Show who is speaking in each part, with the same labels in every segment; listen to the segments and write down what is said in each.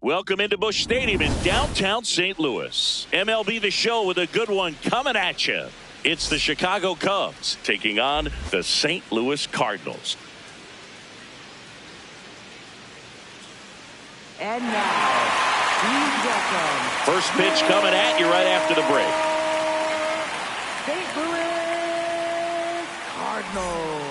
Speaker 1: Welcome into Busch Stadium in downtown St. Louis. MLB The Show with a good one coming at you. It's the Chicago Cubs taking on the St. Louis Cardinals.
Speaker 2: And now, please welcome.
Speaker 1: First pitch coming at you right after the break.
Speaker 2: St. Louis Cardinals.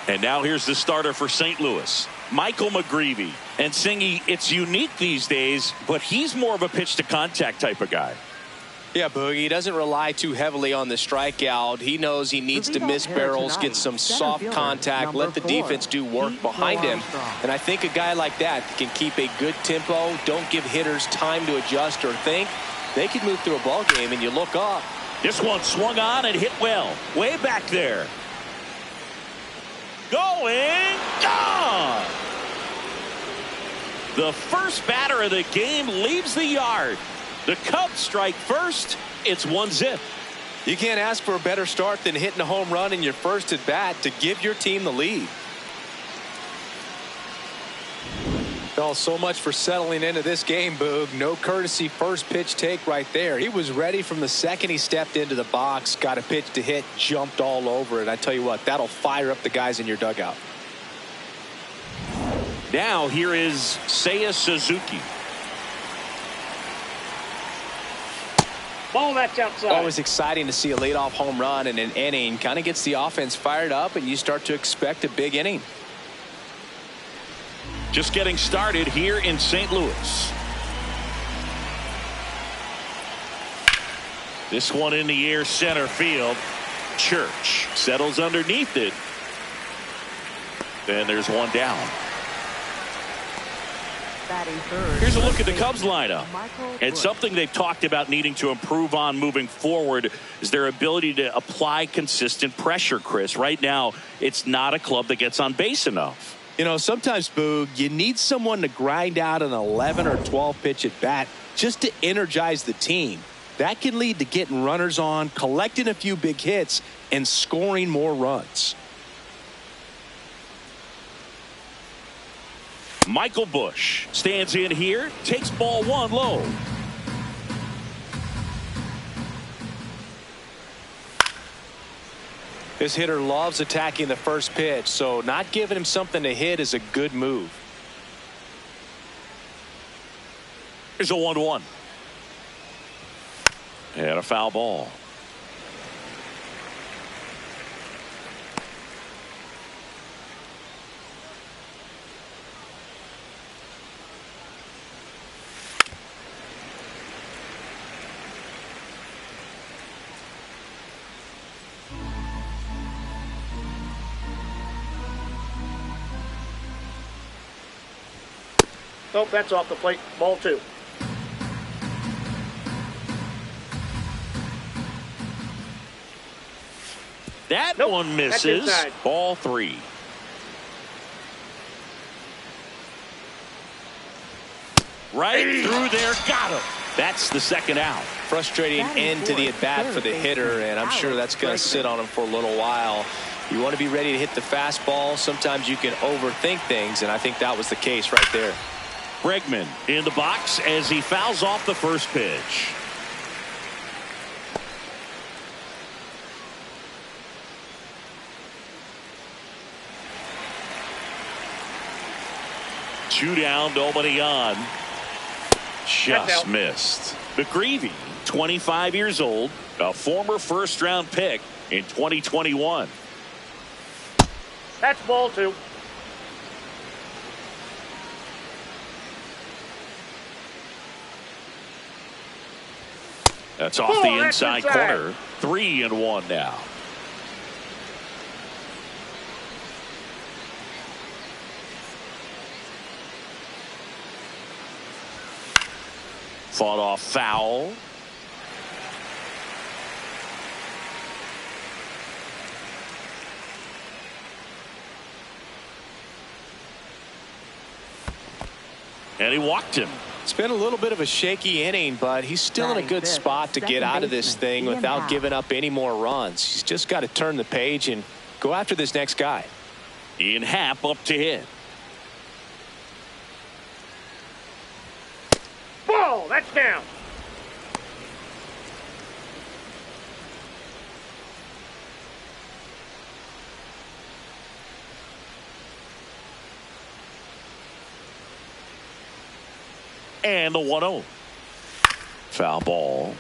Speaker 1: And now here's the starter for St. Louis, Michael McGreevy. And Singy, it's unique these days, but he's more of a pitch-to-contact type of guy.
Speaker 3: Yeah, Boogie, he doesn't rely too heavily on the strikeout. He knows he needs to miss barrels, get some soft contact, let the defense do work behind him. And I think a guy like that can keep a good tempo, don't give hitters time to adjust or think. They can move through a ball game, and you look up.
Speaker 1: This one swung on and hit well, way back there. Going, gone! The first batter of the game leaves the yard. The Cubs strike first. It's 1-0.
Speaker 3: You can't ask for a better start than hitting a home run in your first at bat to give your team the lead. Oh, so much for settling into this game, Boog. No courtesy first pitch take right there. He was ready from the second he stepped into the box, got a pitch to hit, jumped all over it. I tell you what, that'll fire up the guys in your dugout.
Speaker 1: Now here is Seiya Suzuki.
Speaker 4: Ball, that's outside.
Speaker 3: Always exciting to see a leadoff home run in an inning. Kind of gets the offense fired up, and you start to expect a big inning.
Speaker 1: Just getting started here in St. Louis. This one in the air, center field. Church settles underneath it. Then there's one down. Here's a look at the Cubs lineup. And something they've talked about needing to improve on moving forward is their ability to apply consistent pressure, Chris. Right now, it's not a club that gets on base enough.
Speaker 3: You know, sometimes, Boog, you need someone to grind out an 11 or 12 pitch at bat just to energize the team. That can lead to getting runners on, collecting a few big hits, and scoring more runs.
Speaker 1: Michael Busch stands in here, takes ball one low.
Speaker 3: This hitter loves attacking the first pitch, so not giving him something to hit is a good move.
Speaker 1: Here's a 1-1. And a foul ball.
Speaker 4: Nope, that's off the plate. Ball 2.
Speaker 1: That one misses. Ball 3. Right through there. Got him. That's the second out.
Speaker 3: Frustrating end to the at-bat for the hitter, and I'm sure that's going to sit on him for a little while. You want to be ready to hit the fastball. Sometimes you can overthink things, and I think that was the case right there.
Speaker 1: Bregman in the box as he fouls off the first pitch. Two down, nobody on. Just missed. McGreevy, 25 years old, a former first-round pick in 2021.
Speaker 4: That's ball 2.
Speaker 1: That's off the inside corner. 3-1 now. Fought off foul. And he walked him.
Speaker 3: It's been a little bit of a shaky inning, but he's still in a good spot to get out of this thing without giving up any more runs. He's just got to turn the page and go after this next guy.
Speaker 1: Ian Happ up to hit.
Speaker 4: Let's down.
Speaker 1: And the 1-0. Foul ball.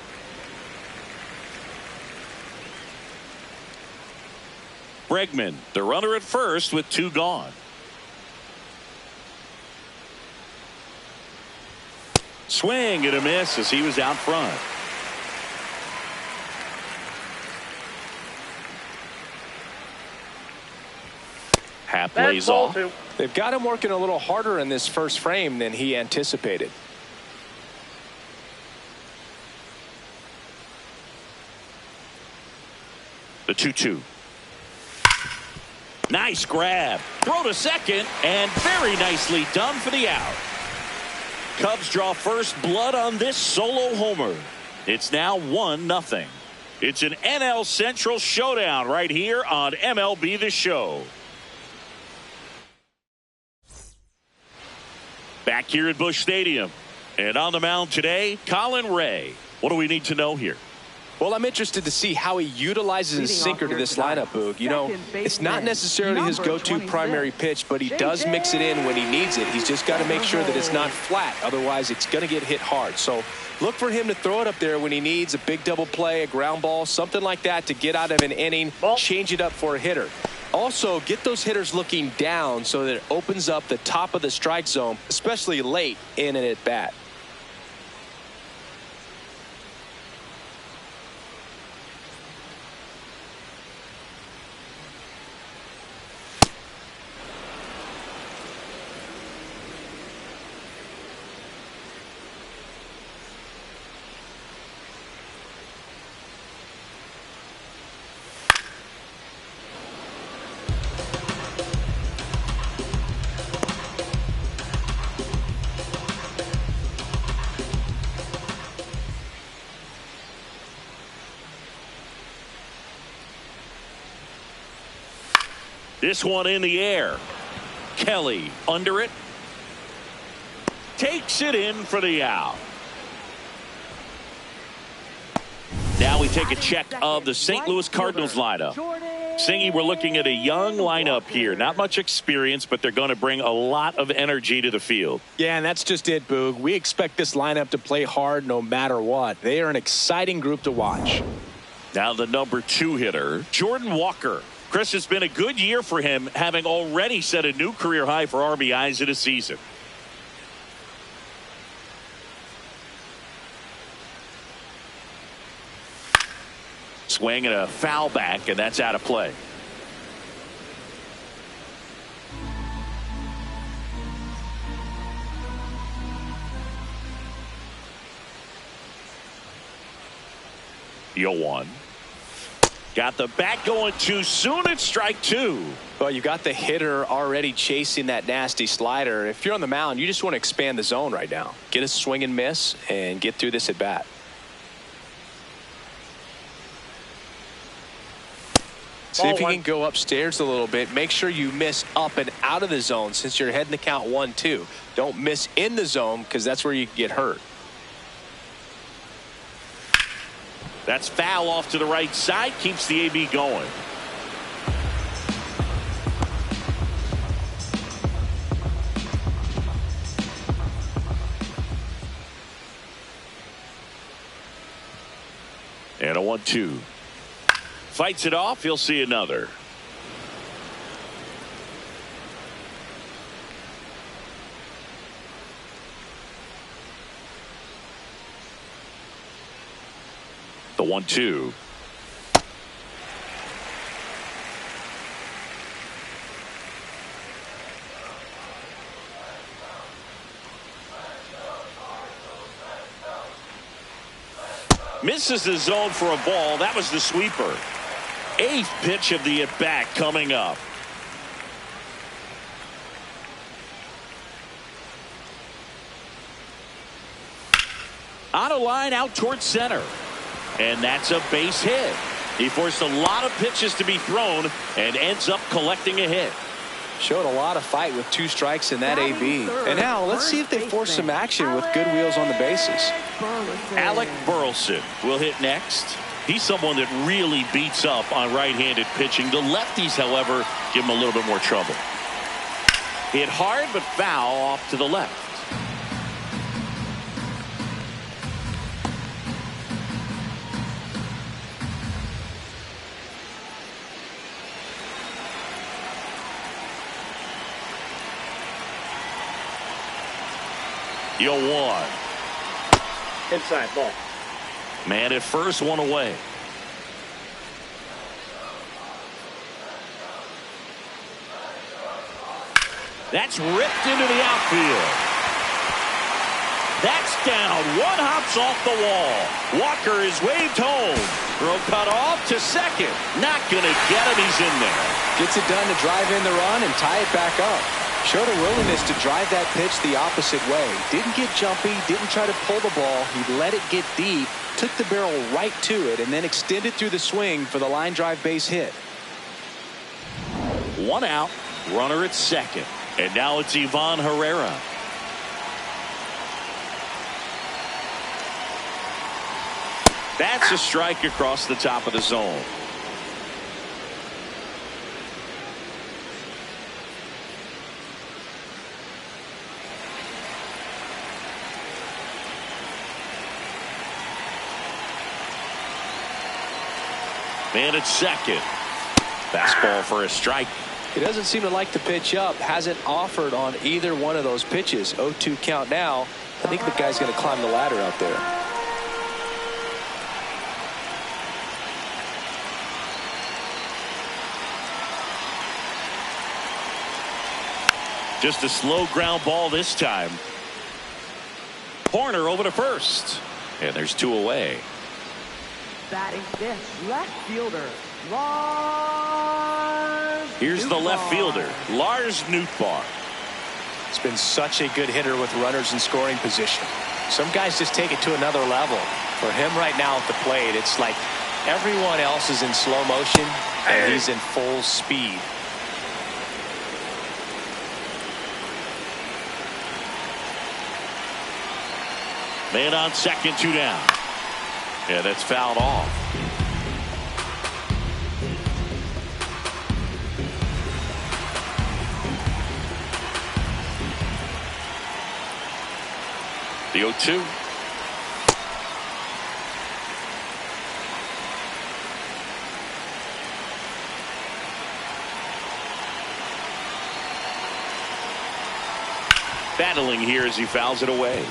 Speaker 1: Bregman, the runner at first with 2 gone. Swing and a miss as he was out front. Half plays off.
Speaker 3: They've got him working a little harder in this first frame than he anticipated.
Speaker 1: The 2-2. Nice grab. Throw to second, and very nicely done for the out. Cubs draw first blood on this solo homer. It's now 1-0. It's an NL Central showdown right here on MLB The Show. Back here at Busch Stadium. And on the mound today, Colin Ray. What do we need to know here?
Speaker 3: Well, I'm interested to see how he utilizes his sinker to this lineup, Boog. You know, it's not necessarily his go-to primary pitch, but he does mix it in when he needs it. He's just got to make sure that it's not flat. Otherwise, it's going to get hit hard. So look for him to throw it up there when he needs a big double play, a ground ball, something like that to get out of an inning, change it up for a hitter. Also, get those hitters looking down so that it opens up the top of the strike zone, especially late in an at-bat.
Speaker 1: This one in the air. Kelly under it. Takes it in for the out. Now we take a check of the St. Louis Cardinals lineup. Singy, we're looking at a young lineup here. Not much experience, but they're going to bring a lot of energy to the field.
Speaker 3: Yeah, and that's just it, Boog. We expect this lineup to play hard no matter what. They are an exciting group to watch.
Speaker 1: Now the number 2 hitter, Jordan Walker. Chris, it's been a good year for him, having already set a new career high for RBIs in a season. Swing and a foul back, and that's out of play. The 0-1. Got the bat going too soon at strike 2.
Speaker 3: Well, you got the hitter already chasing that nasty slider. If you're on the mound, you just want to expand the zone right now. Get a swing and miss and get through this at bat. See if you can go upstairs a little bit. Make sure you miss up and out of the zone since you're heading to count 1-2. Don't miss in the zone because that's where you can get hurt.
Speaker 1: That's foul off to the right side. Keeps the AB going. And a 1-2. Fights it off. He'll see another. The 1-2. Misses the zone for a ball. That was the sweeper. 8th pitch of the at-bat coming up. On a line out towards center. And that's a base hit. He forced a lot of pitches to be thrown and ends up collecting a hit.
Speaker 3: Showed a lot of fight with 2 strikes in that AB. And now let's see if they force some action with good wheels on the bases.
Speaker 1: Alec Burleson will hit next. He's someone that really beats up on right-handed pitching. The lefties, however, give him a little bit more trouble. Hit hard but foul off to the left. Yo, 1.
Speaker 4: Inside ball.
Speaker 1: Man at first, 1 away. That's ripped into the outfield. That's down. 1 hops off the wall. Walker is waved home. Throw cut off to second. Not going to get him. He's in there.
Speaker 3: Gets it done to drive in the run and tie it back up. Showed a willingness to drive that pitch the opposite way. Didn't get jumpy, didn't try to pull the ball. He let it get deep, took the barrel right to it, and then extended through the swing for the line drive base hit.
Speaker 1: 1 out, runner at second. And now it's Ivan Herrera. That's a strike across the top of the zone. Man at second. Fastball for a strike.
Speaker 3: He doesn't seem to like the pitch up. Hasn't offered on either one of those pitches. 0-2 count now. I think the guy's going to climb the ladder out there.
Speaker 1: Just a slow ground ball this time. Corner over to first. And there's 2 away.
Speaker 2: Batting fifth, left fielder, Lars.
Speaker 1: Here's the left fielder, Lars Nootbaar.
Speaker 3: It's been such a good hitter with runners in scoring position. Some guys just take it to another level. For him right now at the plate, it's like everyone else is in slow motion and he's in full speed.
Speaker 1: Man on second, 2 down. Yeah, that's fouled off. The 0-2. Battling here as he fouls it away.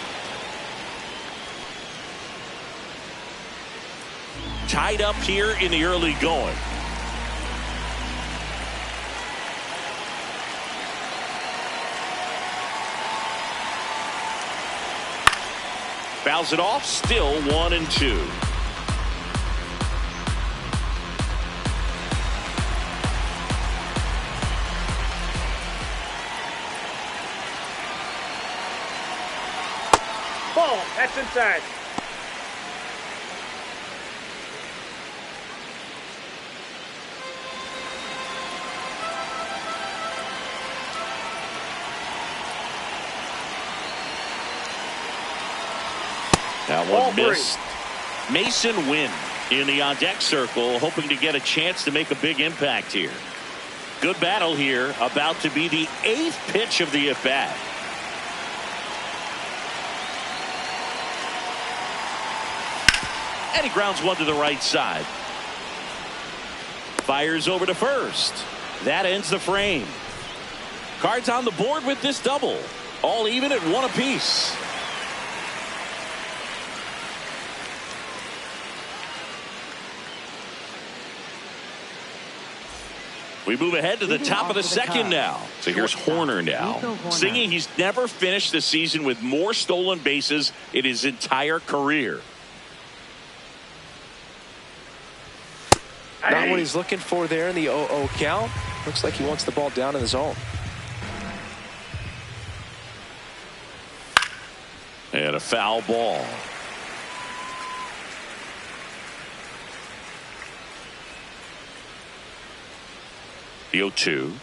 Speaker 1: Tied up here in the early going. Fouls it off, still 1-2.
Speaker 4: Ball. That's inside.
Speaker 1: That one missed. Mason Wynn in the on-deck circle, hoping to get a chance to make a big impact here. Good battle here, about to be the 8th pitch of the at-bat. And he grounds one to the right side. Fires over to first. That ends the frame. Cards on the board with this double. All even at 1 apiece. We move ahead to the top of the second now. So here's Horner now, singing he's never finished the season with more stolen bases in his entire career.
Speaker 3: Not what he's looking for there in the 0-0 count. Looks like he wants the ball down in the zone.
Speaker 1: And a foul ball. The 0-2.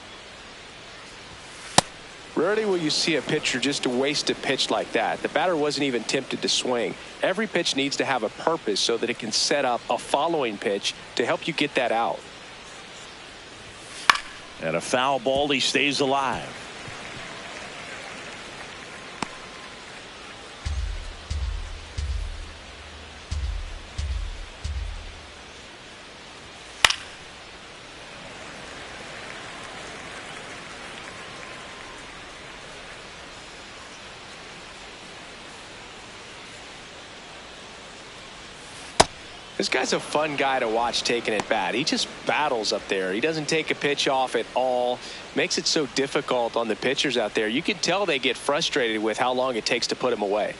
Speaker 3: Rarely will you see a pitcher just to waste a pitch like that. The batter wasn't even tempted to swing. Every pitch needs to have a purpose so that it can set up a following pitch to help you get that out.
Speaker 1: And a foul ball. He stays alive.
Speaker 3: This guy's a fun guy to watch taking at bat. He just battles up there. He doesn't take a pitch off at all. Makes it so difficult on the pitchers out there. You can tell they get frustrated with how long it takes to put him away.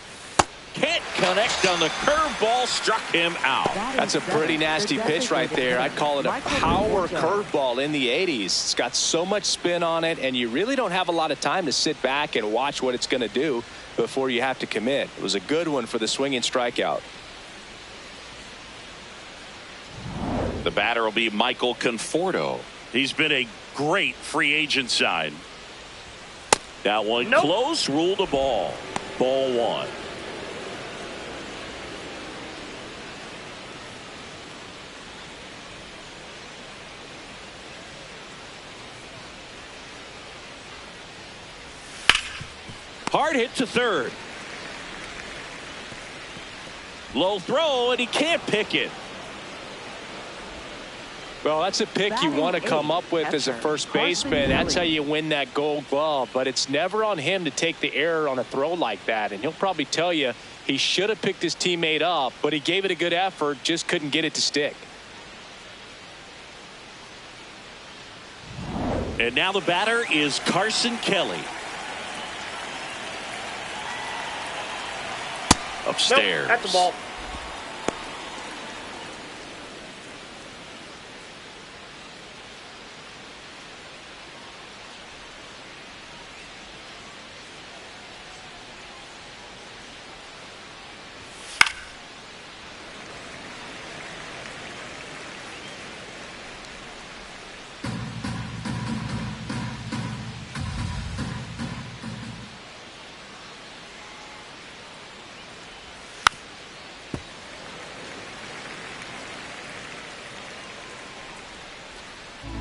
Speaker 1: Can't connect on the curveball. Struck him out.
Speaker 3: That's a pretty nasty pitch right there. I'd call it a power curveball in the 80s. It's got so much spin on it, and you really don't have a lot of time to sit back and watch what it's going to do before you have to commit. It was a good one for the swinging strikeout.
Speaker 1: The batter will be Michael Conforto. He's been a great free agent sign. That one close. Ruled a ball. Ball one. Hard hit to third. Low throw, and he can't pick it.
Speaker 3: Well, that's a pick you want to come up with as a first baseman. That's how you win that Gold Glove. But it's never on him to take the error on a throw like that. And he'll probably tell you he should have picked his teammate up, but he gave it a good effort, just couldn't get it to stick.
Speaker 1: And now the batter is Carson Kelly. Upstairs.
Speaker 4: Nope, that's the ball.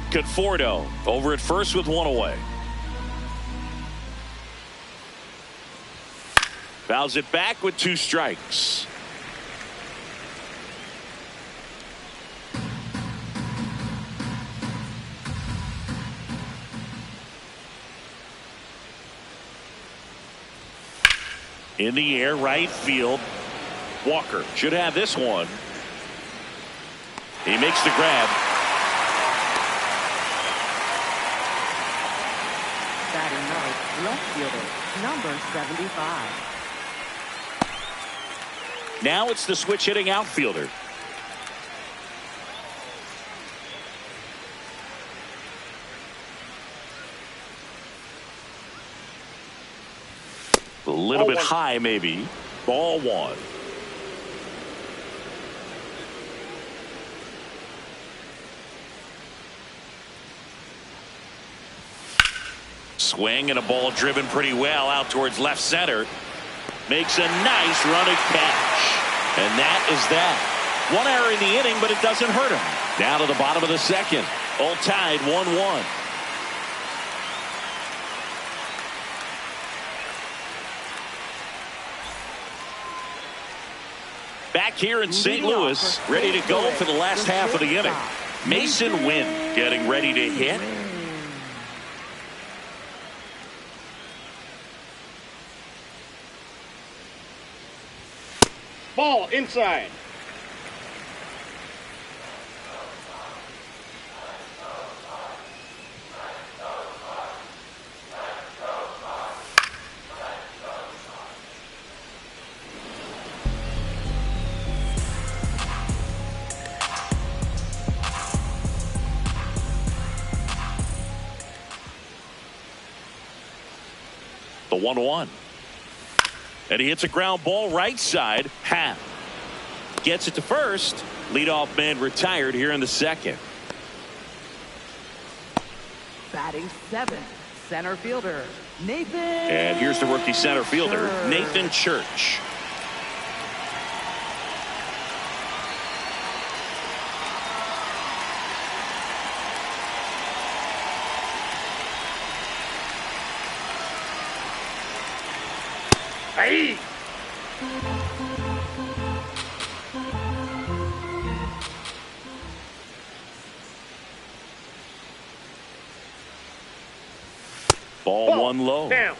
Speaker 1: Conforto over at first with one away. Fouls it back with 2 strikes. In the air, right field. Walker should have this one. He makes the grab.
Speaker 2: Batting ninth, left fielder, number 75.
Speaker 1: Now it's the switch hitting outfielder. A little bit high, maybe. Ball one. Swing and a ball driven pretty well out towards left center. Makes a nice running catch. And that is that. One error in the inning, but it doesn't hurt him. Down to the bottom of the second. All tied 1-1. Back here in St. Louis, ready to go for the last half of the inning. Mason Wynn getting ready to hit.
Speaker 4: Ball inside.
Speaker 1: The 1-1. And he hits a ground ball right side. Half. Gets it to first. Leadoff man retired here in the second.
Speaker 2: Batting seventh, Center fielder, Nathan.
Speaker 1: And here's the rookie center fielder, Nathan Church.
Speaker 4: Hey!
Speaker 1: Ball one low.
Speaker 4: Down.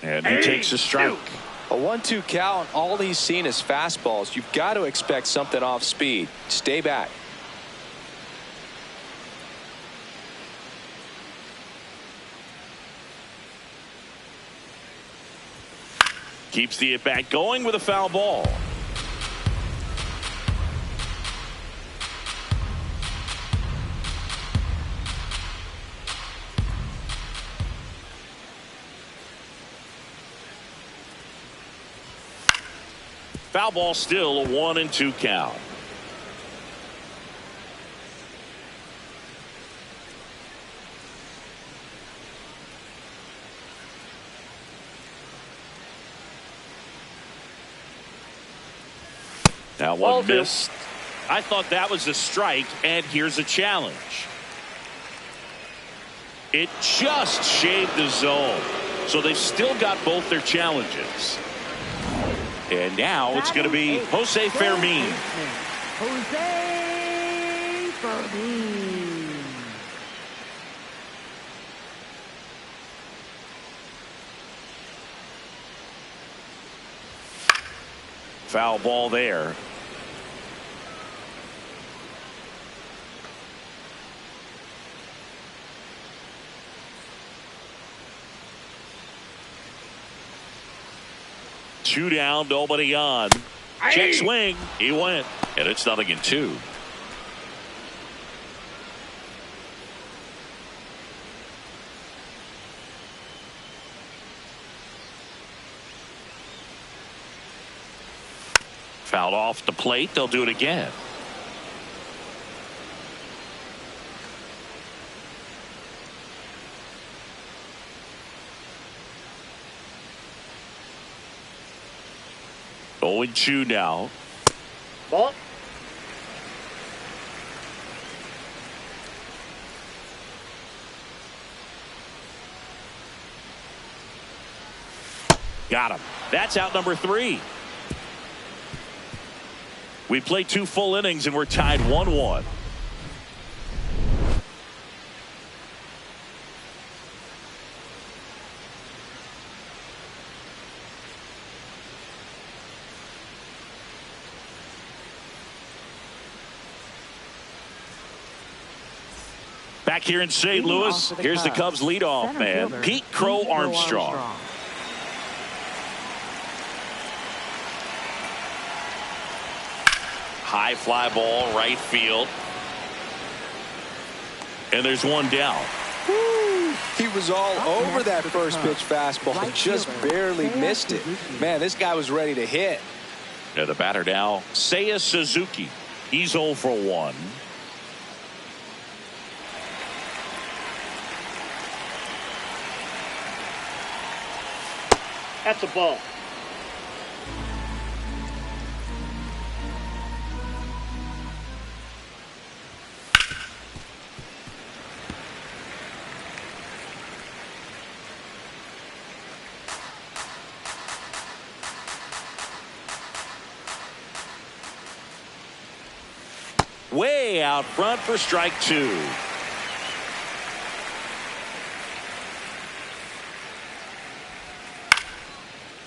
Speaker 1: And he takes a strike.
Speaker 3: A 1-2 count. All he's seen is fastballs. You've got to expect something off speed. Stay back.
Speaker 1: Keeps the at-bat going with a foul ball. Foul ball, still a 1-2 count. Now one missed. I thought that was a strike, and here's a challenge. It just shaved the zone, so they've still got both their challenges. And now it's going to be Jose Fermin.
Speaker 2: Jose Fermin.
Speaker 1: Foul ball there. Two down, nobody on. Check swing. He went. And it's 0-2. Fouled off the plate. They'll do it again. Owen Chu now.
Speaker 4: Ball.
Speaker 1: Got him. That's out number 3. We played 2 full innings and we're tied 1-1. Back here in St. Louis, here's the Cubs leadoff man, Pete Crow Armstrong. High fly ball, right field. And there's one down.
Speaker 3: Woo. He was all over that first pitch fastball and just barely missed it. Man, this guy was ready to hit.
Speaker 1: Yeah, the batter now, Seiya Suzuki. He's 0 for 1.
Speaker 4: That's a ball.
Speaker 1: Way out front for strike 2.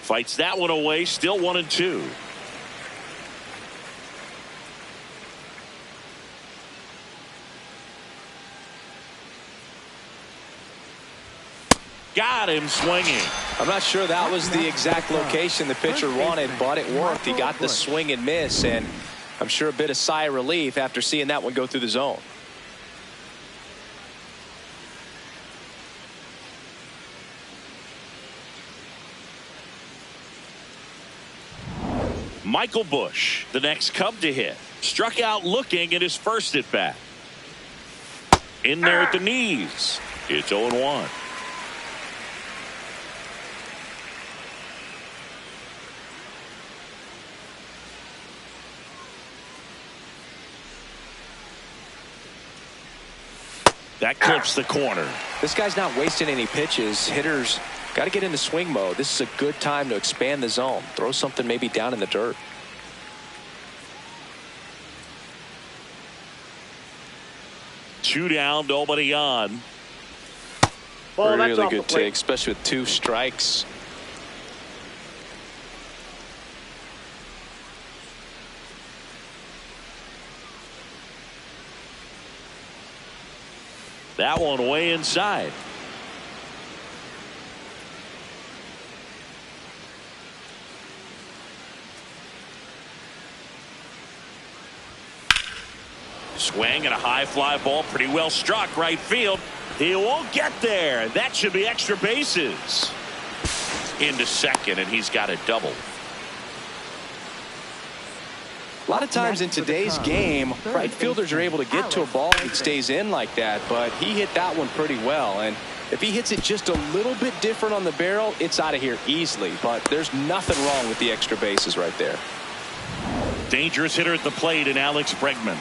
Speaker 1: Fights that one away, still 1-2. Got him swinging.
Speaker 3: I'm not sure that was the exact location the pitcher wanted, but it worked. He got the swing and miss, and I'm sure a bit of sigh of relief after seeing that one go through the zone.
Speaker 1: Michael Busch, the next Cub to hit. Struck out looking at his first at bat. In there at the knees. It's 0-1. That clips the corner.
Speaker 3: This guy's not wasting any pitches. Hitters got to get into swing mode. This is a good time to expand the zone. Throw something maybe down in the dirt.
Speaker 1: Two down, nobody on.
Speaker 4: Ball, that's
Speaker 3: Really
Speaker 4: off the
Speaker 3: good
Speaker 4: plate.
Speaker 3: take, especially with 2 strikes.
Speaker 1: That one way inside. Swing and a high fly ball, pretty well struck right field. He won't get there. That should be extra bases. Into second, and he's got a double.
Speaker 3: A lot of times in today's game, right fielders are able to get to a ball that stays in like that, but he hit that one pretty well. And if he hits it just a little bit different on the barrel, it's out of here easily. But there's nothing wrong with the extra bases right there.
Speaker 1: Dangerous hitter at the plate in Alex Bregman.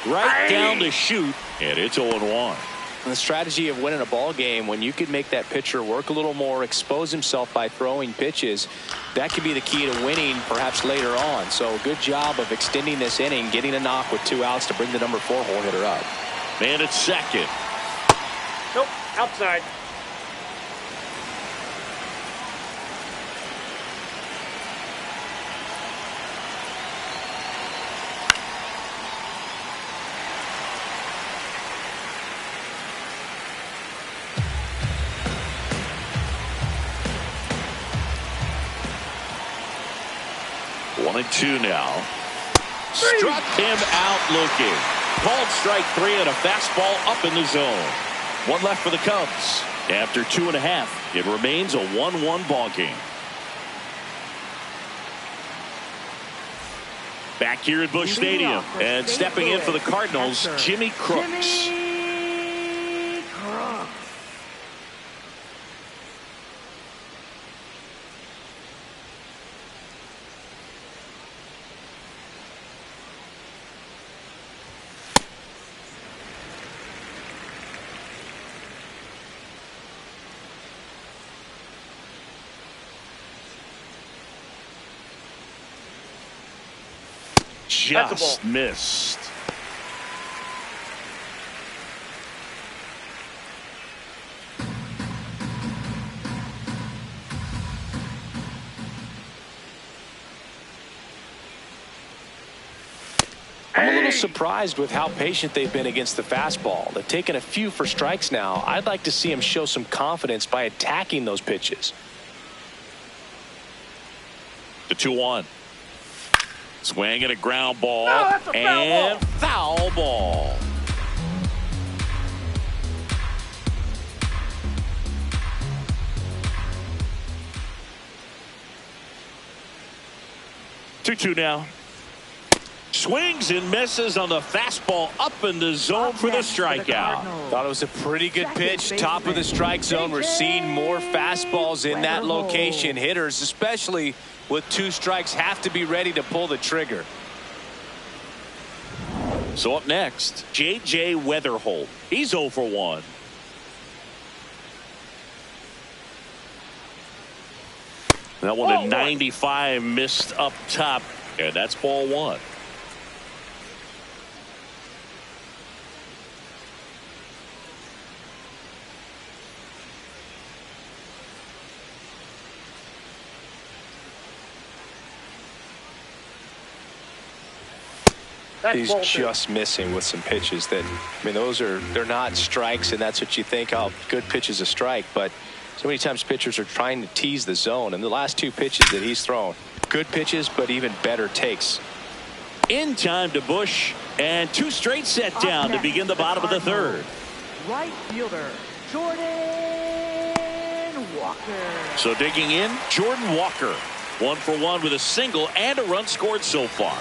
Speaker 1: Right down to shoot, and it's 0-1.
Speaker 3: And the strategy of winning a ball game, when you can make that pitcher work a little more, expose himself by throwing pitches, that could be the key to winning perhaps later on. So good job of extending this inning, getting a knock with 2 outs to bring the number 4 hole hitter up.
Speaker 1: Man at second.
Speaker 4: Nope, outside.
Speaker 1: One and two now. Struck him out looking. Called strike 3 and a fastball up in the zone. One left for the Cubs. After 2.5, it remains a 1-1 ball game. Back here at Busch Stadium, and stepping in for the Cardinals, Jimmy Crooks.
Speaker 2: Jimmy Crooks.
Speaker 1: Just missed.
Speaker 3: I'm a little surprised with how patient they've been against the fastball. They've taken a few for strikes now. I'd like to see him show some confidence by attacking those pitches.
Speaker 1: The 2-1. Swing and a ground ball.
Speaker 4: Oh, that's a foul
Speaker 1: and
Speaker 4: ball.
Speaker 1: foul ball. Two now. Swings and misses on the fastball up in the zone for the strikeout.
Speaker 3: Thought it was a pretty good pitch, top of the strike zone. We're seeing more fastballs in that location. Hitters, especially with 2 strikes, have to be ready to pull the trigger.
Speaker 1: So up next, J.J. Weatherholt. He's 0 for 1. That one at 95 missed up top, and that's ball 1.
Speaker 3: He's just missing with some pitches that, I mean, they're not strikes, and that's what you think, oh, good pitch is a strike. But so many times pitchers are trying to tease the zone, and the last 2 pitches that he's thrown, good pitches, but even better takes.
Speaker 1: In time to Busch, and 2 straight set down to begin the bottom of the 3rd.
Speaker 2: Right fielder, Jordan
Speaker 1: So digging in, Jordan Walker. 1 for 1 with a single and a run scored so far.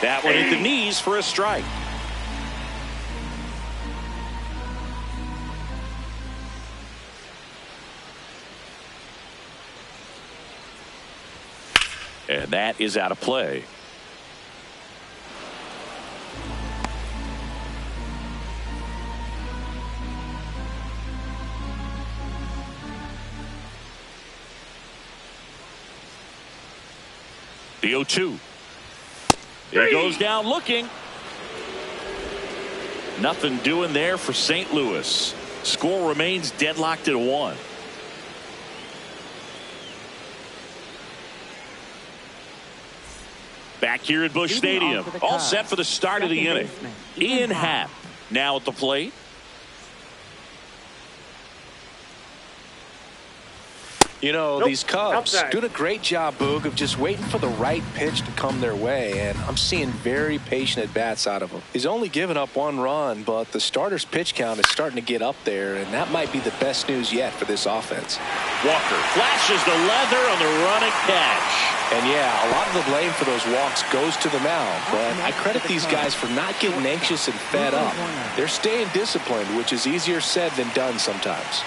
Speaker 1: That one hit the knees for a strike. And that is out of play. The 0-2. He goes down looking. Nothing doing there for St. Louis. Score remains deadlocked at 1. Back here at Busch Stadium, all set for the start of the inning. Ian Happ now at the plate.
Speaker 3: You know, these Cubs doing a great job, Boog, of just waiting for the right pitch to come their way, and I'm seeing very patient at-bats out of him. He's only given up 1 run, but the starter's pitch count is starting to get up there, and that might be the best news yet for this offense.
Speaker 1: Walker flashes the leather on the running catch.
Speaker 3: And yeah, a lot of the blame for those walks goes to the mound, but I credit these guys for not getting anxious and fed up. They're staying disciplined, which is easier said than done sometimes.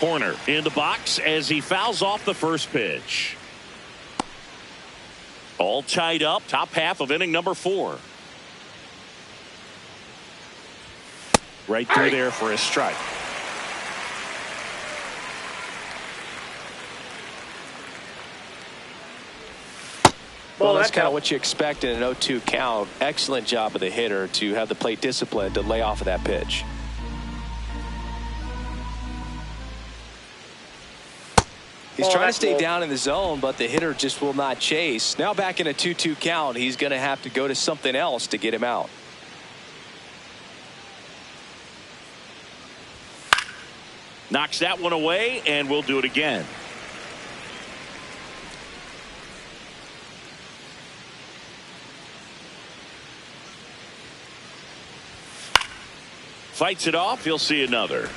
Speaker 1: Horner in the box as he fouls off the first pitch. All tied up, top half of inning number 4. Right through there for a strike.
Speaker 3: Well, that's kind of what you expect in an 0-2 count. Excellent job of the hitter to have the plate discipline to lay off of that pitch. He's trying to stay down in the zone, but the hitter just will not chase. Now back in a 2-2 count, he's going to have to go to something else to get him out.
Speaker 1: Knocks that one away, and we'll do it again. Fights it off. He'll see another.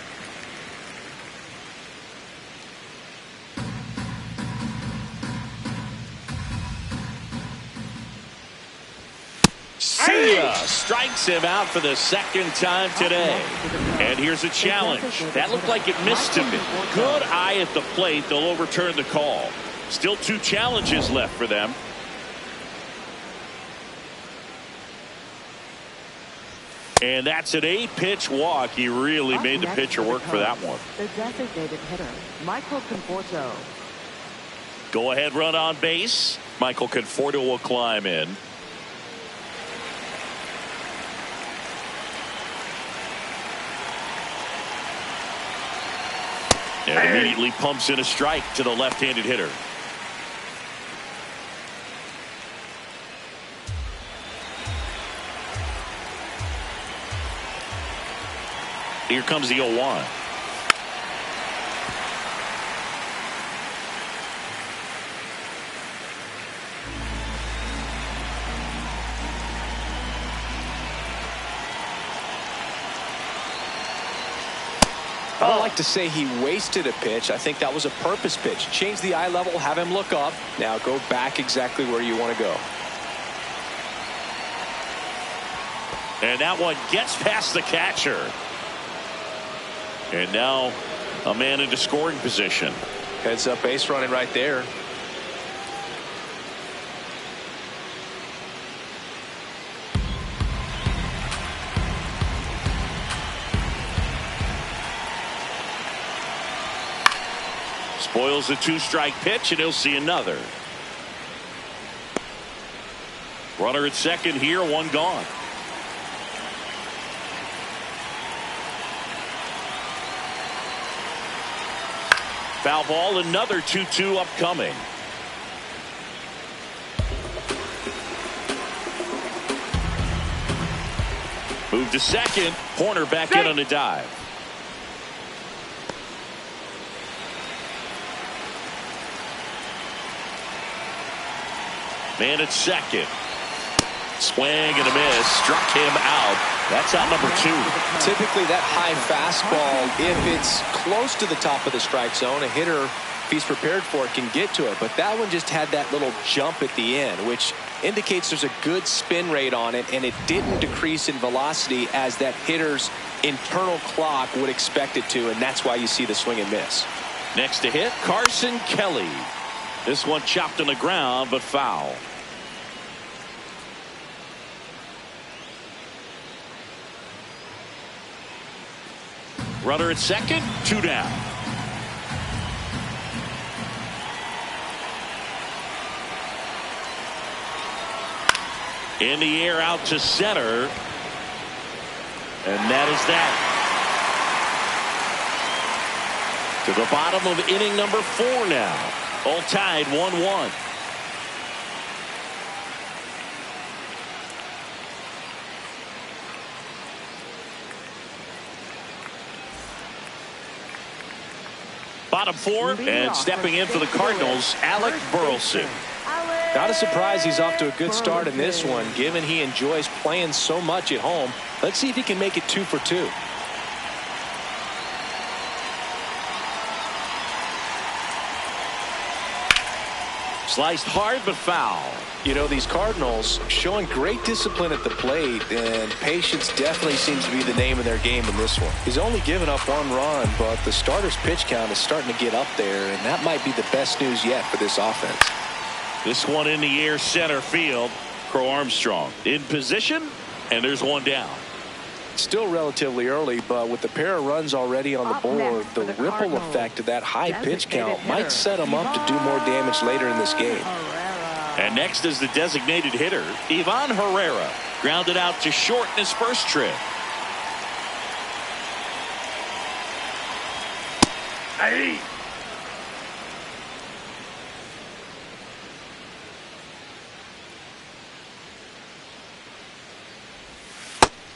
Speaker 1: Strikes him out for the second time today. And here's a challenge. That looked like it missed him. Good eye at the plate. They'll overturn the call. Still 2 challenges left for them. And that's an 8-pitch walk. He really made the pitcher work for that one.
Speaker 2: The designated hitter, Michael Conforto.
Speaker 1: Go ahead run on base. Michael Conforto will climb in. And immediately pumps in a strike to the left-handed hitter. Here comes the 0-1.
Speaker 3: I don't like to say he wasted a pitch. I think that was a purpose pitch. Change the eye level, have him look up. Now go back exactly where you want to go.
Speaker 1: And that one gets past the catcher. And now a man into scoring position.
Speaker 3: Heads up base running right there.
Speaker 1: Spoils the 2-strike pitch, and he'll see another. Runner at second here, 1 gone. Foul ball, another 2-2 upcoming. Move to second. Horner back in on a dive. Man at second. Swing and a miss. Struck him out. That's out number 2.
Speaker 3: Typically that high fastball, if it's close to the top of the strike zone, a hitter, if he's prepared for it, can get to it. But that one just had that little jump at the end, which indicates there's a good spin rate on it, and it didn't decrease in velocity as that hitter's internal clock would expect it to, and that's why you see the swing and miss.
Speaker 1: Next to hit, Carson Kelly. This one chopped on the ground, but foul. Runner at second, 2 down. In the air out to center. And that is that. To the bottom of inning number 4 now. All tied 1-1. Bottom 4, and stepping in for the Cardinals, Alec Burleson.
Speaker 3: Not a surprise he's off to a good start in this one, given he enjoys playing so much at home. Let's see if he can make it 2 for 2.
Speaker 1: Sliced hard but foul.
Speaker 3: You know, these Cardinals showing great discipline at the plate, and patience definitely seems to be the name of their game in this one. He's only given up 1 run, but the starter's pitch count is starting to get up there, and that might be the best news yet for this offense.
Speaker 1: This one in the air center field. Crow Armstrong in position, and there's 1 down.
Speaker 3: Still relatively early, but with the pair of runs already on the board, the ripple effect of that high pitch count might set him up to do more damage later in this game.
Speaker 1: And next is the designated hitter, Ivan Herrera. Grounded out to short in his first trip.
Speaker 4: Hey.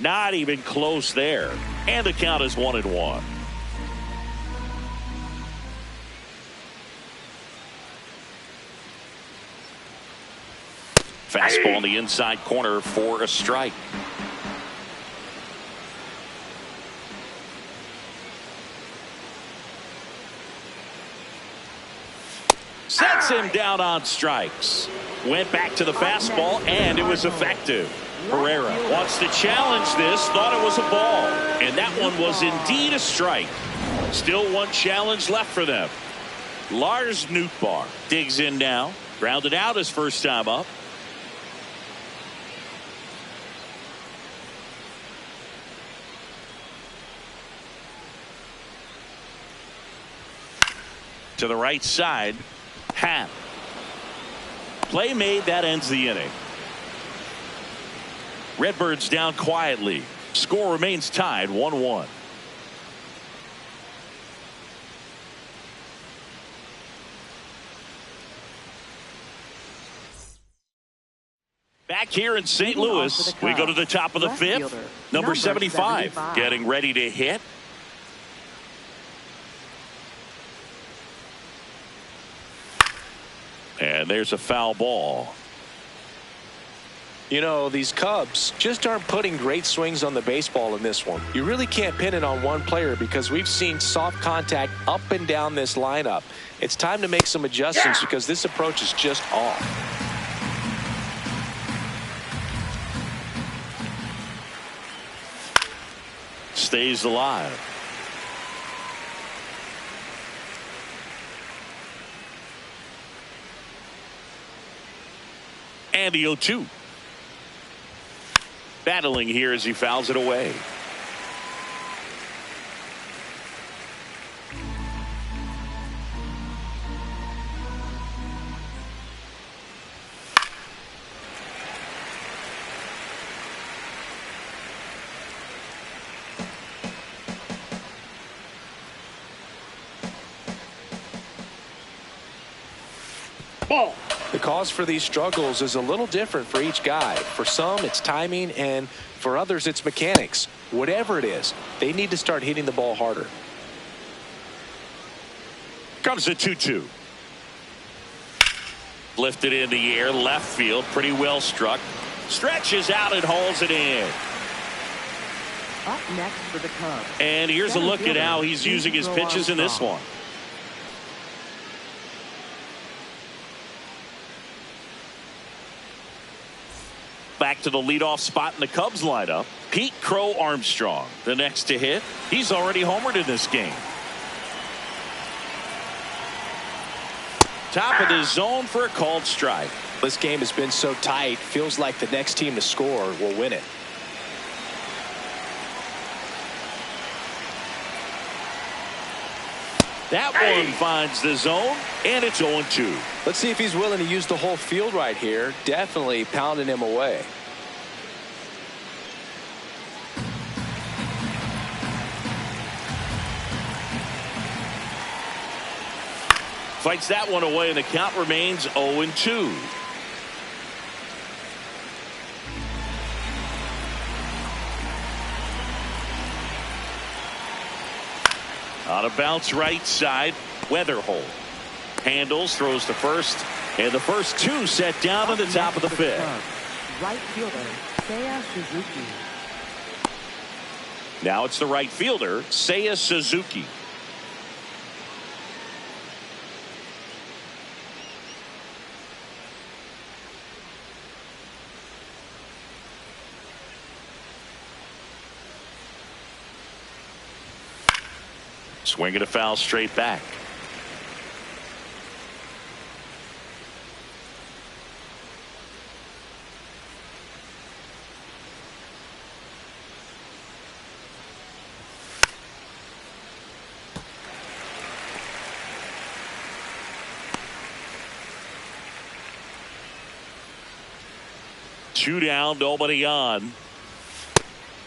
Speaker 1: Not even close there. And the count is 1-1. Fastball in the inside corner for a strike. Sets him down on strikes. Went back to the fastball, and it was effective. Herrera wants to challenge this, thought it was a ball, and that one was indeed a strike. Still 1 challenge left for them. Lars Nootbaar digs in now. Grounded out his first time up. To the right side, Happ. Play made, that ends the inning. Redbirds down quietly. Score remains tied 1-1. Back here in St. Louis, we go to the top of the 5th. Number 75 getting ready to hit. And there's a foul ball.
Speaker 3: You know, these Cubs just aren't putting great swings on the baseball in this one. You really can't pin it on one player because we've seen soft contact up and down this lineup. It's time to make some adjustments because this approach is just off.
Speaker 1: Stays alive. And the 0-2. Battling here as he fouls it away.
Speaker 4: Ball.
Speaker 3: The cause for these struggles is a little different for each guy. For some, it's timing, and for others, it's mechanics. Whatever it is, they need to start hitting the ball harder.
Speaker 1: Comes the 2-2. lifted in the air, left field, pretty well struck. Stretches out and hauls it in.
Speaker 2: Up next for the Cubs.
Speaker 1: And here's a look at how he's using his pitches in this one. Back to the leadoff spot in the Cubs lineup. Pete Crow Armstrong, the next to hit. He's already homered in this game. Top of the zone for a called strike.
Speaker 3: This game has been so tight. Feels like the next team to score will win it.
Speaker 1: That one finds the zone, and it's 0-2.
Speaker 3: Let's see if he's willing to use the whole field right here. Definitely pounding him away.
Speaker 1: Fights that one away, and the count remains 0-2. On a bounce right side, Weatherholt handles, throws to first, and the first two set down at the top of the fifth.
Speaker 2: Right fielder, Seiya Suzuki.
Speaker 1: Now it's the right fielder, Seiya Suzuki. Swinging a foul straight back. Two down, nobody on.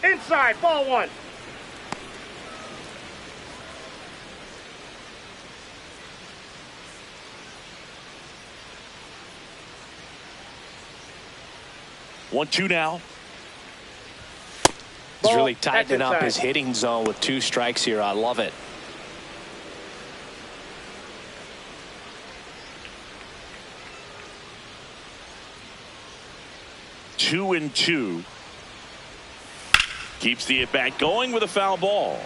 Speaker 4: Inside, ball one.
Speaker 1: One, two now.
Speaker 3: He's really tightening up his hitting zone with two strikes here. I love it.
Speaker 1: Two and two. Keeps the at-bat going with a foul ball.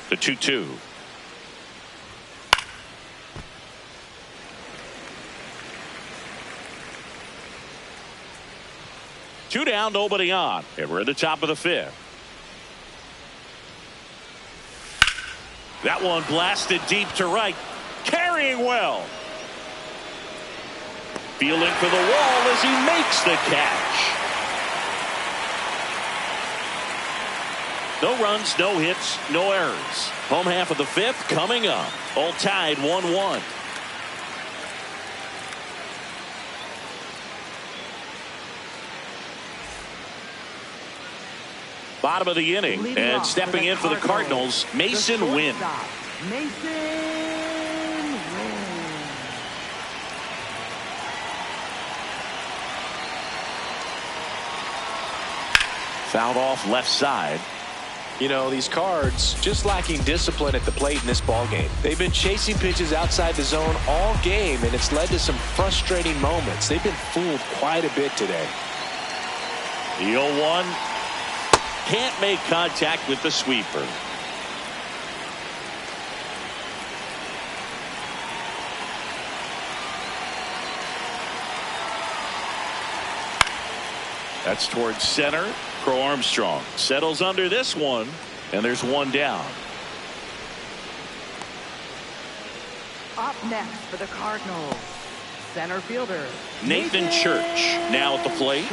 Speaker 1: The 2-2. Two down, nobody on. And we're at the top of the fifth. That one blasted deep to right. Carrying well. Feeling for the wall as he makes the catch. No runs, no hits, no errors. Home half of the fifth coming up. All tied 1-1. Bottom of the inning, and stepping in for the Cardinals, Mason Wynn.
Speaker 2: Mason Wynn.
Speaker 1: Fouled off left side.
Speaker 3: You know, these Cards just lacking discipline at the plate in this ballgame. They've been chasing pitches outside the zone all game, and it's led to some frustrating moments. They've been fooled quite a bit today.
Speaker 1: The 0-1. Can't make contact with the sweeper. That's towards center. Crow Armstrong settles under this one, and there's one down.
Speaker 2: Up next for the Cardinals, center fielder
Speaker 1: Nathan Church now at the plate.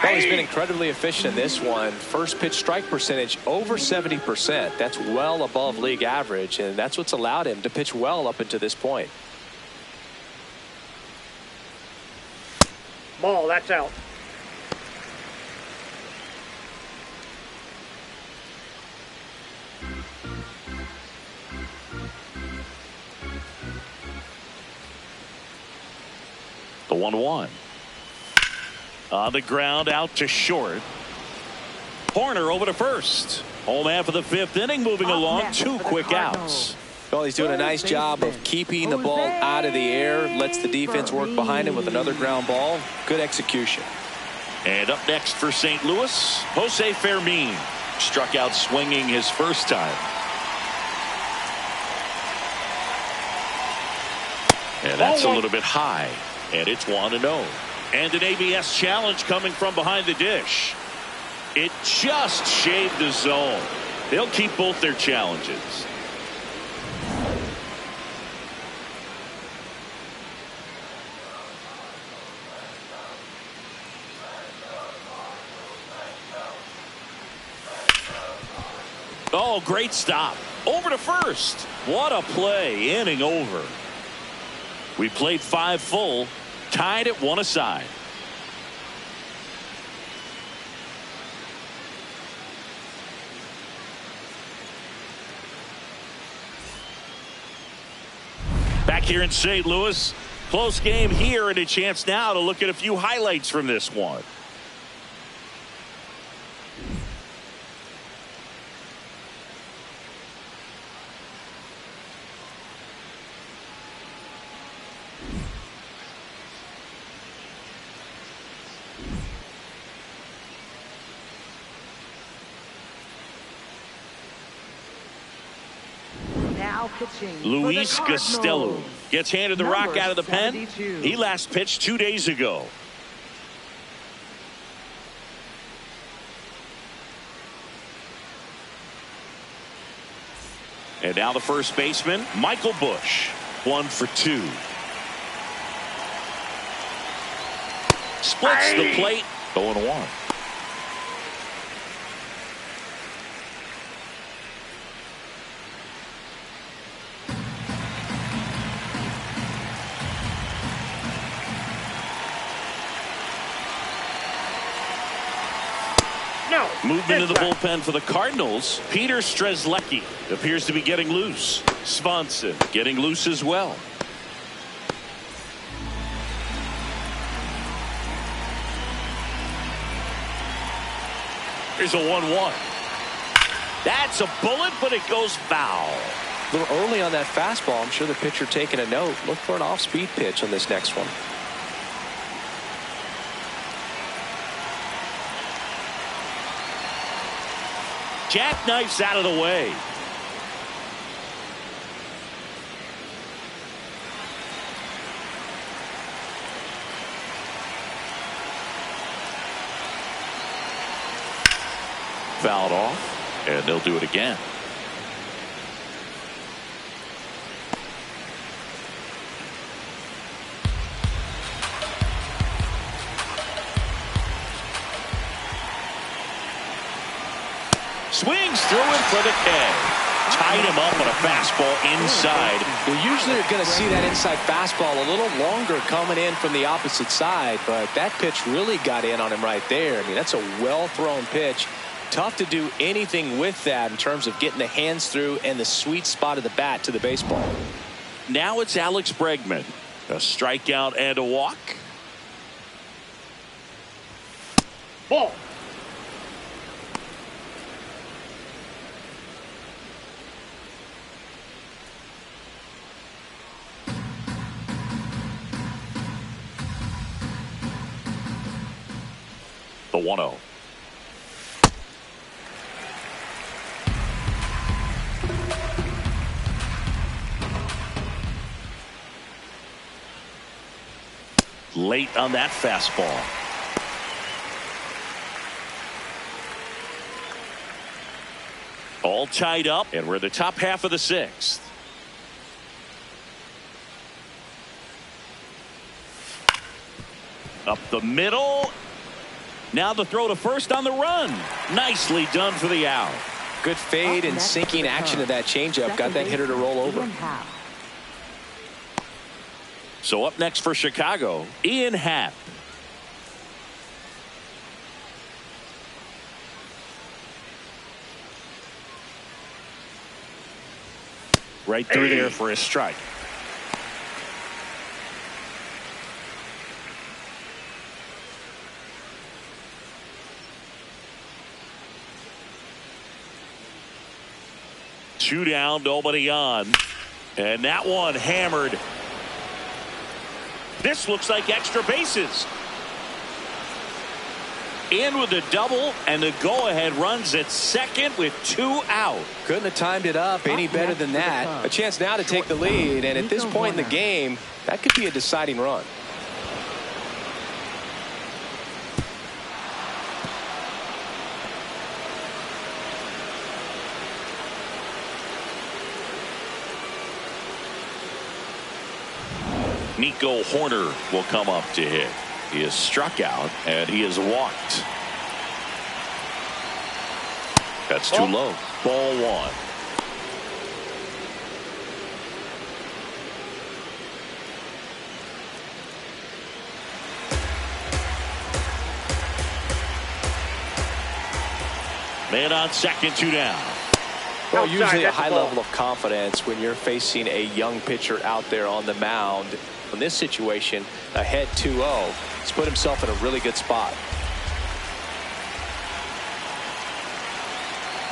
Speaker 3: Well, he's been incredibly efficient in this one. First pitch strike percentage over 70%. That's well above league average, and that's what's allowed him to pitch well up until this point.
Speaker 4: Ball, that's out.
Speaker 1: The 1-1. On the ground, out to short. Horner over to first. Home half of the fifth inning, moving along. 2 quick outs.
Speaker 3: Well, he's doing a nice job of keeping the ball out of the air. Lets the defense work behind him with another ground ball. Good execution.
Speaker 1: And up next for St. Louis, Jose Fermin. Struck out swinging his first time. And that's a little bit high. And it's 1-0. And an ABS challenge coming from behind the dish. It just shaved the zone. They'll keep both their challenges. Oh, great stop. Over to first. What a play. Inning over. We played 5 full. Tied at 1 aside. Back here in St. Louis. Close game here, and a chance now to look at a few highlights from this one. Luis Costello gets handed the rock out of the pen. He last pitched 2 days ago. And now the first baseman, Michael Busch. 1 for 2. Splits the plate. 0-1. Movement in the bullpen for the Cardinals. Peter Strzelecki appears to be getting loose. Swanson getting loose as well. Here's a 1-1. That's a bullet, but it goes foul.
Speaker 3: A little early on that fastball. I'm sure the pitcher taking a note. Look for an off-speed pitch on this next one.
Speaker 1: Jackknifes out of the way. Fouled off, and they'll do it again. Swings through it for the K. Tied him up on a fastball inside.
Speaker 3: Well, usually you're going to see that inside fastball a little longer coming in from the opposite side, but that pitch really got in on him right there. I mean, that's a well-thrown pitch. Tough to do anything with that in terms of getting the hands through and the sweet spot of the bat to the baseball.
Speaker 1: Now it's Alex Bregman. A strikeout and a walk.
Speaker 4: Ball.
Speaker 1: The 1-0. Late on that fastball. All tied up, and we're the top half of the 6th. Up the middle. Now the throw to first on the run. Nicely done for the out.
Speaker 3: Good fade and sinking action of that changeup. Got that hitter to roll over.
Speaker 1: So up next for Chicago, Ian Happ. Right through there for a strike. Two down, nobody on. And that one hammered. This looks like extra bases. In with a double, and the go-ahead runs at second with 2 out.
Speaker 3: Couldn't have timed it up any better than that. A chance now to take the lead, and at this point in the game, that could be a deciding run.
Speaker 1: Nico Horner will come up to hit. He is struck out and he is walked. That's too low. Ball 1. Man on second, 2 down.
Speaker 3: Well, usually a high level of confidence when you're facing a young pitcher out there on the mound. In this situation, ahead 2-0. He's put himself in a really good spot.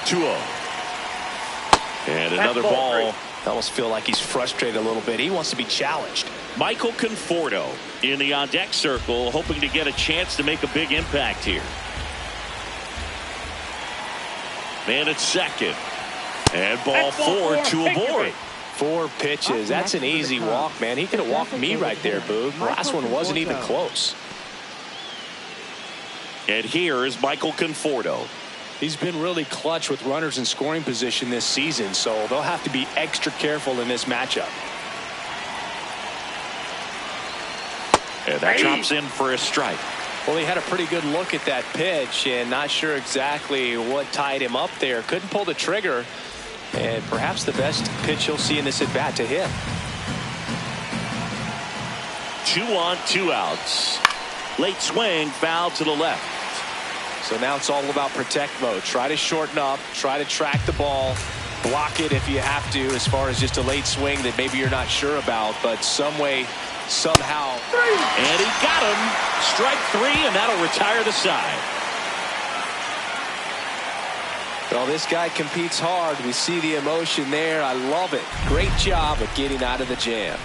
Speaker 1: 2-0. And another ball.
Speaker 3: I almost feel like he's frustrated a little bit. He wants to be challenged.
Speaker 1: Michael Conforto in the on-deck circle, hoping to get a chance to make a big impact here. Man at second. And ball 4, 2 aboard.
Speaker 3: 4 pitches. That's an easy walk, man. He could have walked me right there, Boog. Last one wasn't even close.
Speaker 1: And here is Michael Conforto.
Speaker 3: He's been really clutch with runners in scoring position this season, so they'll have to be extra careful in this matchup.
Speaker 1: And that drops in for a strike.
Speaker 3: Well, he had a pretty good look at that pitch and not sure exactly what tied him up there. Couldn't pull the trigger. And perhaps the best pitch you'll see in this at-bat to him.
Speaker 1: 2 on, 2 outs. Late swing, foul to the left.
Speaker 3: So now it's all about protect mode. Try to shorten up, try to track the ball, block it if you have to, as far as just a late swing that maybe you're not sure about, but some way, somehow.
Speaker 1: And he got him. Strike 3, and that'll retire the side.
Speaker 3: Well, this guy competes hard. We see the emotion there. I love it. Great job of getting out of the jam.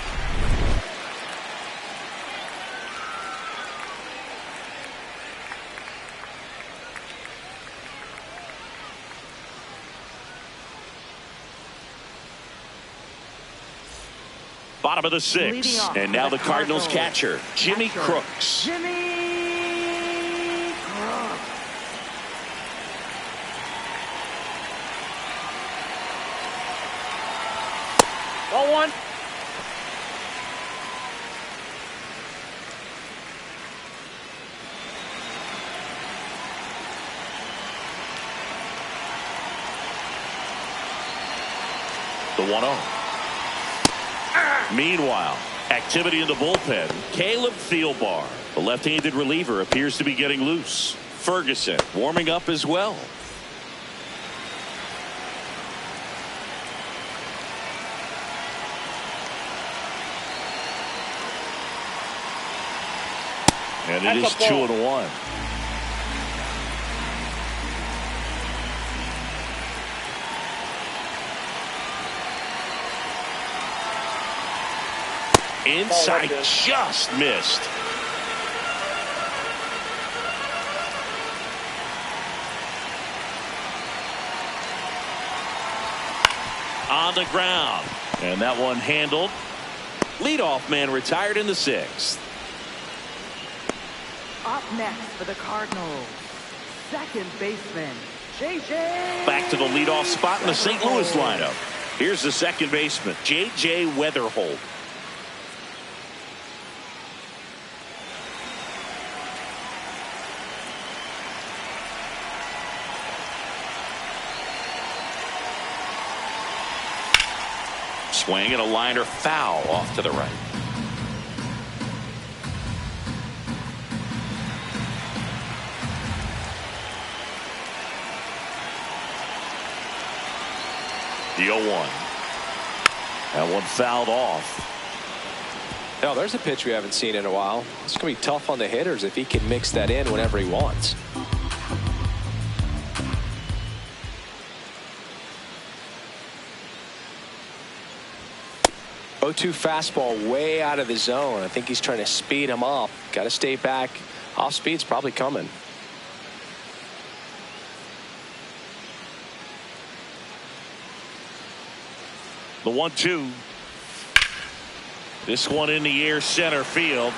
Speaker 1: Bottom of the 6th, and now the Cardinals catcher, Jimmy Crooks.
Speaker 2: Jimmy Crooks.
Speaker 4: Ball 1.
Speaker 1: The 1-0. Meanwhile, activity in the bullpen. Caleb Thielbar, the left-handed reliever, appears to be getting loose. Ferguson warming up as well. And it is 2-1. Inside, just missed. On the ground. And that one handled. Leadoff man retired in the 6th.
Speaker 2: Up next for the Cardinals, second baseman, J.J.
Speaker 1: Back to the leadoff spot in the St. Louis lineup. Here's the second baseman, J.J. Weatherholt. Swing and a liner foul off to the right. The 0-1. That one fouled off.
Speaker 3: Now there's a pitch we haven't seen in a while. It's going to be tough on the hitters if he can mix that in whenever he wants. Oh-2 fastball way out of the zone. I think he's trying to speed him up. Got to stay back. Off speed's probably coming.
Speaker 1: The 1-2. This one in the air, center field.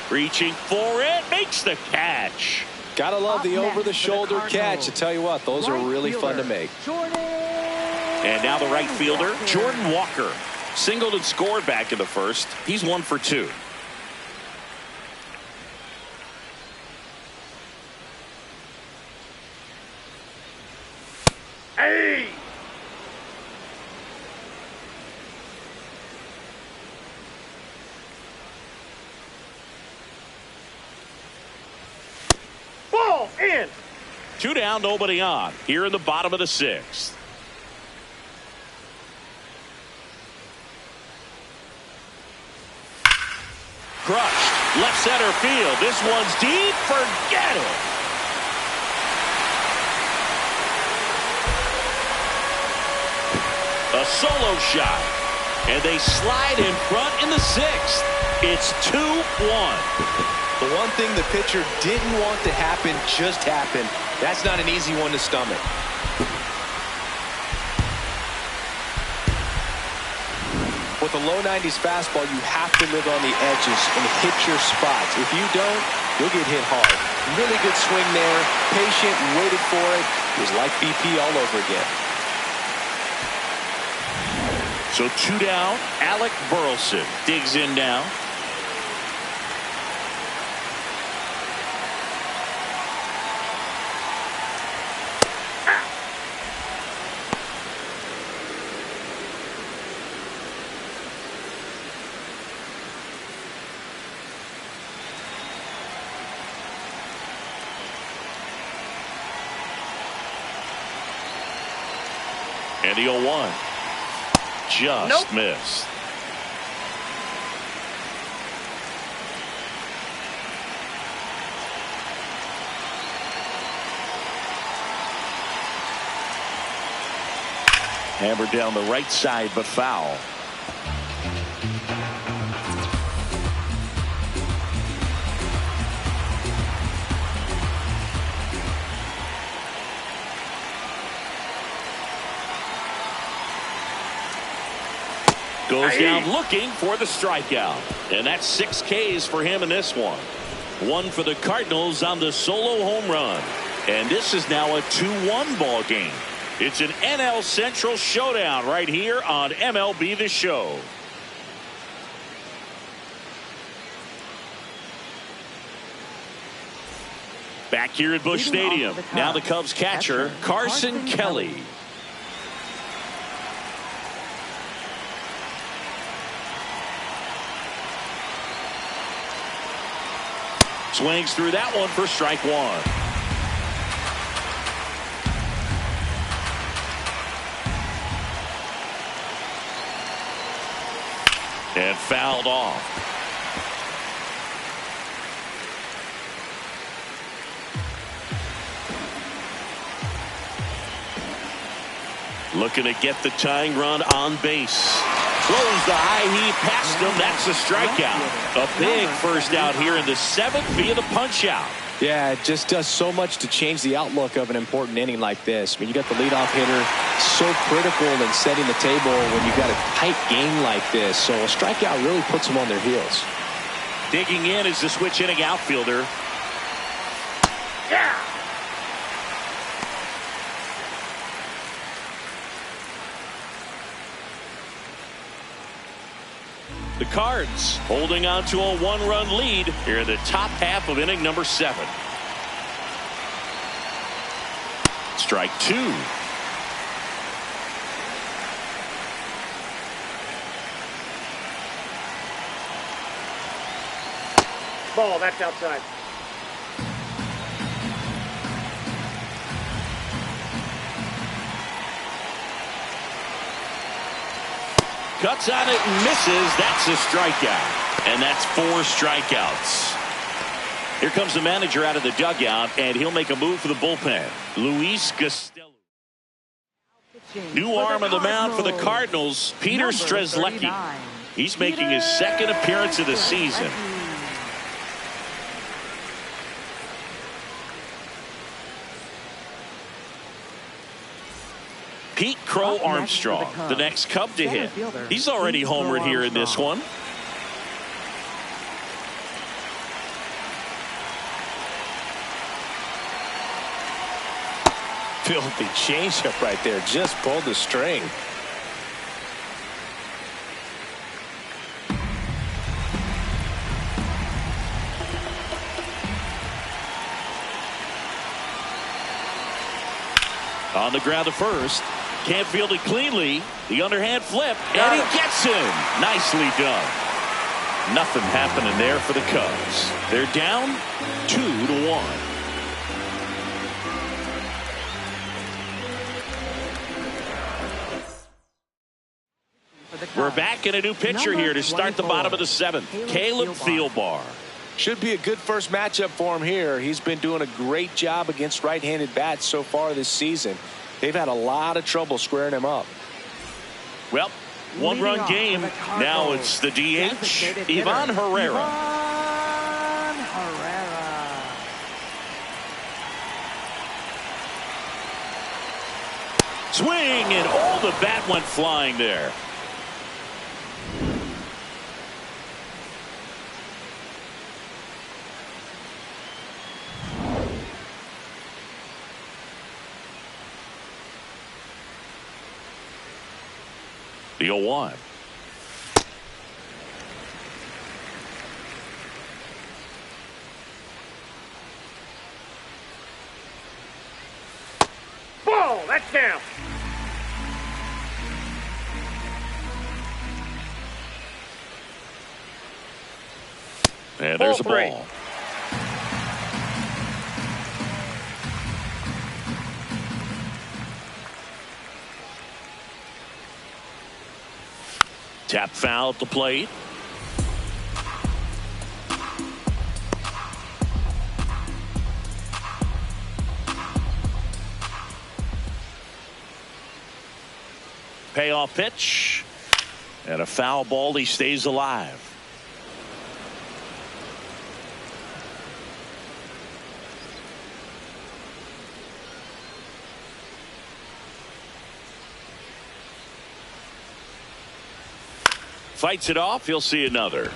Speaker 1: Reaching for it, makes the catch.
Speaker 3: Gotta love the over-the-shoulder catch. I tell you what, those are really fun to make.
Speaker 1: And now the right fielder, Jordan Walker, singled and scored back in the first. He's 1 for 2.
Speaker 4: Hey! Ball in.
Speaker 1: 2 down, nobody on. Here in the bottom of the 6th. Crushed. Left center field. This one's deep. Forget it. A solo shot. And they slide in front in the 6th. It's 2-1.
Speaker 3: The one thing the pitcher didn't want to happen just happened. That's not an easy one to stomach. With a low 90s fastball, you have to live on the edges and hit your spots. If you don't, you'll get hit hard. Really good swing there. Patient, waited for it. It was like BP all over again.
Speaker 1: So 2 down. Alec Burleson digs in now. And the 0-1 just missed. Hammered down the right side, but foul. Goes down looking for the strikeout. And that's 6 Ks for him in this one. 1 for the Cardinals on the solo home run. And this is now a 2-1 ball game. It's an NL Central showdown right here on MLB The Show. Back here at Busch Stadium. Now the Cubs catcher, Carson Kelly. Swings through that one for strike 1. And fouled off. Looking to get the tying run on base. Throws the high heat past him. That's a strikeout. A big first out here in the 7th via the punch out.
Speaker 3: Yeah, it just does so much to change the outlook of an important inning like this. I mean, you got the leadoff hitter, so critical in setting the table when you got a tight game like this. So a strikeout really puts them on their heels.
Speaker 1: Digging in is the switch hitting outfielder.
Speaker 4: Yeah.
Speaker 1: The Cards holding on to a 1-run lead here in the top half of inning number 7. Strike 2.
Speaker 4: Ball, that's outside.
Speaker 1: Cuts on it and misses. That's a strikeout. And that's 4 strikeouts. Here comes the manager out of the dugout, and he'll make a move for the bullpen. Luis Costello. New arm on the mound for the Cardinals, Peter Strzelecki. He's making his second appearance of the season. Pete Crow Armstrong, the next Cub to hit. He's already homered here in this one.
Speaker 3: Filthy changeup right there. Just pulled the string.
Speaker 1: On the ground to first. Can't field it cleanly. The underhand flip. And he gets him. Nicely done. Nothing happening there for the Cubs. They're down 2-1. We're back in a new pitcher here to start the bottom of the 7th. Caleb Thielbar.
Speaker 3: Should be a good first matchup for him here. He's been doing a great job against right-handed bats so far this season. They've had a lot of trouble squaring him up.
Speaker 1: Well, one-run game. Now it's the DH, Ivan Herrera. Swing, and all the bat went flying there. The 0-1.
Speaker 4: Ball, that's down.
Speaker 1: And there's a
Speaker 4: Ball
Speaker 1: ball. Tap foul at the plate. Payoff pitch. And a foul ball. He stays alive. Fights it off. He'll see another.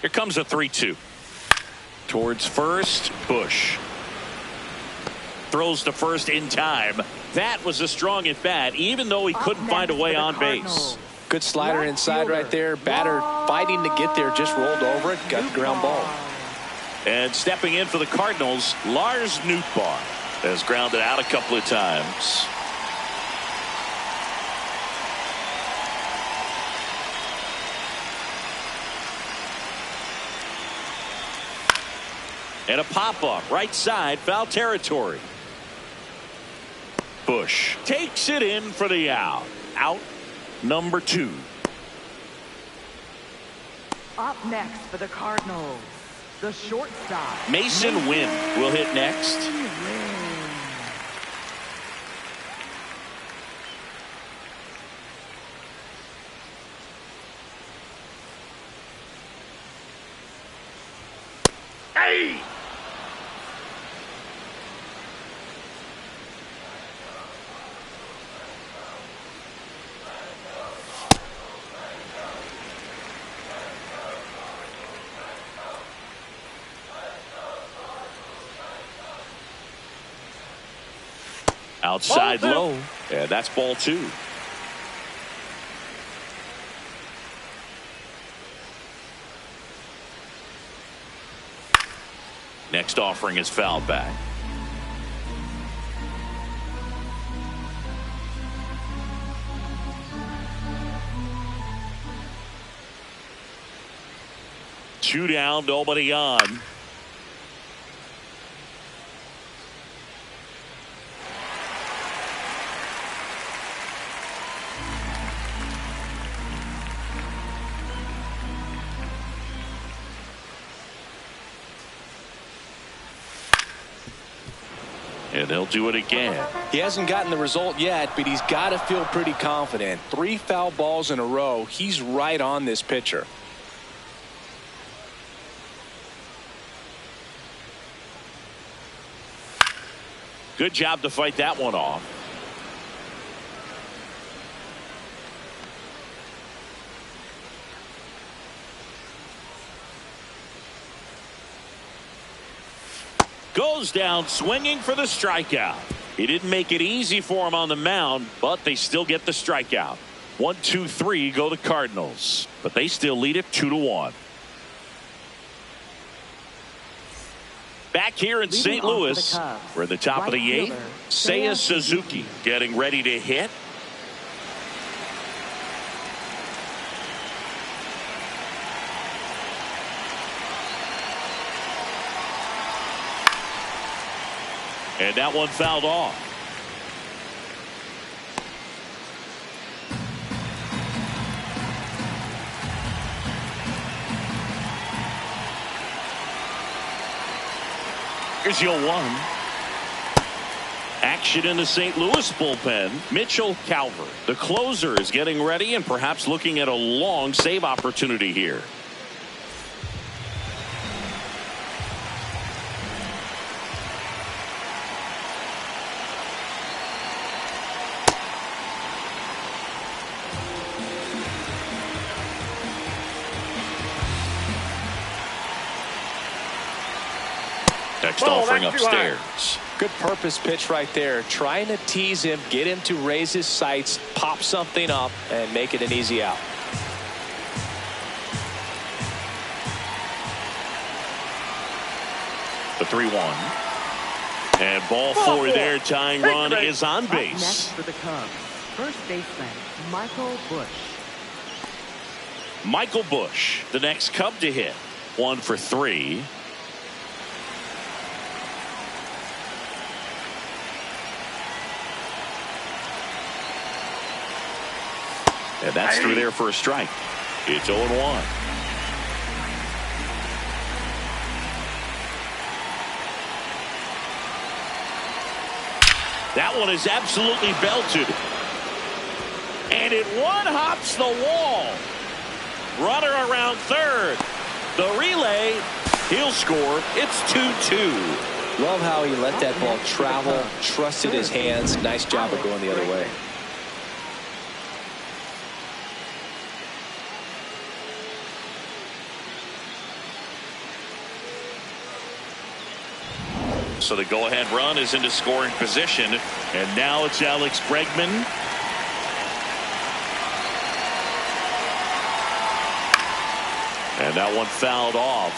Speaker 1: Here comes a 3-2. Towards first, Bush. Throws to first in time. That was a strong at bat, even though he couldn't find a way on base.
Speaker 3: Good slider inside right there. Batter fighting to get there, just rolled over it, got the ground ball.
Speaker 1: And stepping in for the Cardinals, Lars Nootbaar has grounded out a couple of times. And a pop-up right side, foul territory. Bush takes it in for the out. Out number 2.
Speaker 2: Up next for the Cardinals, the shortstop,
Speaker 1: Mason Wynn will hit next.
Speaker 4: Hey!
Speaker 1: Outside low. Yeah, that's ball 2. Next offering is fouled back. 2 down, nobody on. And they'll do it again.
Speaker 3: He hasn't gotten the result yet, but he's got to feel pretty confident. 3 foul balls in a row. He's right on this pitcher.
Speaker 1: Good job to fight that one off. Goes down swinging for the strikeout. He didn't make it easy for him on the mound, but they still get the strikeout. 1, 2, 3 go the Cardinals, but they still lead it 2-1. Back here in St. Louis, we're at the top of the 8th. Seiya Suzuki getting ready to hit. And that one fouled off. Here's your 1. Action in the St. Louis bullpen. Mitchell Calvert, the closer, is getting ready and perhaps looking at a long save opportunity here. Next offering upstairs.
Speaker 3: Good purpose pitch right there. Trying to tease him, get him to raise his sights, pop something up, and make it an easy out.
Speaker 1: The 3-1. And ball 4 there. Tying run is on base.
Speaker 2: Next for the Cubs, first baseman Michael Busch.
Speaker 1: Michael Busch, the next Cub to hit. 1 for 3. And that's through there for a strike. It's 0-1. That one is absolutely belted. And it one-hops the wall. Runner around third. The relay, he'll score. It's 2-2.
Speaker 3: Love how he let that ball travel, trusted his hands. Nice job of going the other way.
Speaker 1: So the go-ahead run is into scoring position. And now it's Alex Bregman. And that one fouled off.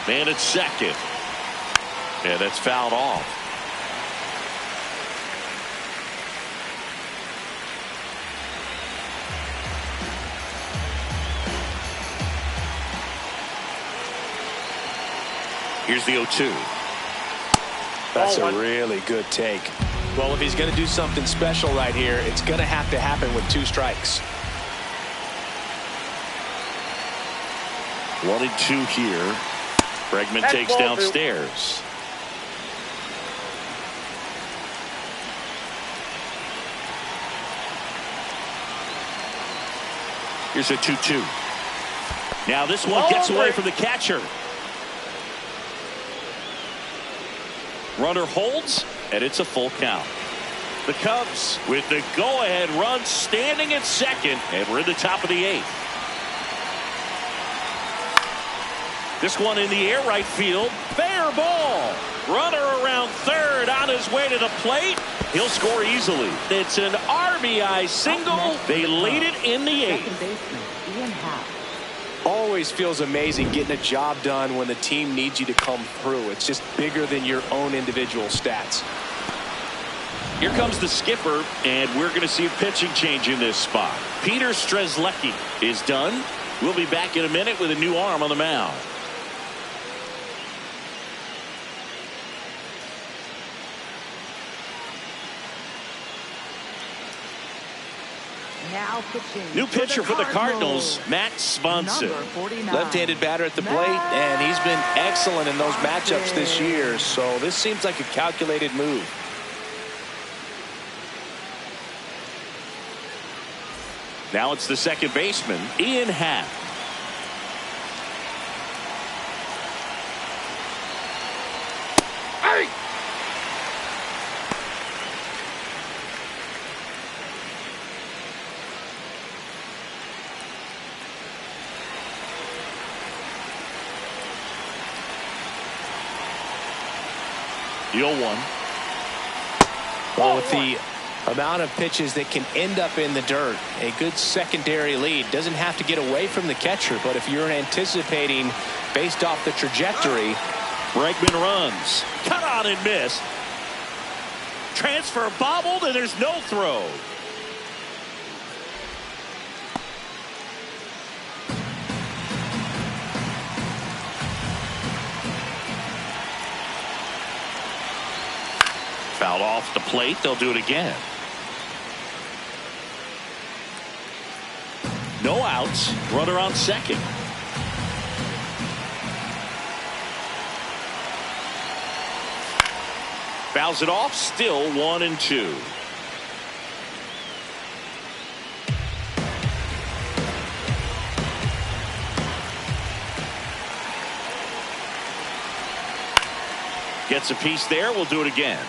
Speaker 1: Man at second. And that's fouled off. Here's the 0-2.
Speaker 3: That's a really good take. Well, if he's going to do something special right here, it's going to have to happen with 2 strikes.
Speaker 1: 1-2 here. Bregman takes downstairs. Here's a 2-2. Now this one gets away from the catcher. Runner holds, and it's a full count. The Cubs with the go-ahead run standing at second, and we're in the top of the 8th. This one in the air right field. Fair ball. Runner around third on his way to the plate. He'll score easily. It's an RBI single. They lead it in the 8th.
Speaker 3: Always feels amazing getting a job done when the team needs you to come through. It's just bigger than your own individual stats.
Speaker 1: Here comes the skipper, and we're going to see a pitching change in this spot. Peter Strzelecki is done. We'll be back in a minute with a new arm on the mound.
Speaker 2: Now pitching.
Speaker 1: New pitcher for the Cardinals, Matt Swanson.
Speaker 3: Left-handed batter at the plate, and he's been excellent in those matchups this year, so this seems like a calculated move.
Speaker 1: Now it's the second baseman, Ian Happ.
Speaker 4: Hey!
Speaker 1: The 0-1.
Speaker 3: Well, with the amount of pitches that can end up in the dirt, a good secondary lead doesn't have to get away from the catcher, but if you're anticipating based off the trajectory.
Speaker 1: Bregman runs, cut on and miss. Transfer bobbled, and there's no throw. Fouled off the plate. They'll do it again. No outs. Runner on second. Fouls it off. Still 1-2. Gets a piece there. We'll do it again.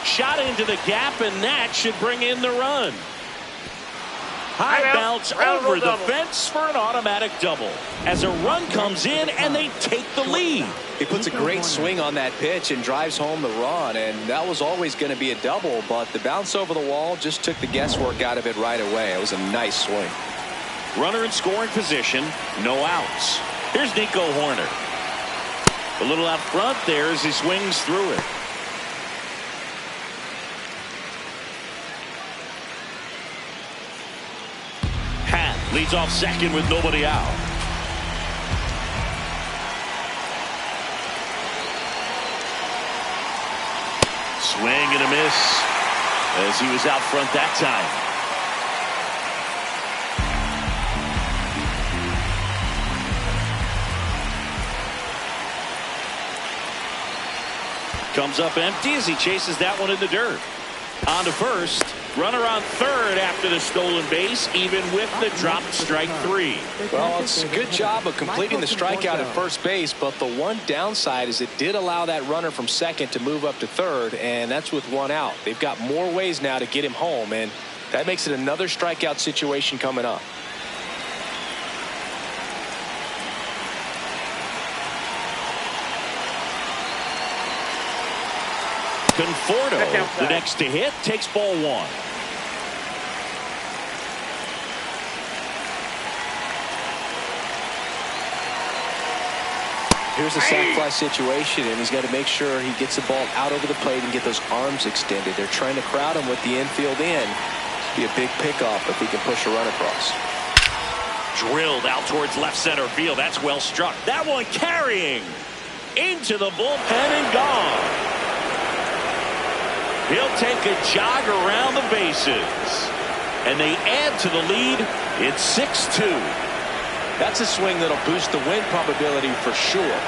Speaker 1: Shot into the gap, and that should bring in the run. High bounce over the fence for an automatic double as a run comes in and they take the lead.
Speaker 3: He puts a great swing on that pitch and drives home the run, and that was always going to be a double, but the bounce over the wall just took the guesswork out of it right away. It was a nice swing.
Speaker 1: Runner in scoring position, no outs. Here's Nico Horner. A little out front there as he swings through it. Leads off second with nobody out. Swing and a miss as he was out front that time. Comes up empty as he chases that one in the dirt. On to first. Runner on third after the stolen base, even with the dropped strike three.
Speaker 3: Well, it's a good job of completing the strikeout at first base, but the one downside is it did allow that runner from second to move up to third, and that's with one out. They've got more ways now to get him home, and that makes it another strikeout situation coming up.
Speaker 1: Conforto, the next to hit, takes ball one.
Speaker 3: Here's a sac fly situation, and he's got to make sure he gets the ball out over the plate and get those arms extended. They're trying to crowd him with the infield in. Be a big pickoff if he can push a run across.
Speaker 1: Drilled out towards left center field. That's well struck. That one carrying into the bullpen and gone. He'll take a jog around the bases. And they add to the lead. It's 6-2.
Speaker 3: That's a swing that'll boost the win probability for sure.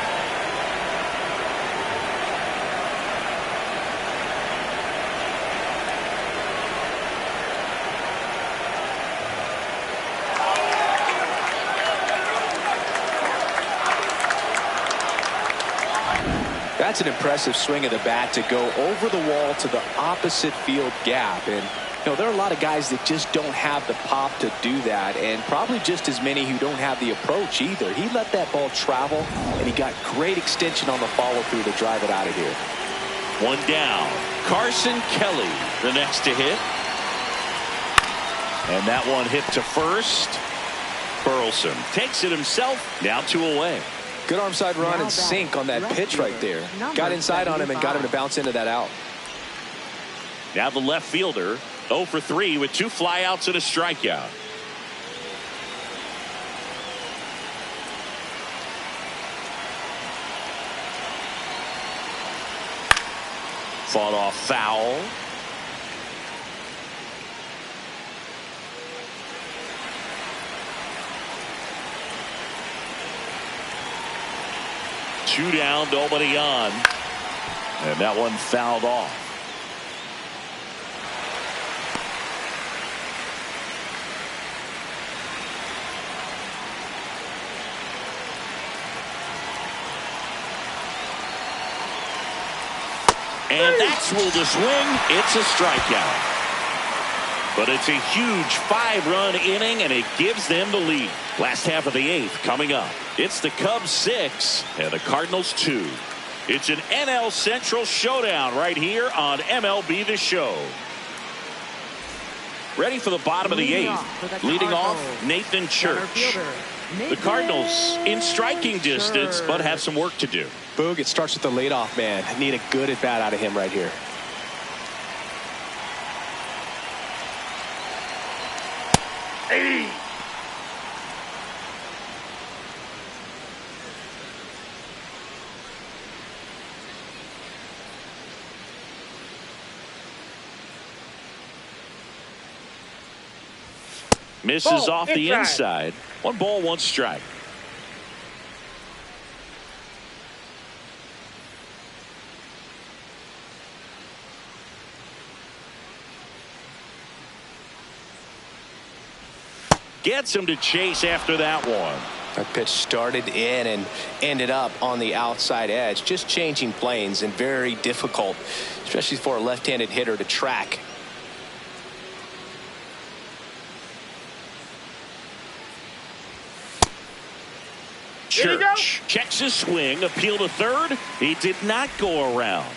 Speaker 3: That's an impressive swing of the bat to go over the wall to the opposite field gap, and You know, there are a lot of guys that just don't have the pop to do that, and probably just as many who don't have the approach either. He let that ball travel, and he got great extension on the follow-through to drive it out of here.
Speaker 1: One down. Carson Kelly, the next to hit. And that one hit to first. Burleson takes it himself. Now 2 away.
Speaker 3: Good arm side run and sink on that pitch right there. Got inside on him and got him to bounce into that out.
Speaker 1: Now the left fielder 0 for 3 with 2 flyouts and a strikeout. Fought off foul. Two down, nobody on. And that one fouled off. And that's ruled a swing. It's a strikeout. But it's a huge 5-run inning, and it gives them the lead. Last half of the 8th coming up. It's the Cubs 6 and the Cardinals 2. It's an NL Central showdown right here on MLB The Show. Ready for the bottom of the 8th. Leading off, Nathan Church. The Cardinals in striking distance, but have some work to do.
Speaker 3: Boog, it starts with the leadoff man. Need a good at bat out of him right here.
Speaker 4: Hey!
Speaker 1: Misses off the inside. 1 ball, 1 strike. Gets him to chase after that one.
Speaker 3: That pitch started in and ended up on the outside edge. Just changing planes and very difficult, especially for a left-handed hitter to track.
Speaker 1: Church checks his swing, appeal to third. He did not go around.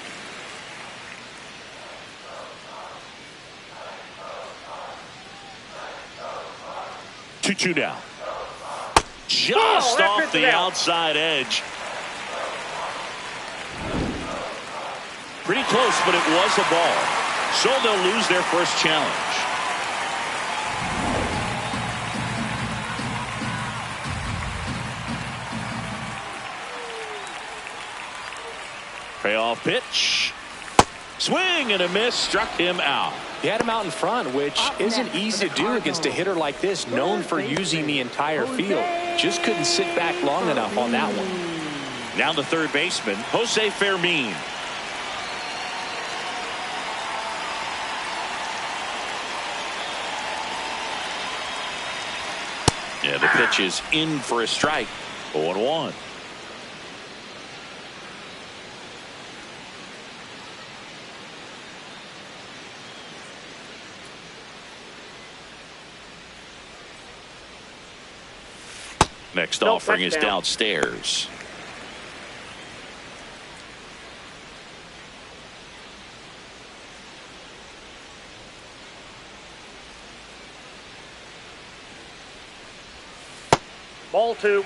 Speaker 1: Two down. Just off the outside edge. Pretty close, but it was a ball. So they'll lose their first challenge. Payoff pitch. Swing and a miss, struck him out.
Speaker 3: He had him out in front, which isn't easy to do against a hitter like this, known for using the entire field. Just couldn't sit back long enough on that one.
Speaker 1: Now the third baseman, Jose Fermin. Yeah, the pitch is in for a strike. 0-1. Next offering is downstairs.
Speaker 4: Ball 2.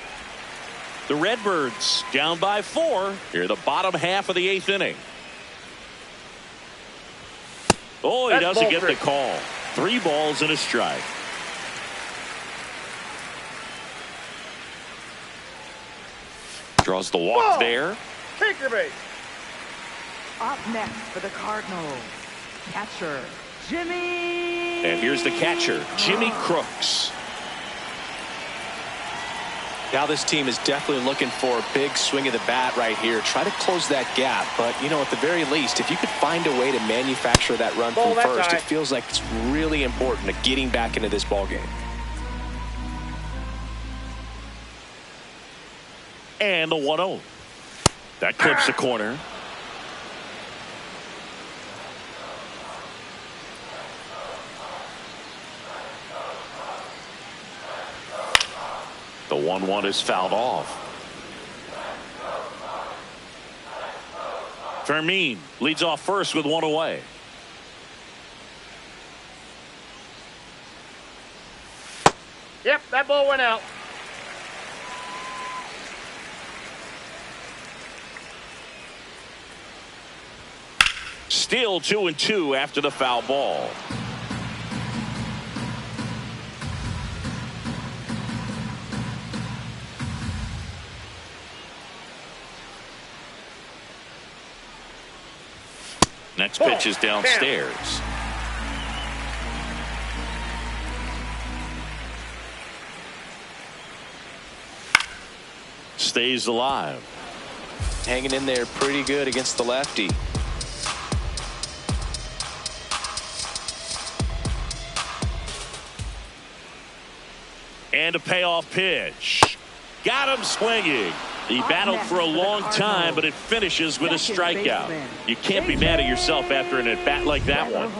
Speaker 1: The Redbirds down by 4. Here the bottom half of the 8th inning. Oh, he doesn't get the call. 3 balls and a strike. Draws the walk there.
Speaker 4: Take your base.
Speaker 2: Up next for the Cardinals, catcher Jimmy.
Speaker 1: And here's the catcher, Jimmy Crooks.
Speaker 3: Now this team is definitely looking for a big swing of the bat right here. Try to close that gap. But, you know, at the very least, if you could find a way to manufacture that run from first, it feels like it's really important to getting back into this ball game.
Speaker 1: And the 1-0. That clips the corner. The 1-1 is fouled off. Fermin leads off first with one away.
Speaker 4: Yep, that ball went out.
Speaker 1: Still 2-2 after the foul ball. Next pitch is downstairs. Stays alive.
Speaker 3: Hanging in there pretty good against the lefty.
Speaker 1: And a payoff pitch. Got him swinging. He battled for a long time, but it finishes with a strikeout. You can't be mad at yourself after an at-bat like that one.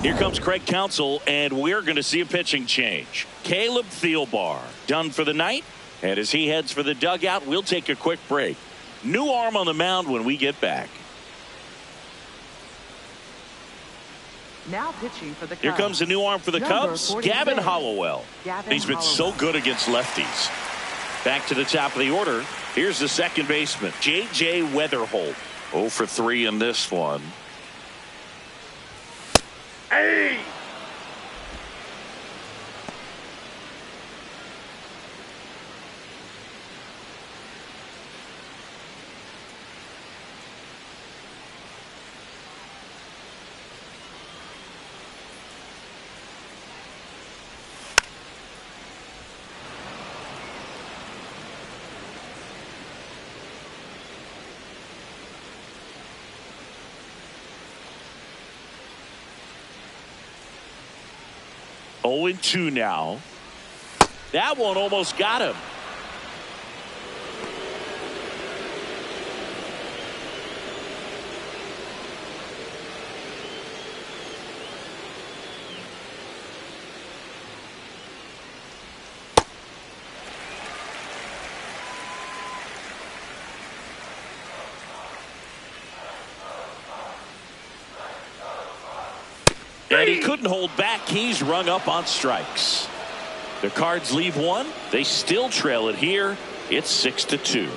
Speaker 1: Here comes Craig Counsell, and we're going to see a pitching change. Caleb Thielbar done for the night, and as he heads for the dugout, we'll take a quick break. New arm on the mound when we get back.
Speaker 2: Now pitching for the Cubs.
Speaker 1: Here comes a new arm for the Cubs, Gavin Hollowell. He's been so good against lefties. Back to the top of the order. Here's the second baseman, J.J. Weatherholt. 0 for 3 in this one.
Speaker 4: Hey!
Speaker 1: Oh, 2 now. That one almost got him. And he couldn't hold back. He's rung up on strikes. The Cards leave one. They still trail it here. It's 6-2.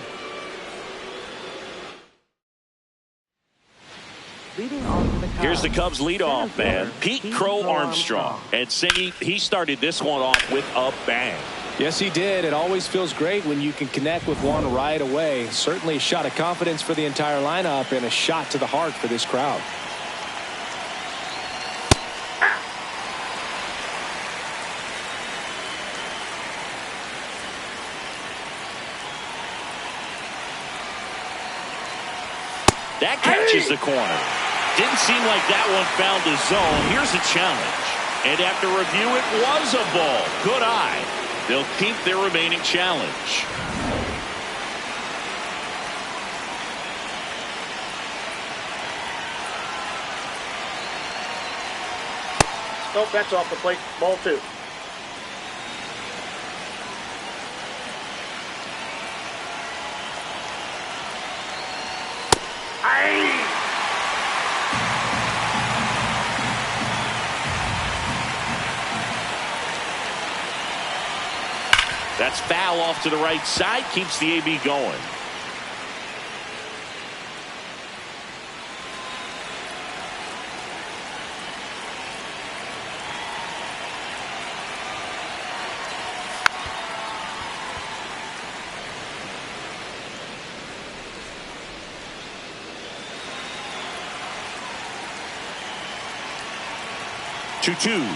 Speaker 1: Here's the Cubs leadoff man, Pete Crow Armstrong. And Singy, he started this one off with a bang.
Speaker 3: Yes, he did. It always feels great when you can connect with one right away. Certainly a shot of confidence for the entire lineup and a shot to the heart for this crowd.
Speaker 1: That catches the corner. Didn't seem like that one found the zone. Here's a challenge. And after review, it was a ball. Good eye. They'll keep their remaining challenge.
Speaker 4: Nope, that's off the plate. Ball 2.
Speaker 1: That's foul off to the right side. Keeps the AB going. Two.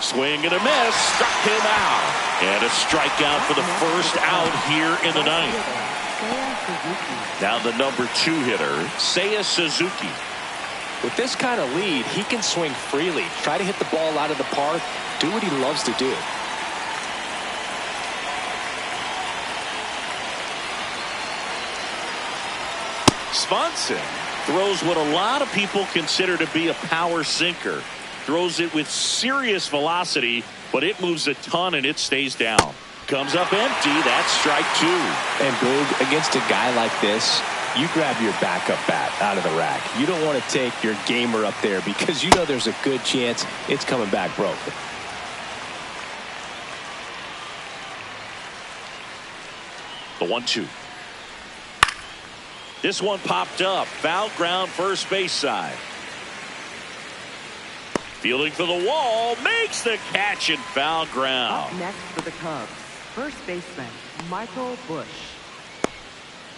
Speaker 1: Swing and a miss. Struck him out. And a strikeout for the first out here in the ninth. Now the number 2 hitter, Seiya Suzuki.
Speaker 3: With this kind of lead, he can swing freely, try to hit the ball out of the park, do what he loves to do.
Speaker 1: Swanson throws what a lot of people consider to be a power sinker. Throws it with serious velocity, but it moves a ton and it stays down. Comes up empty. That's strike 2.
Speaker 3: And Boog, against a guy like this, you grab your backup bat out of the rack. You don't want to take your gamer up there because you know there's a good chance it's coming back broken.
Speaker 1: The 1-2. This one popped up. Foul ground, first base side. Fielding for the wall, makes the catch and foul ground.
Speaker 2: Up next for the Cubs, first baseman Michael Busch.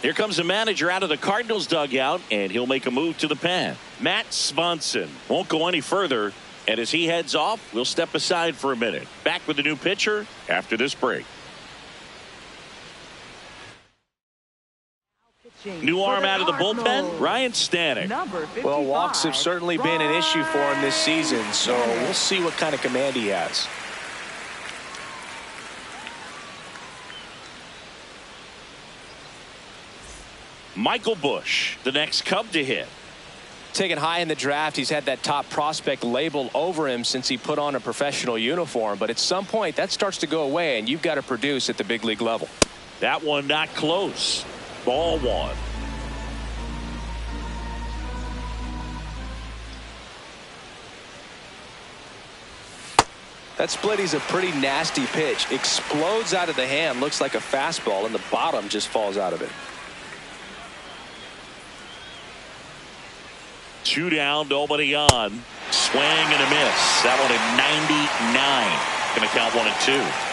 Speaker 1: Here comes the manager out of the Cardinals dugout, and he'll make a move to the pen. Matt Swanson won't go any further, and as he heads off, we'll step aside for a minute. Back with the new pitcher after this break. New arm out of the bullpen, Ryan Stanek.
Speaker 3: Well, walks have certainly been an issue for him this season, so we'll see what kind of command he has.
Speaker 1: Michael Busch, the next Cub to hit.
Speaker 3: Taken high in the draft, he's had that top prospect label over him since he put on a professional uniform, but at some point that starts to go away, and you've got to produce at the big league level.
Speaker 1: That one not close. Ball 1.
Speaker 3: That splitty's a pretty nasty pitch. Explodes out of the hand, looks like a fastball, and the bottom just falls out of it.
Speaker 1: 2 down, nobody on. Swing and a miss. That one at 99. Going to count 1 and 2.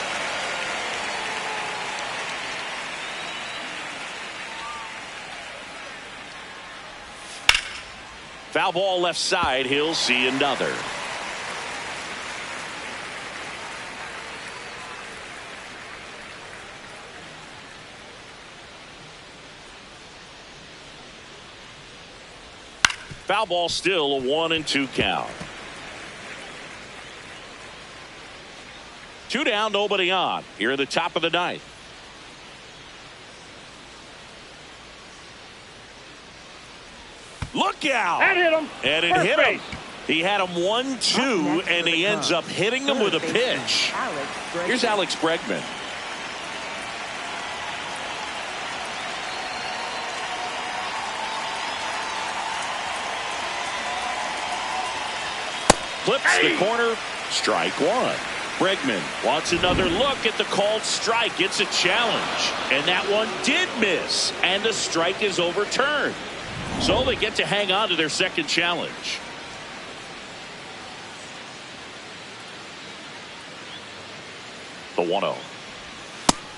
Speaker 1: Foul ball left side. He'll see another. Foul ball, still a 1 and 2 count. 2 down, nobody on. Here at the top of the ninth. Look out!
Speaker 4: That hit him.
Speaker 1: And it hit him. He had him 1-2, and he ends up hitting him with a pitch. Here's Alex Bregman. Flips the corner. Strike 1. Bregman wants another look at the called strike. It's a challenge. And that one did miss. And the strike is overturned. So they get to hang on to their second challenge. The 1-0.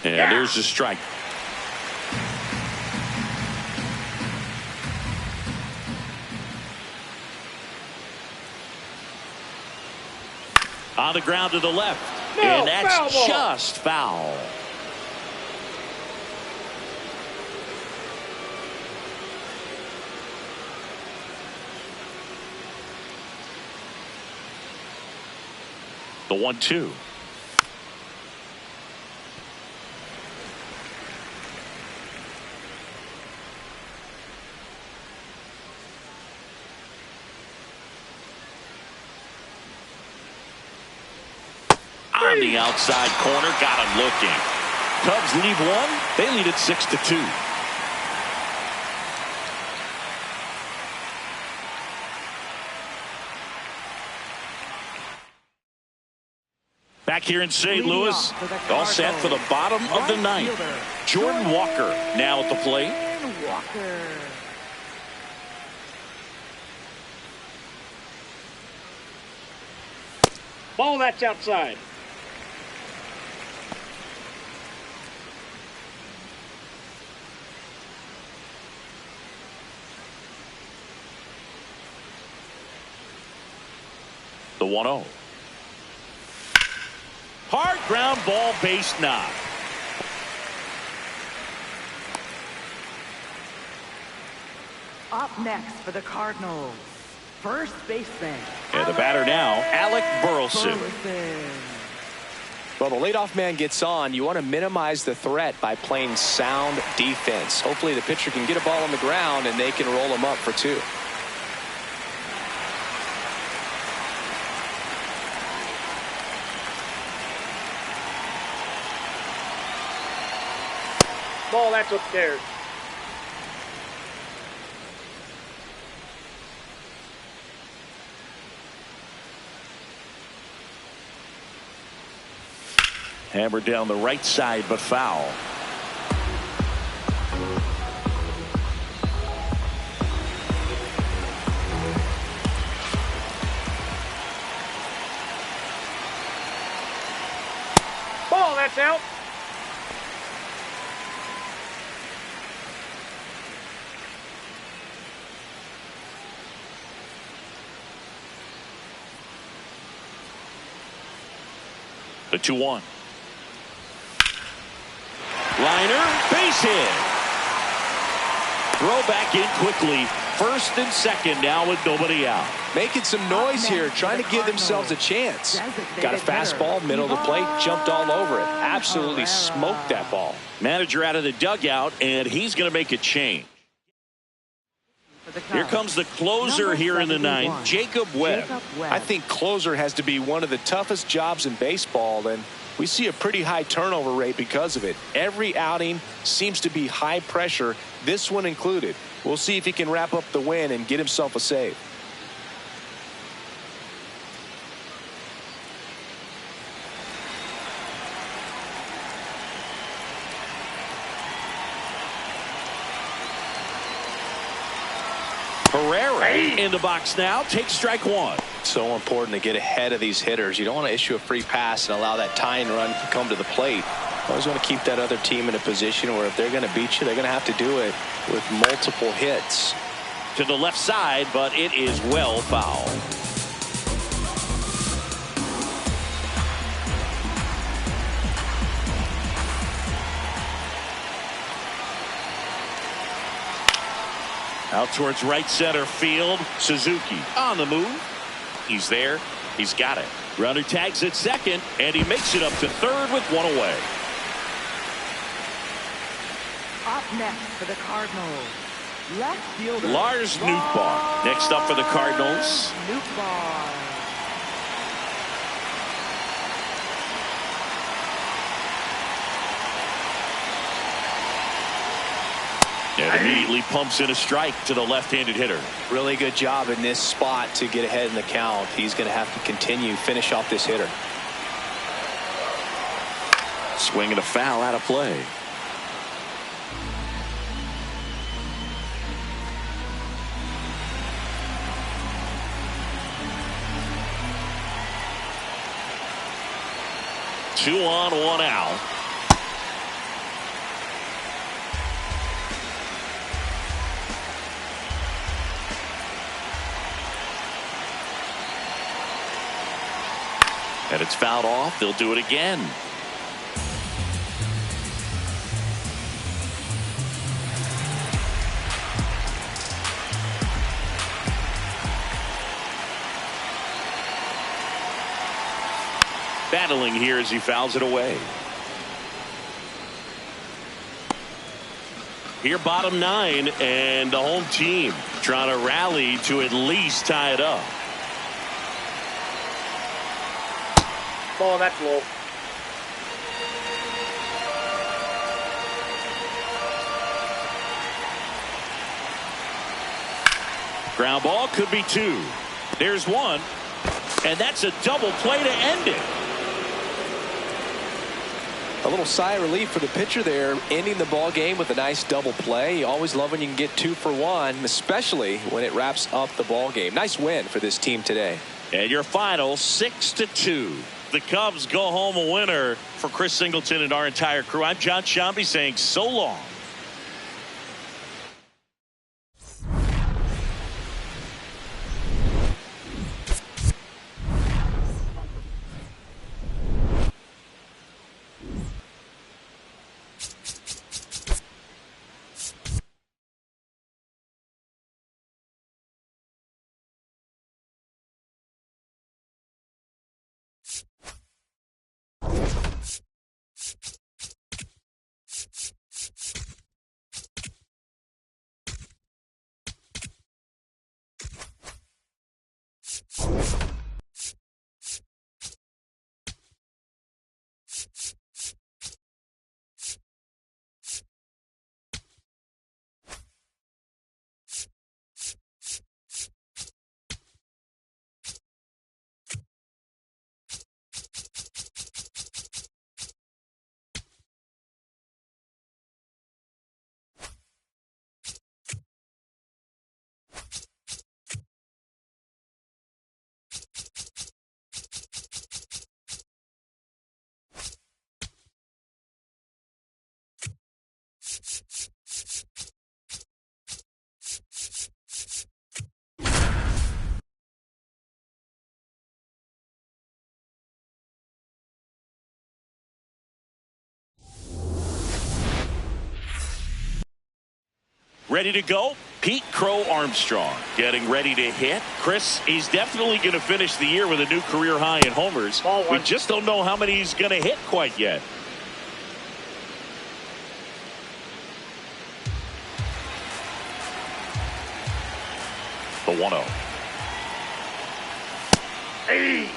Speaker 1: And there's the strike. On the ground to the left.
Speaker 4: No,
Speaker 1: and that's
Speaker 4: foul
Speaker 1: just foul. The 1-2. On the outside corner, got him looking. Cubs lead 1. They lead it 6-2. Back here in St. Louis, all set for the bottom of the ninth. Jordan Walker now at the plate.
Speaker 4: Ball that's outside.
Speaker 1: The 1-0. Hard ground ball, base knock.
Speaker 2: Up next for the Cardinals, first baseman.
Speaker 1: And the batter now, Alec Burleson.
Speaker 3: Well, the leadoff man gets on. You want to minimize the threat by playing sound defense. Hopefully the pitcher can get a ball on the ground and they can roll him up for 2.
Speaker 4: Ball, that's upstairs.
Speaker 1: Hammered down the right side, but foul.
Speaker 4: Ball, that's out.
Speaker 1: The 2-1. Liner, base hit. Throw back in quickly. First and second now with nobody out.
Speaker 3: Making some noise here, trying to give themselves a chance. Got a fastball, middle of the plate, jumped all over it. Absolutely smoked that ball.
Speaker 1: Manager out of the dugout, and he's going to make a change. Here comes the closer here in the 9th, Jacob Webb.
Speaker 3: I think closer has to be one of the toughest jobs in baseball, and we see a pretty high turnover rate because of it. Every outing seems to be high pressure, this one included. We'll see if he can wrap up the win and get himself a save.
Speaker 1: Herrera in the box now. Takes strike 1.
Speaker 3: So important to get ahead of these hitters. You don't want to issue a free pass and allow that tying run to come to the plate. You always want to keep that other team in a position where if they're going to beat you, they're going to have to do it with multiple hits.
Speaker 1: To the left side, but it is well foul. Out towards right center field. Suzuki on the move. He's there. He's got it. Runner tags at second, and he makes it up to third with 1 away.
Speaker 2: Up next for the Cardinals, left fielder
Speaker 1: Lars Nootbaar. Next up for the Cardinals.
Speaker 2: Nootbaar.
Speaker 1: And immediately pumps in a strike to the left-handed hitter.
Speaker 3: Really good job in this spot to get ahead in the count. He's going to have to continue, finish off this hitter.
Speaker 1: Swinging a foul out of play. Two on, 1 out. And it's fouled off. They'll do it again. Battling here as he fouls it away. Here bottom 9, and the home team trying to rally to at least tie it up.
Speaker 4: Ball, that's low.
Speaker 1: Ground ball could be 2. There's 1, and that's a double play to end it.
Speaker 3: A little sigh of relief for the pitcher there, ending the ball game with a nice double play. You always love when you can get 2 for 1, especially when it wraps up the ball game. Nice win for this team today.
Speaker 1: And your final 6-2. The Cubs go home a winner. For Chris Singleton and our entire crew, I'm John Shambi saying so long. Ready to go? Pete Crow Armstrong getting ready to hit. Chris, he's definitely going to finish the year with a new career high in homers. We just don't know how many he's going to hit quite yet. The 1-0.
Speaker 4: Hey!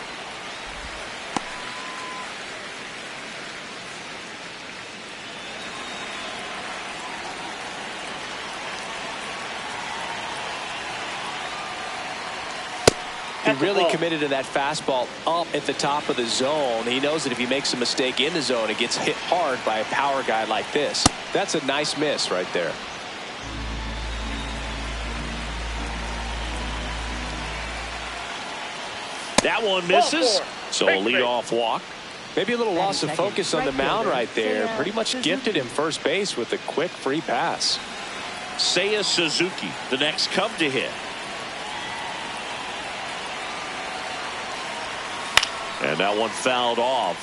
Speaker 3: He really committed to that fastball up at the top of the zone. He knows that if he makes a mistake in the zone, it gets hit hard by a power guy like this. That's a nice miss right there.
Speaker 1: That one misses. So a leadoff walk.
Speaker 3: Maybe a little loss of focus on the mound right there. Pretty much gifted him first base with a quick free pass.
Speaker 1: Seiya Suzuki, the next Cub to hit. And that one fouled off.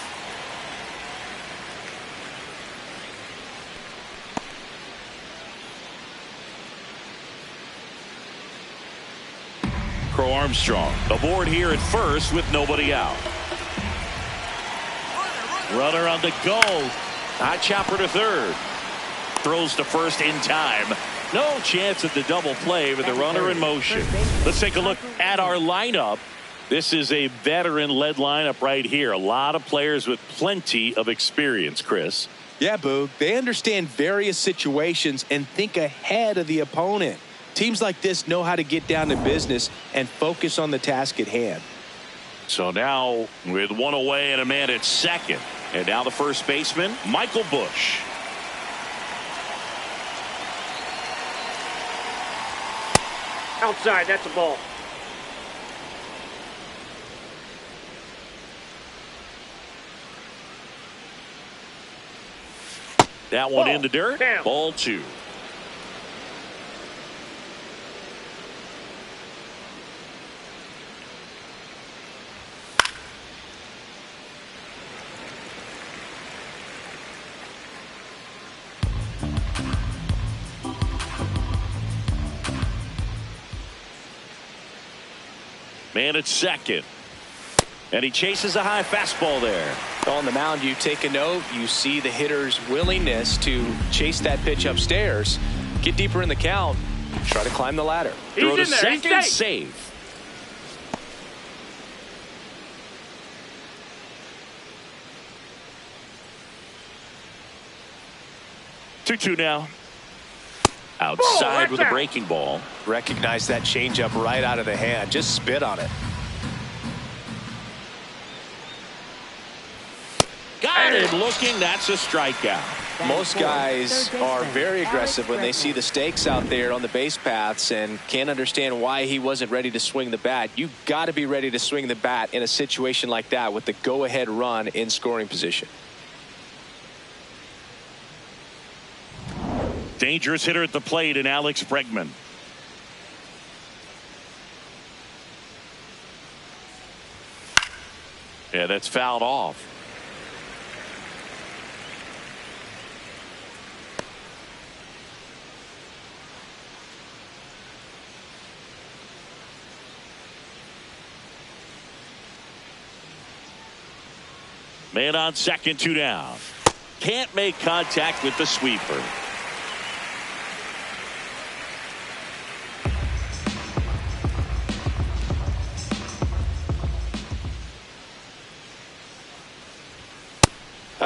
Speaker 1: Crow Armstrong aboard here at first with nobody out. Runner on the go. High chopper to third. Throws to first in time. No chance at the double play with the runner in motion. Let's take a look at our lineup. This is a veteran-led lineup right here. A lot of players with plenty of experience, Chris.
Speaker 3: Yeah, Boog. They understand various situations and think ahead of the opponent. Teams like this know how to get down to business and focus on the task at hand.
Speaker 1: So now with one away and a man at second. And now the first baseman, Michael Busch.
Speaker 4: Outside, that's a ball.
Speaker 1: That one in the dirt.
Speaker 4: Down.
Speaker 1: Ball 2. Man at second. And he chases a high fastball there.
Speaker 3: On the mound, you take a note. You see the hitter's willingness to chase that pitch upstairs, get deeper in the count, try to climb the ladder.
Speaker 4: He's
Speaker 1: Throw to
Speaker 4: in there.
Speaker 1: second,
Speaker 4: He's safe.
Speaker 1: save. Two now. Outside with a breaking ball.
Speaker 3: Recognize that changeup right out of the hand. Just spit on it.
Speaker 1: Got him looking. That's a strikeout.
Speaker 3: Most guys are very aggressive when they see the stakes out there on the base paths and can't understand why he wasn't ready to swing the bat. You've got to be ready to swing the bat in a situation like that with the go-ahead run in scoring position.
Speaker 1: Dangerous hitter at the plate in Alex Bregman. Yeah, that's fouled off. Man on second, 2 down. Can't make contact with the sweeper.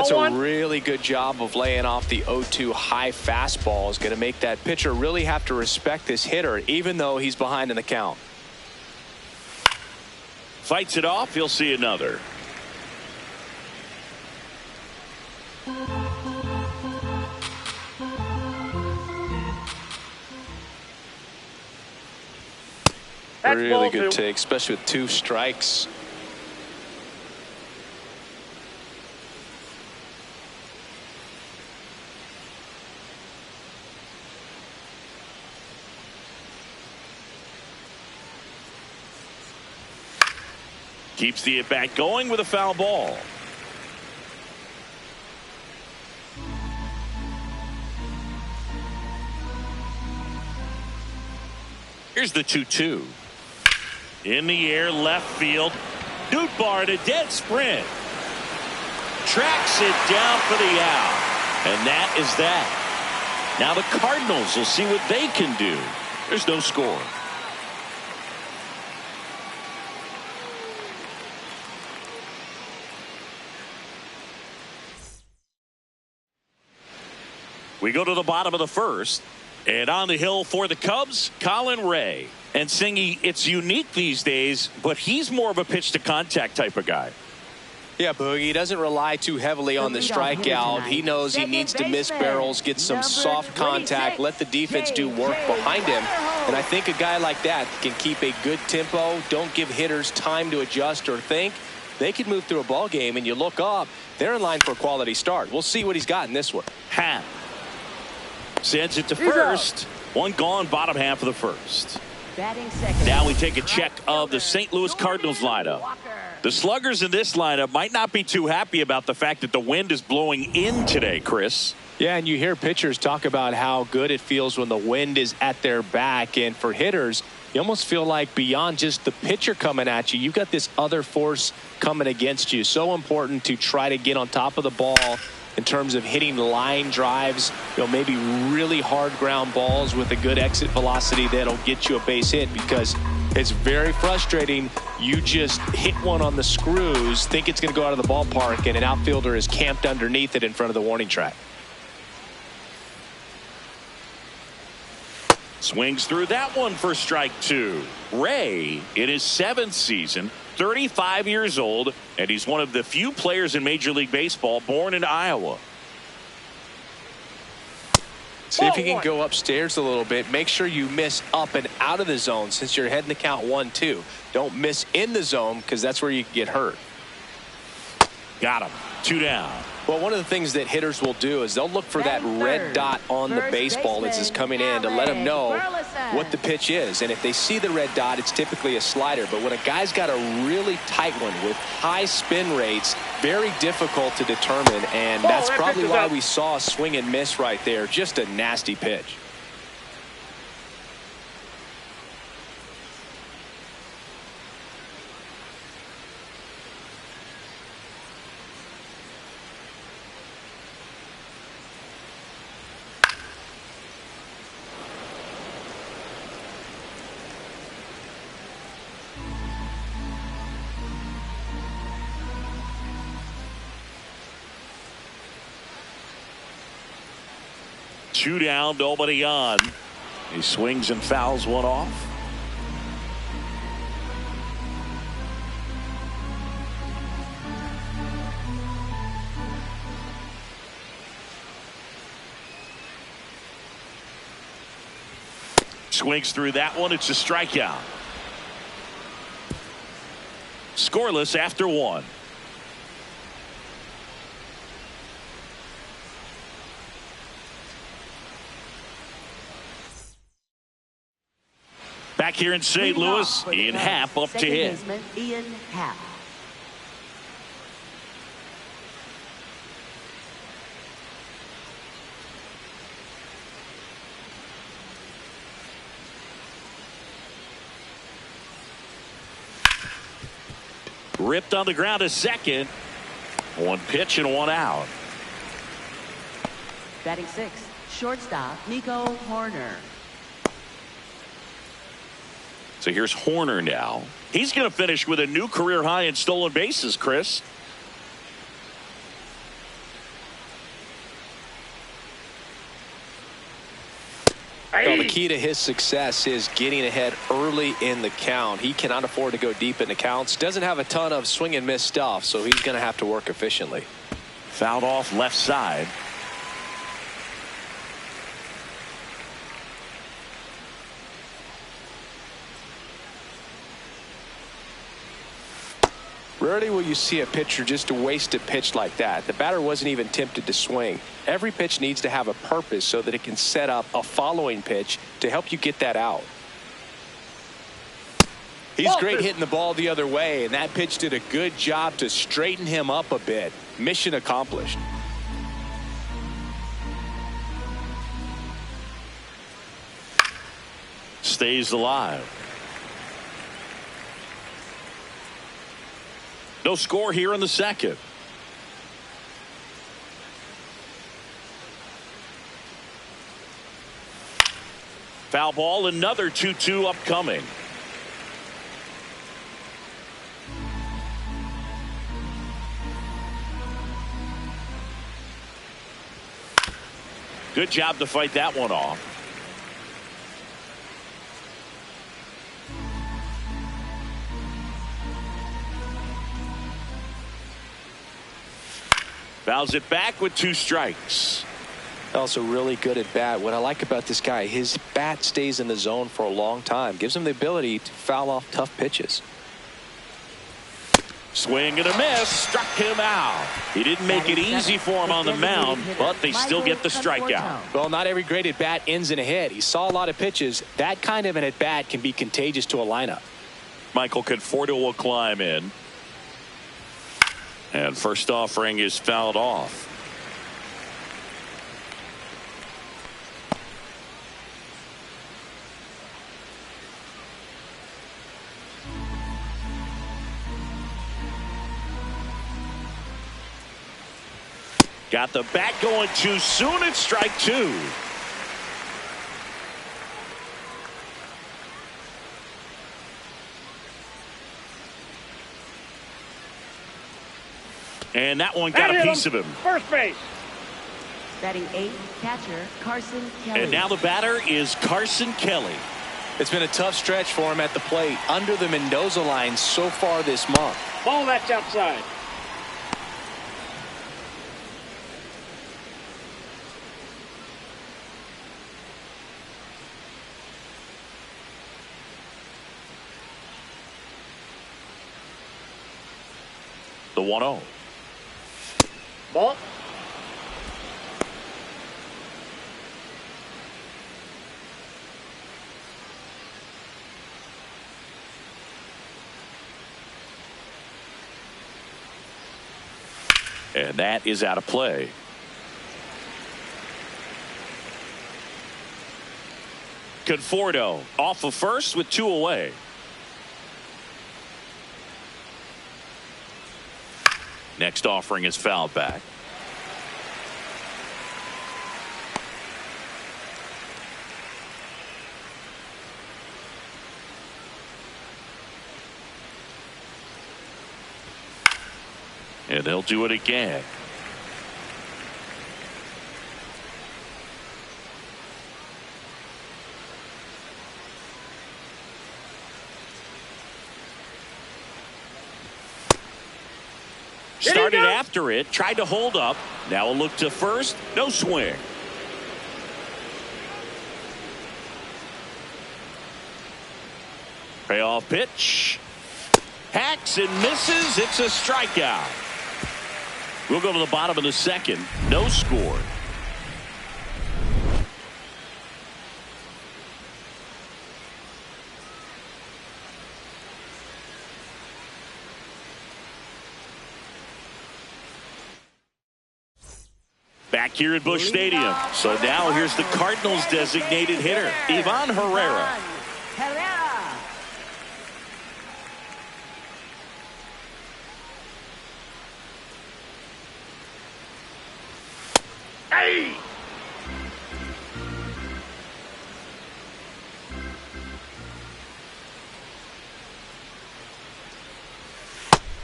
Speaker 3: That's
Speaker 4: Ball
Speaker 3: a
Speaker 4: one.
Speaker 3: really good job of laying off the 0-2 high fastball. Is going to make that pitcher really have to respect this hitter, even though he's behind in the count.
Speaker 1: Fights it off. He'll see another.
Speaker 4: That's
Speaker 3: Really
Speaker 4: ball
Speaker 3: good
Speaker 4: two.
Speaker 3: take, especially with 2 strikes.
Speaker 1: Keeps the at-bat going with a foul ball. Here's the 2-2. In the air, left field. Nootbaar in a dead sprint. Tracks it down for the out. And that is that. Now the Cardinals will see what they can do. There's no score. We go to the bottom of the first. And on the hill for the Cubs, Colin Ray. And Singy, it's unique these days, but he's more of a pitch-to-contact type of guy.
Speaker 3: Yeah, Boogie, he doesn't rely too heavily on the strikeout. He knows he needs to miss barrels, get some soft contact, let the defense do work behind him. And I think a guy like that can keep a good tempo, don't give hitters time to adjust or think. They can move through a ball game, and you look up, they're in line for a quality start. We'll see what he's got in this one.
Speaker 1: Hap sends it to first. One gone, bottom half of the first. Now we take a check of the St. Louis Cardinals lineup. The sluggers in this lineup might not be too happy about the fact that the wind is blowing in today, Chris.
Speaker 3: Yeah, and you hear pitchers talk about how good it feels when the wind is at their back. And for hitters, you almost feel like beyond just the pitcher coming at you, you've got this other force coming against you. So important to try to get on top of the ball in terms of hitting line drives, maybe really hard ground balls with a good exit velocity that'll get you a base hit, because it's very frustrating. You just hit one on the screws, think it's going to go out of the ballpark, and an outfielder is camped underneath it in front of the warning track.
Speaker 1: Swings through that one for strike 2. Ray, in his 7th season, 35 years old, and he's one of the few players in Major League Baseball born in Iowa.
Speaker 3: See if you can go upstairs a little bit. Make sure you miss up and out of the zone since you're heading the count 1-2. Don't miss in the zone, because that's where you can get hurt.
Speaker 1: Got him. 2 down.
Speaker 3: Well, one of the things that hitters will do is they'll look for that red dot on the baseball as it's coming in to let them know what the pitch is. And if they see the red dot, it's typically a slider. But when a guy's got a really tight one with high spin rates, very difficult to determine. And that's probably why we saw a swing and miss right there. Just a nasty pitch.
Speaker 1: Two down, nobody on. He swings and fouls one off. Swings through that one. It's a strikeout. Scoreless after 1. Back here in St. Louis, Ian Happ up to hit.
Speaker 2: Ian Happ.
Speaker 1: Ripped on the ground to second. 1 pitch and 1 out.
Speaker 2: Batting 6th, shortstop Nico Horner.
Speaker 1: So here's Horner now. He's going to finish with a new career high in stolen bases, Chris.
Speaker 3: Well, the key to his success is getting ahead early in the count. He cannot afford to go deep into counts. Doesn't have a ton of swing and miss stuff, so he's going to have to work efficiently.
Speaker 1: Fouled off left side.
Speaker 3: Rarely will you see a pitcher just waste a pitch like that. The batter wasn't even tempted to swing. Every pitch needs to have a purpose so that it can set up a following pitch to help you get that out. He's great hitting the ball the other way, and that pitch did a good job to straighten him up a bit. Mission accomplished.
Speaker 1: Stays alive. No score here in the second. Foul ball, another 2-2 upcoming. Good job to fight that one off. Fouls it back with 2 strikes.
Speaker 3: Also really good at bat. What I like about this guy, his bat stays in the zone for a long time. Gives him the ability to foul off tough pitches.
Speaker 1: Swing and a miss. Struck him out. He didn't make it easy for him on the mound, but they still get the strikeout.
Speaker 3: Well, not every great at bat ends in a hit. He saw a lot of pitches. That kind of an at bat can be contagious to a lineup.
Speaker 1: Michael Conforto will climb in. And first offering is fouled off. Got the bat going too soon. It's strike 2. And that one got a piece of him.
Speaker 4: First base.
Speaker 2: Batting 8th, catcher Carson Kelly.
Speaker 1: And now the batter is Carson Kelly.
Speaker 3: It's been a tough stretch for him at the plate under the Mendoza line so far this month.
Speaker 4: Ball that's outside.
Speaker 1: The 1-0.
Speaker 4: Ball.
Speaker 1: And that is out of play. Conforto off of first with 2 away. Next offering is fouled back. And they'll do it again. Started after it, tried to hold up. Now a look to first, no swing. Payoff pitch. Hacks and misses. It's a strikeout. We'll go to the bottom of the second. No score. Back here at Busch Stadium. So now here's the Cardinals designated hitter, Ivan Herrera.
Speaker 4: Hey!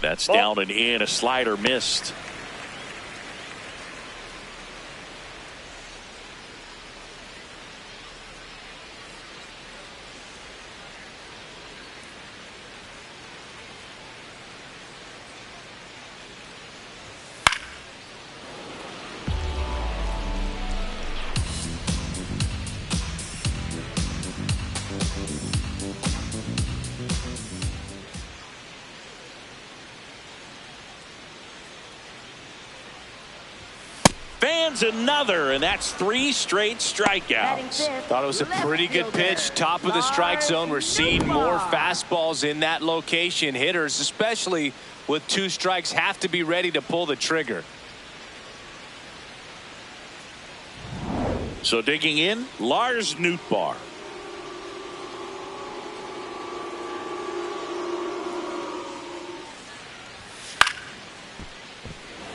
Speaker 1: That's down and in. A slider missed. lands another, and that's 3 straight strikeouts.
Speaker 3: Thought it was a pretty good pitch. Top of the strike zone. We're seeing more fastballs in that location. Hitters, especially with 2 strikes, have to be ready to pull the trigger.
Speaker 1: So digging in, Lars Nootbaar.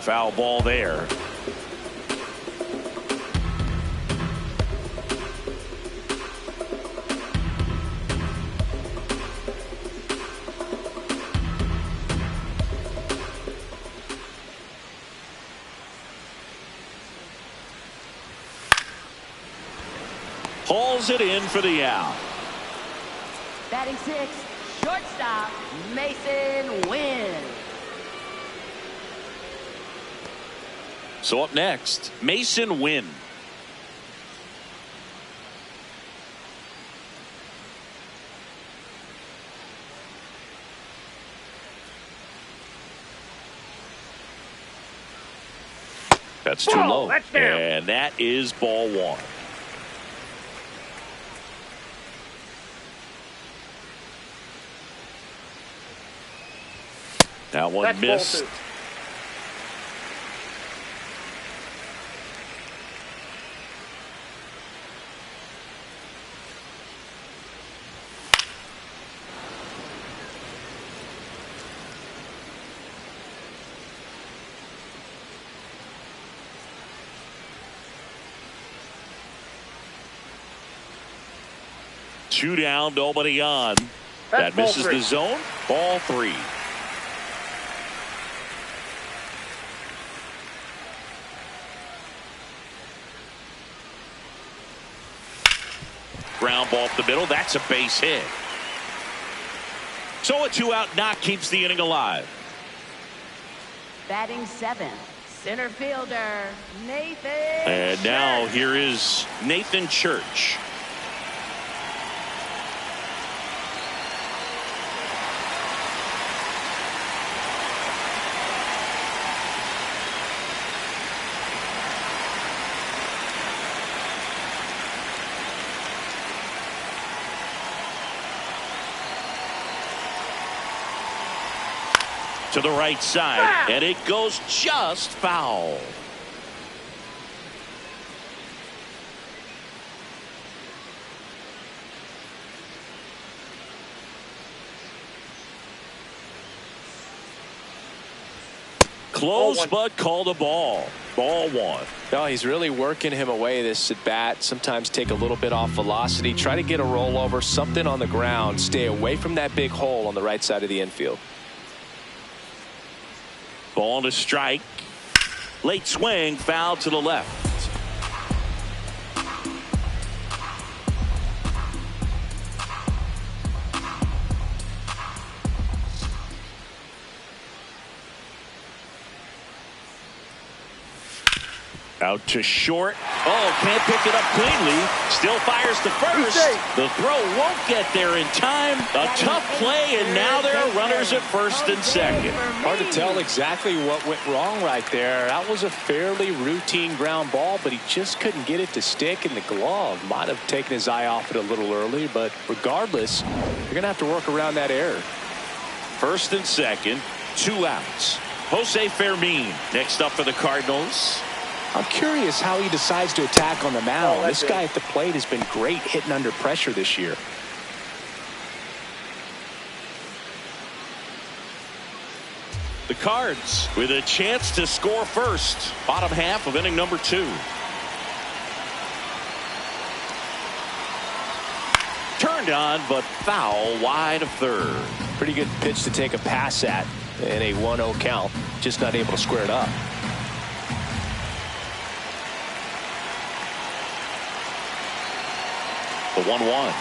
Speaker 1: Foul ball there. Hauls it in for the out.
Speaker 2: Batting 6, shortstop, Mason Wynn.
Speaker 1: So up next, Mason Wynn. That's too low.
Speaker 4: That's down.
Speaker 1: And that is ball 1. That one
Speaker 4: That's
Speaker 1: missed.
Speaker 4: ball 2.
Speaker 1: Two down, nobody on.
Speaker 4: That's
Speaker 1: That
Speaker 4: ball
Speaker 1: misses
Speaker 4: 3.
Speaker 1: the zone. Ball 3. Ground ball up the middle. That's a base hit. So a 2-out knock keeps the inning alive.
Speaker 2: Batting 7, center fielder, Nathan.
Speaker 1: And now
Speaker 2: Church.
Speaker 1: here is Nathan Church. To the right side, and it goes just foul. Close, but called a ball. Ball 1.
Speaker 3: No, he's really working him away this at bat. Sometimes take a little bit off velocity. Try to get a rollover, something on the ground. Stay away from that big hole on the right side of the infield.
Speaker 1: Ball to strike. Late swing, foul to the left. Out to short. Oh, can't pick it up cleanly. Still fires to first. The throw won't get there in time. A tough play, and now there are runners at first and second.
Speaker 3: Hard to tell exactly what went wrong right there. That was a fairly routine ground ball, but he just couldn't get it to stick in the glove. Might have taken his eye off it a little early, but regardless, you're going to have to work around that error.
Speaker 1: First and second, 2 outs. Jose Fermin next up for the Cardinals.
Speaker 3: I'm curious how he decides to attack on the mound. This guy at the plate has been great hitting under pressure this year.
Speaker 1: The Cards with a chance to score first. Bottom half of inning number 2. Turned on, but foul wide of third.
Speaker 3: Pretty good pitch to take a pass at in a 1-0 count. Just not able to square it up.
Speaker 1: The 1-1.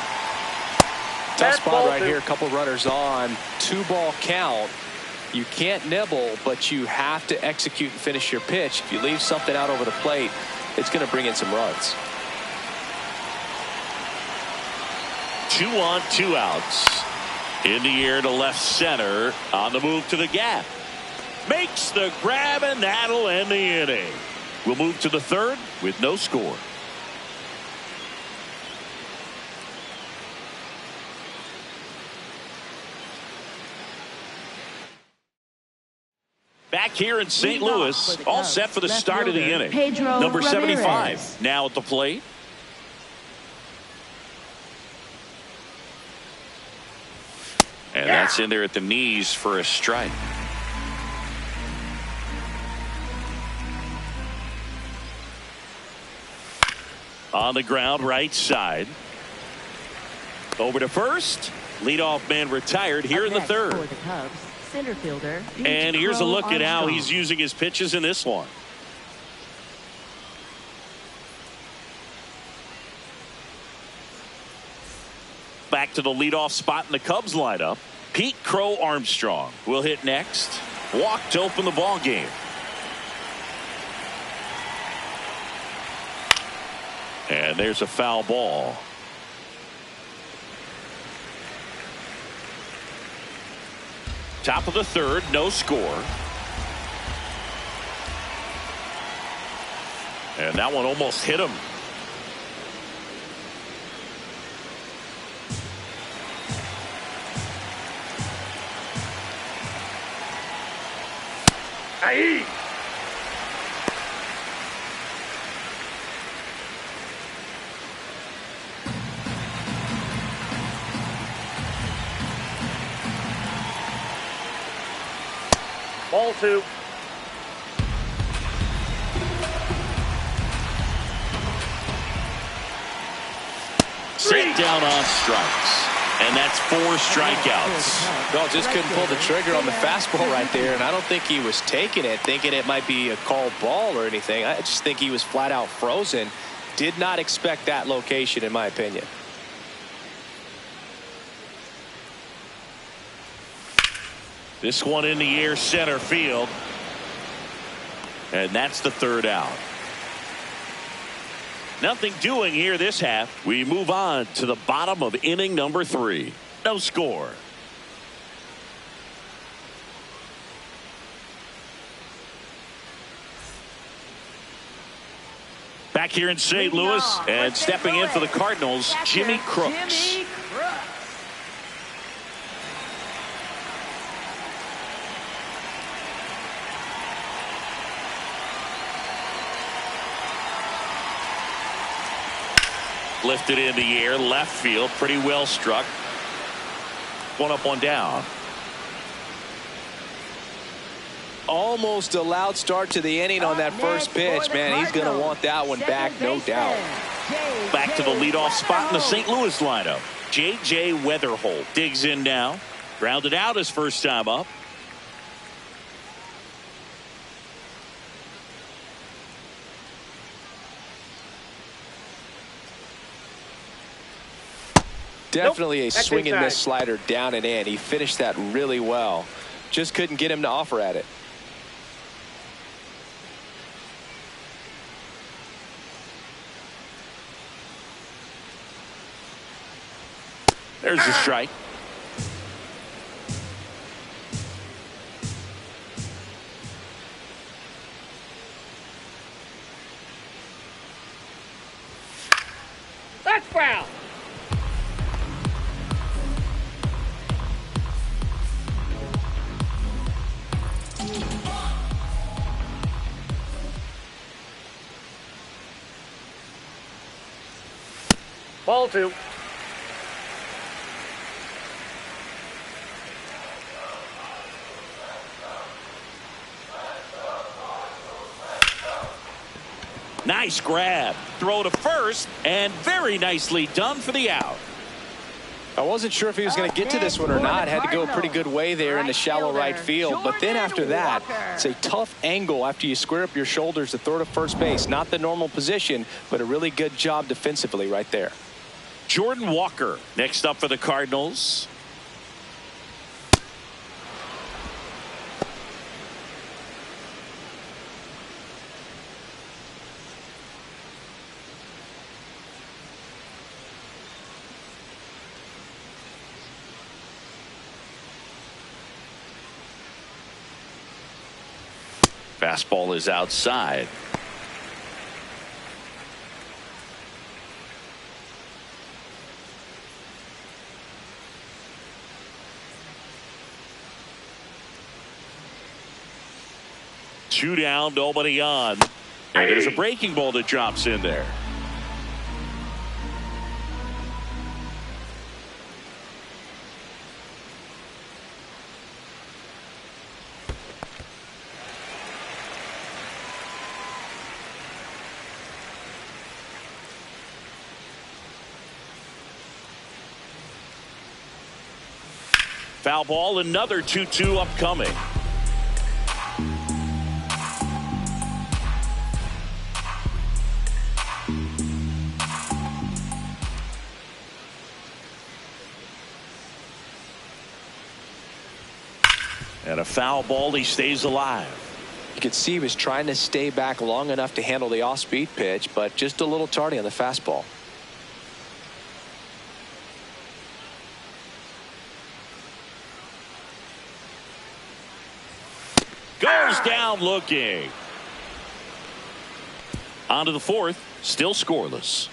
Speaker 3: Tough spot right here. A couple runners on. 2-ball count. You can't nibble, but you have to execute and finish your pitch. If you leave something out over the plate, it's going to bring in some runs.
Speaker 1: 2 on, 2 outs. In the air to left center. On the move to the gap. Makes the grab, and that'll end the inning. We'll move to the third with no score. Back here in St. Louis, all set for the start of the inning. Number 75 now at the plate. And that's in there at the knees for a strike. On the ground, right side. Over to first. Leadoff man retired here in the third.
Speaker 2: For the Cubs, center fielder.
Speaker 1: And here's a look at how he's using his pitches in this one. Back to the leadoff spot in the Cubs lineup. Pete Crow Armstrong will hit next. Walk to open the ball game. And there's a foul ball. Top of the third, no score. And that one almost hit him.
Speaker 4: Aye. Ball 2.
Speaker 1: Set down on strikes. And that's 4 strikeouts.
Speaker 3: Well, just couldn't pull the trigger on the fastball right there, and I don't think he was taking it, thinking it might be a called ball or anything. I just think he was flat out frozen. Did not expect that location, in my opinion.
Speaker 1: This one in the air, center field. And that's the third out. Nothing doing here this half. We move on to the bottom of inning number 3. No score. Back here in St. Louis and stepping in for the Cardinals, Jimmy Crooks. Lifted in the air, left field, pretty well struck. One up, one down.
Speaker 3: Almost a loud start to the inning on that first pitch, man. He's going to want that one back, no doubt.
Speaker 1: Back to the leadoff spot in the St. Louis lineup. J.J. Weatherholt digs in now. Grounded out his first time up.
Speaker 3: Definitely a swing and miss slider down and in. He finished that really well. Just couldn't get him to offer at it.
Speaker 1: There's a strike.
Speaker 4: That's foul. Ball 2.
Speaker 1: Nice grab. Throw to first, and very nicely done for the out.
Speaker 3: I wasn't sure if he was going to get to this one or not. Had to go a pretty good way there in the shallow right field. But then after that, it's a tough angle after you square up your shoulders to throw to first base. Not the normal position, but a really good job defensively right there.
Speaker 1: Jordan Walker next up for the Cardinals. Fastball is outside. 2 down, nobody on. And there's a breaking ball that drops in there. Foul ball, another 2-2 upcoming. And a foul ball, he stays alive.
Speaker 3: You could see he was trying to stay back long enough to handle the off-speed pitch, but just a little tardy on the fastball.
Speaker 1: Goes down looking. On to the 4th, still scoreless.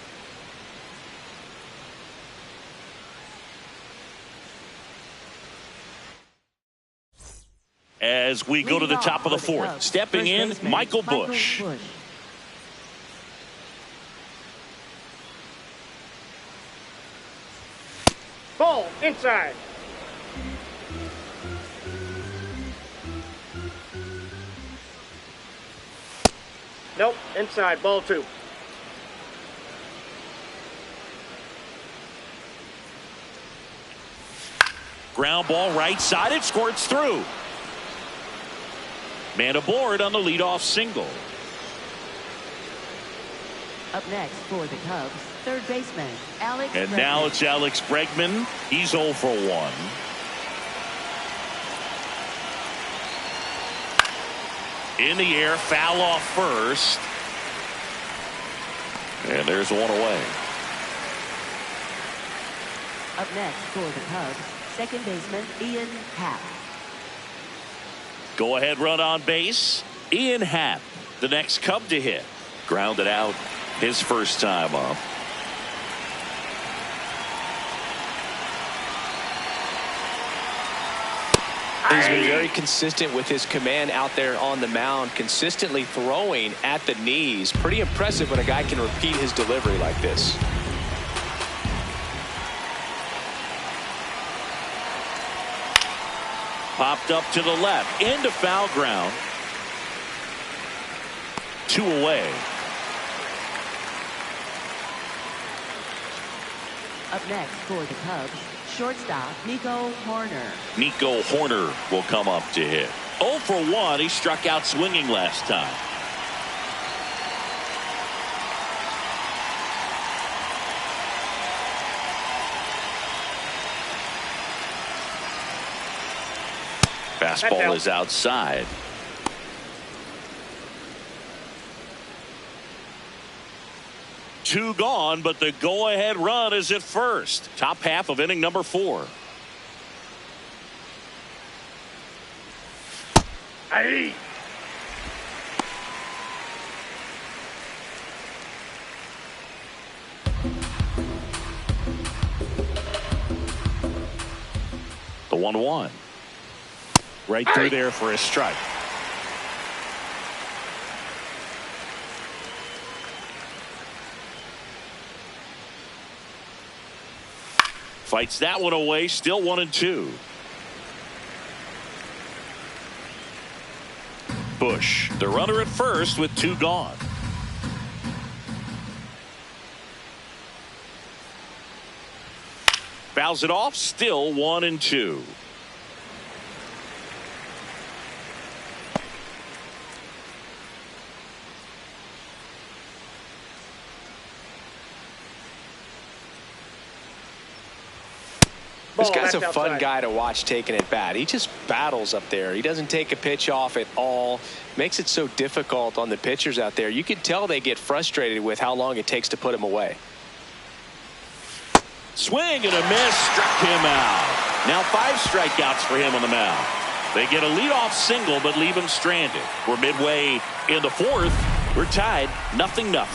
Speaker 1: As we go to the top of the 4th, stepping in, Michael Busch.
Speaker 4: Ball inside. Nope, inside, ball 2.
Speaker 1: Ground ball right side, it squirts through. Man aboard on the leadoff single.
Speaker 2: Up next for the Cubs, third baseman, Alex
Speaker 1: And
Speaker 2: Bregman.
Speaker 1: now it's Alex Bregman. He's 0 for 1. In the air, foul off first. And there's one away.
Speaker 2: Up next for the Cubs, second baseman, Ian Happ.
Speaker 1: Go ahead run on base. Ian Happ, the next Cub to hit. Grounded out his first time up.
Speaker 3: He's been very consistent with his command out there on the mound, consistently throwing at the knees. Pretty impressive when a guy can repeat his delivery like this.
Speaker 1: Popped up to the left, into foul ground. 2 away.
Speaker 2: Up next for the Cubs, shortstop, Nico Horner.
Speaker 1: Nico Horner will come up to hit. 0 for 1. He struck out swinging last time. Fastball is outside. Two gone, but the go-ahead run is at first. Top half of inning number 4.
Speaker 4: Aye.
Speaker 1: The 1-1. Right through there for a strike. Fights that one away, still 1-2. Busch, the runner at first with 2 gone. Fouls it off, still 1-2.
Speaker 3: This guy's a fun guy to watch taking at bat. He just battles up there. He doesn't take a pitch off at all. Makes it so difficult on the pitchers out there. You can tell they get frustrated with how long it takes to put him away.
Speaker 1: Swing and a miss, struck him out. Now 5 strikeouts for him on the mound. They get a leadoff single but leave him stranded. We're midway in the 4th. We're tied 0-0.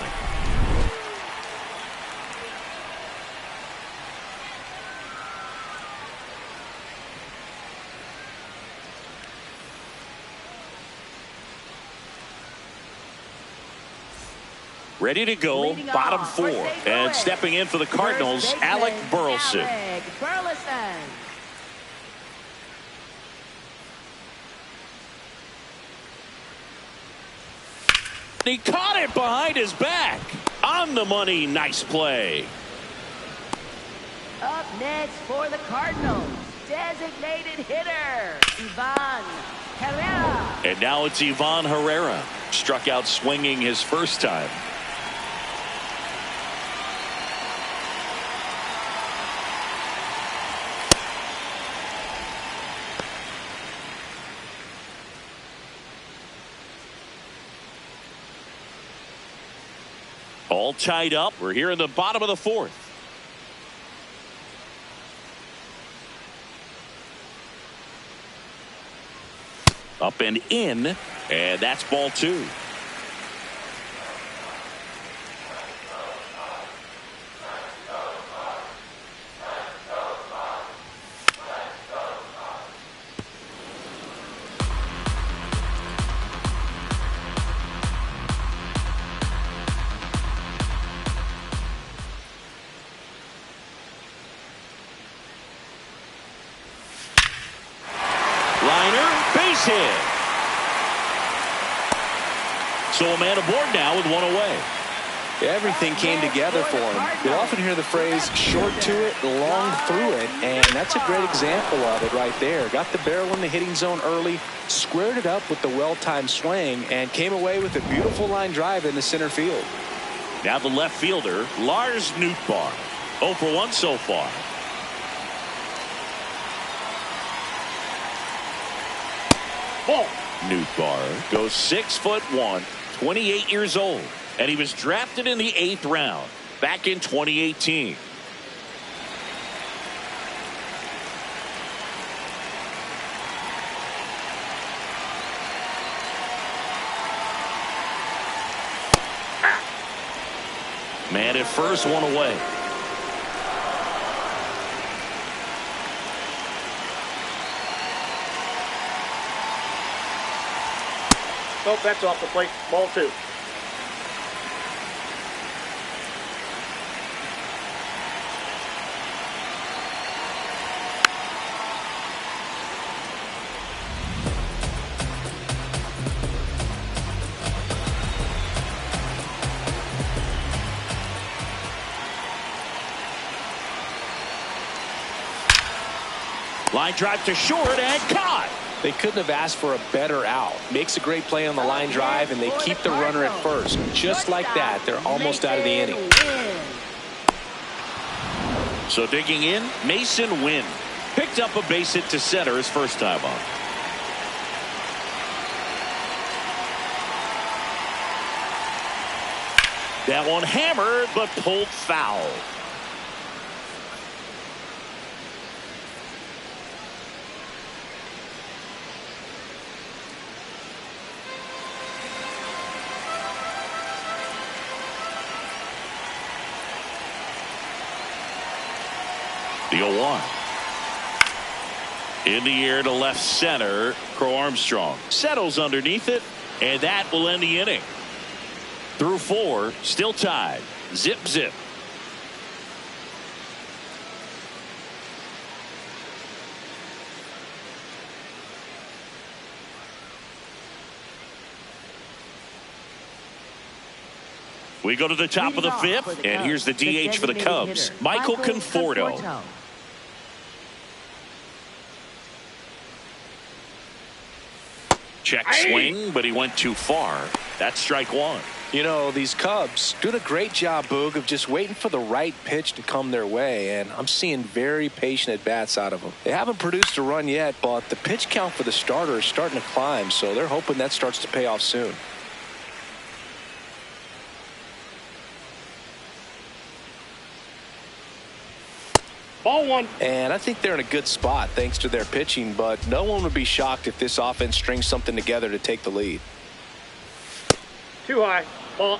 Speaker 1: Ready to go,
Speaker 2: Leading
Speaker 1: bottom
Speaker 2: off
Speaker 1: 4.
Speaker 2: for St.
Speaker 1: And
Speaker 2: Louis,
Speaker 1: stepping in for the Cardinals,
Speaker 2: first baseman,
Speaker 1: Alec Burleson.
Speaker 2: Alec Burleson.
Speaker 1: He caught it behind his back. On the money, nice play.
Speaker 2: Up next for the Cardinals, designated hitter, Ivan Herrera.
Speaker 1: And now it's Ivan Herrera. Struck out swinging his first time. All tied up. We're here in the bottom of the 4th. Up and in, and that's ball 2. Liner, base hit. So a man aboard now with one away.
Speaker 3: Everything came together for him. You'll often hear the phrase short to it, long through it, and that's a great example of it right there. Got the barrel in the hitting zone early, squared it up with the well-timed swing, and came away with a beautiful line drive in the center field.
Speaker 1: Now the left fielder, Lars Nootbaar. 0 for 1 so far.
Speaker 4: Ball.
Speaker 1: Nootbaar goes 6'1", 28 years old, and he was drafted in the 8th round back in 2018. Man at first, one away.
Speaker 4: Nope, that's off the plate. Ball 2.
Speaker 1: Line drive to short and caught.
Speaker 3: They couldn't have asked for a better out. Makes a great play on the line drive, and they keep the runner at first. Just like that, they're almost out of the inning.
Speaker 1: So digging in, Mason Wynn picked up a base hit to center his first time up. That one hammered but pulled foul. The 0-1. In the air to left center, Crow Armstrong settles underneath it, and that will end the inning. Through 4, still tied. Zip, zip. We go to the top of the 5th, and here's the DH for the Cubs, Michael Conforto. Check swing, but he went too far. That's strike 1.
Speaker 3: You know, these Cubs doing a great job, Boog, of just waiting for the right pitch to come their way, and I'm seeing very patient at-bats out of them. They haven't produced a run yet, but the pitch count for the starter is starting to climb, so they're hoping that starts to pay off soon.
Speaker 4: Ball 1.
Speaker 3: And I think they're in a good spot thanks to their pitching, but no one would be shocked if this offense strings something together to take the lead.
Speaker 4: Too high. Ball.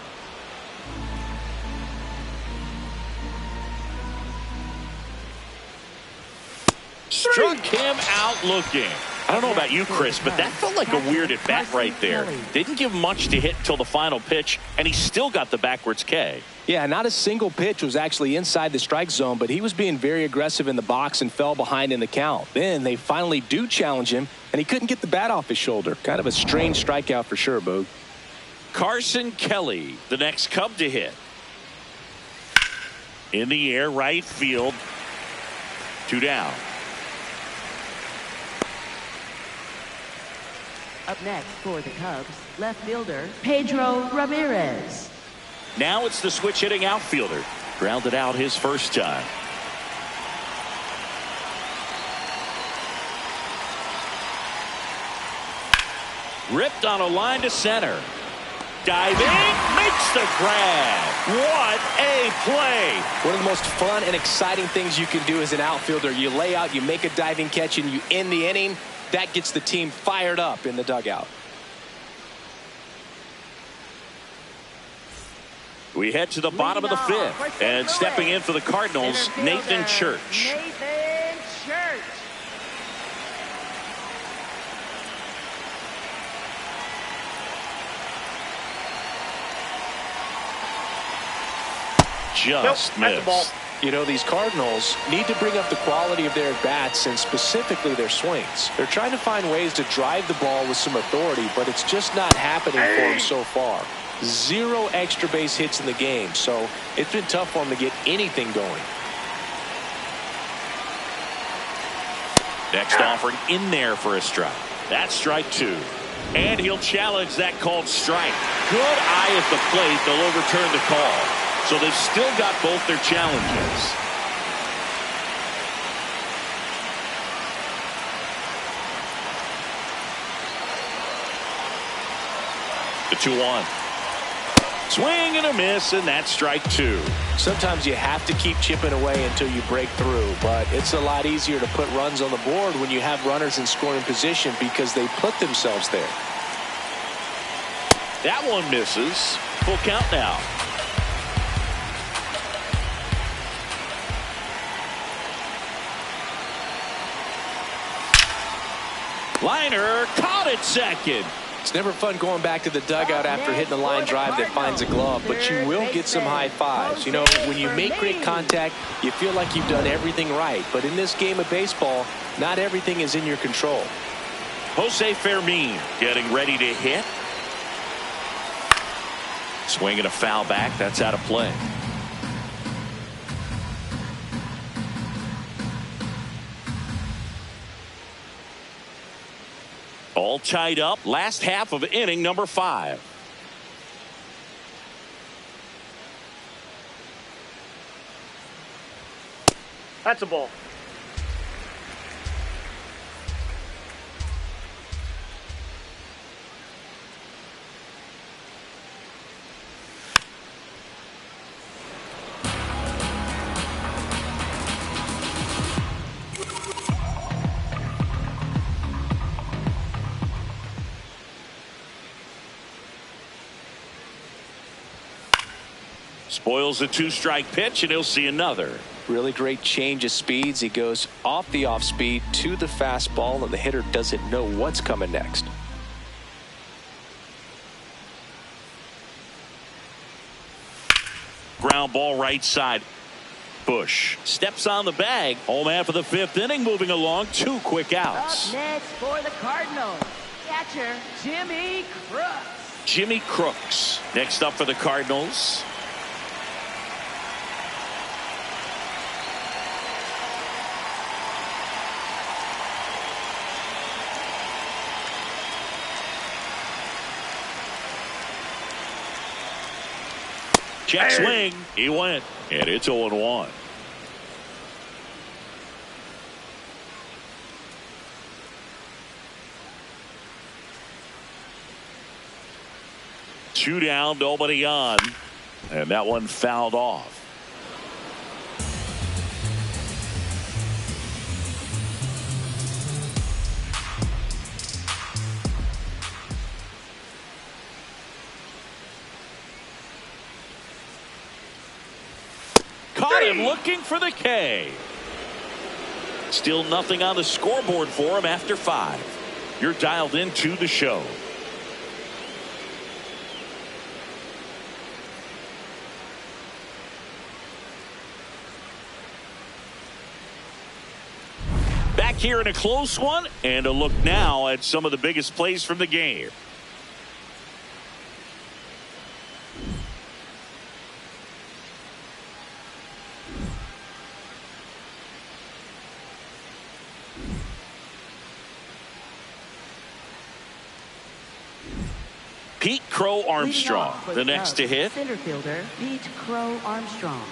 Speaker 1: Struck him out looking. I don't know about you, Chris, but that felt like a weird at-bat right there. Didn't give much to hit until the final pitch, and he still got the backwards K.
Speaker 3: Yeah, not a single pitch was actually inside the strike zone, but he was being very aggressive in the box and fell behind in the count. Then they finally do challenge him, and he couldn't get the bat off his shoulder. Kind of a strange strikeout for sure, Boog.
Speaker 1: Carson Kelly, the next Cub to hit. In the air, right field. 2 down.
Speaker 2: Up next for the Cubs, left fielder Pedro Ramirez.
Speaker 1: Now it's the switch hitting outfielder. Grounded out his first time. Ripped on a line to center. Diving, makes the grab. What a play.
Speaker 3: One of the most fun and exciting things you can do as an outfielder. You lay out, you make a diving catch, and you end the inning. That gets the team fired up in the dugout.
Speaker 1: We head to the bottom of the 5th, and stepping in for the Cardinals, Nathan Church.
Speaker 2: Nathan Church.
Speaker 1: Just missed.
Speaker 3: You know, these Cardinals need to bring up the quality of their bats and specifically their swings. They're trying to find ways to drive the ball with some authority, but it's just not happening for them so far. 0 extra base hits in the game, so it's been tough for them to get anything going.
Speaker 1: Next offering in there for a strike. That's strike 2. And he'll challenge that called strike. Good eye at the plate. They'll overturn the call. So they've still got both their challenges. The 2-1. Swing and a miss, and that's strike 2.
Speaker 3: Sometimes you have to keep chipping away until you break through, but it's a lot easier to put runs on the board when you have runners in scoring position because they put themselves there.
Speaker 1: That one misses. Full count now. Liner caught it second.
Speaker 3: It's never fun going back to the dugout after hitting a line drive that finds a glove, but you will get some high fives. You know, when you make great contact, you feel like you've done everything right. But in this game of baseball, not everything is in your control.
Speaker 1: Jose Fermin getting ready to hit. Swinging a foul back. That's out of play. All tied up. Last half of inning number 5.
Speaker 4: That's a ball.
Speaker 1: Spoils a 2-strike pitch, and he'll see another.
Speaker 3: Really great change of speeds. He goes off the off speed to the fastball, and the hitter doesn't know what's coming next.
Speaker 1: Ground ball right side. Bush steps on the bag. Home half of the 5th inning, moving along. 2 quick outs.
Speaker 2: Up next for the Cardinals, catcher Jimmy Crooks.
Speaker 1: Jimmy Crooks next up for the Cardinals. Check swing. He went. And it's 0-1. Two down, nobody on. And that one fouled off. Caught him looking for the K. Still nothing on the scoreboard for him after 5. You're dialed into the show. Back here in a close one, and a look now at some of the biggest plays from the game. Pete Crow Armstrong, the next to hit.
Speaker 2: Center fielder Pete Crow Armstrong.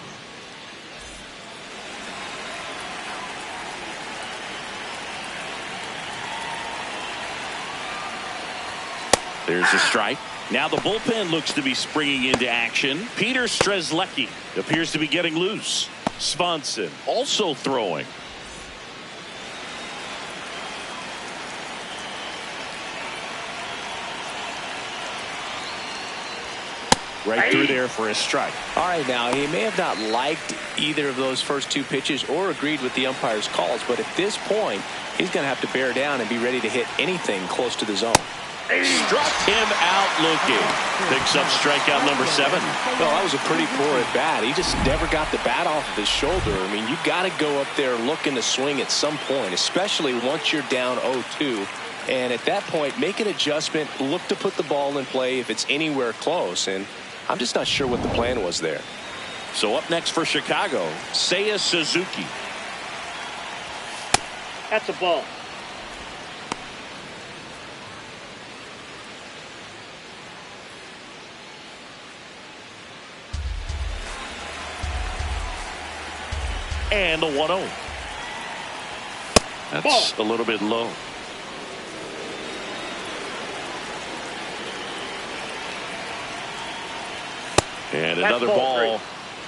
Speaker 1: There's a strike. Now the bullpen looks to be springing into action. Peter Strzelecki appears to be getting loose. Swanson also throwing. Right through there for a strike.
Speaker 3: All right, now he may have not liked either of those first two pitches or agreed with the umpire's calls, but at this point he's going to have to bear down and be ready to hit anything close to the zone.
Speaker 1: Struck him out looking. Picks up strikeout number 7.
Speaker 3: Well, that was a pretty poor at bat. He just never got the bat off of his shoulder. I mean, you got to go up there looking to swing at some point, especially once you're down 0-2. And at that point, make an adjustment, look to put the ball in play if it's anywhere close. And I'm just not sure what the plan was there.
Speaker 1: So up next for Chicago, Seiya Suzuki.
Speaker 4: That's a ball.
Speaker 1: And the 1-0. That's a little bit low. And another ball.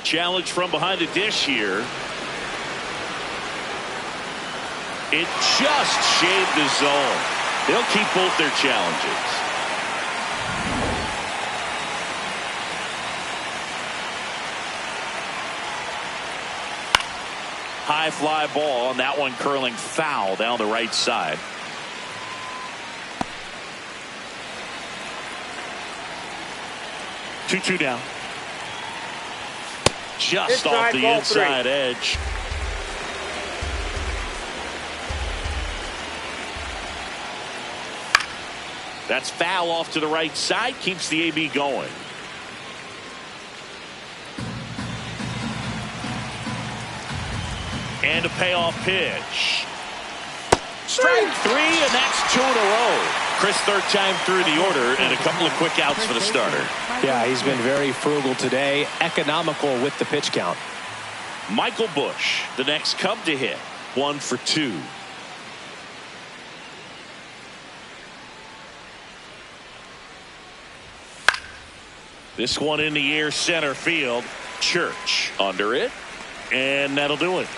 Speaker 1: Challenge from behind the dish here. It just shaved the zone. They'll keep both their challenges. High fly ball, and that one curling foul down the right side. Two down. Just off the inside edge. That's foul off to the right side. Keeps the AB going. And a payoff pitch. Strike 3, and that's 2 in a row. Chris, third time through the order, and a couple of quick outs for the starter.
Speaker 3: Yeah, he's been very frugal today, economical with the pitch count.
Speaker 1: Michael Busch, the next Cub to hit. 1 for 2. This one in the air, center field. Church under it, and that'll do it.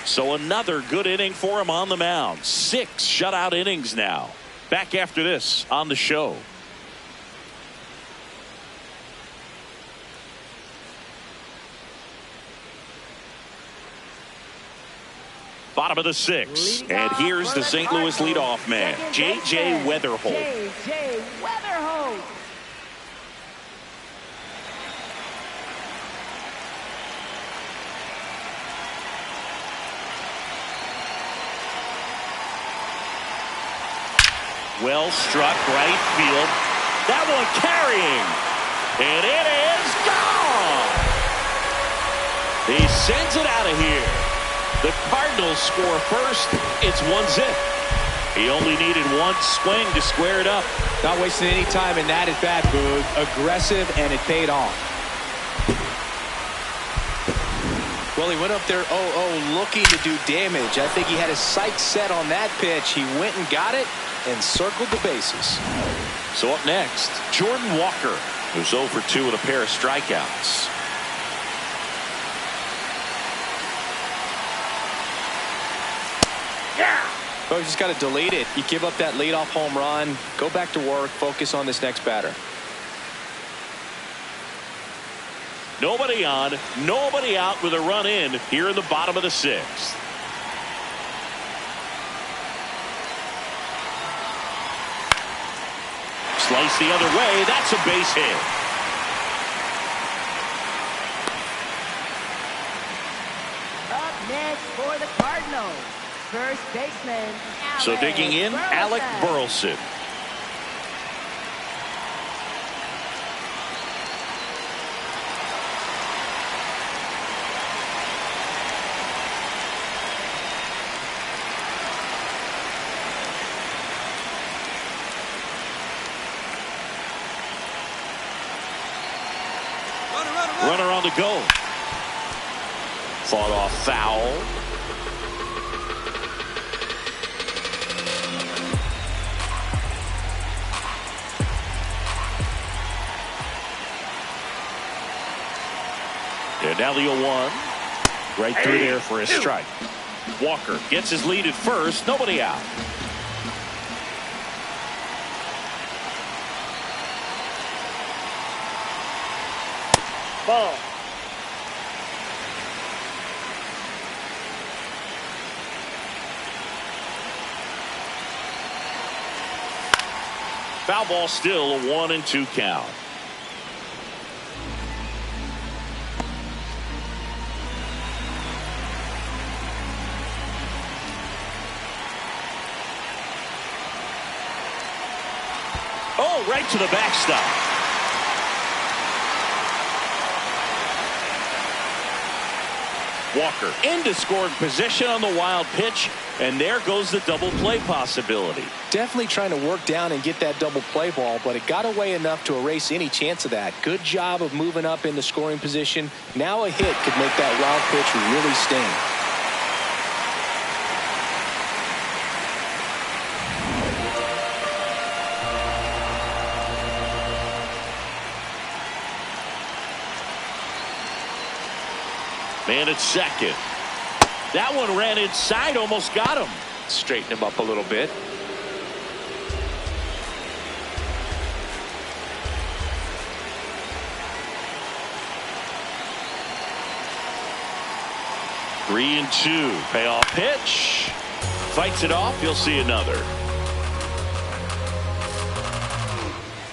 Speaker 1: So another good inning for him on the mound. 6 shutout innings now. Back after this on the show. Bottom of the 6th, and here's the St. Louis leadoff man, J.J. Weatherholt.
Speaker 2: J.J. Weatherholt.
Speaker 1: Well struck right field. That one carrying. And it is gone. He sends it out of here. The Cardinals score first. It's 1-0. He only needed one swing to square it up.
Speaker 3: Not wasting any time in that at bat, Boog. Aggressive, and it paid off. Well, he went up there 0-0 looking to do damage. I think he had his sights set on that pitch. He went and got it and circled the bases.
Speaker 1: So up next, Jordan Walker, who's 0 for 2 with a pair of strikeouts.
Speaker 3: Well, you just got to delete it. You give up that leadoff home run, go back to work, focus on this next batter.
Speaker 1: Nobody on, nobody out with a run in here in the bottom of the 6th. Slice the other way. That's a base hit.
Speaker 2: Up next for the Cardinals, first baseman,
Speaker 1: So digging in, Alec Burleson. Runner on the go. Fought off foul. And now the 0-1. Right through there for a strike. Walker gets his lead at first. Nobody out.
Speaker 4: Ball.
Speaker 1: Foul ball, still a 1-2 count. Oh, right to the backstop. Walker into scoring position on the wild pitch, and there goes the double play possibility.
Speaker 3: Definitely trying to work down and get that double play ball, but it got away enough to erase any chance of that. Good job of moving up into scoring position. Now a hit could make that wild pitch really sting.
Speaker 1: Man at second. That one ran inside, almost got him.
Speaker 3: Straighten him up a little bit.
Speaker 1: Three and two. Payoff pitch. Fights it off. You'll see another.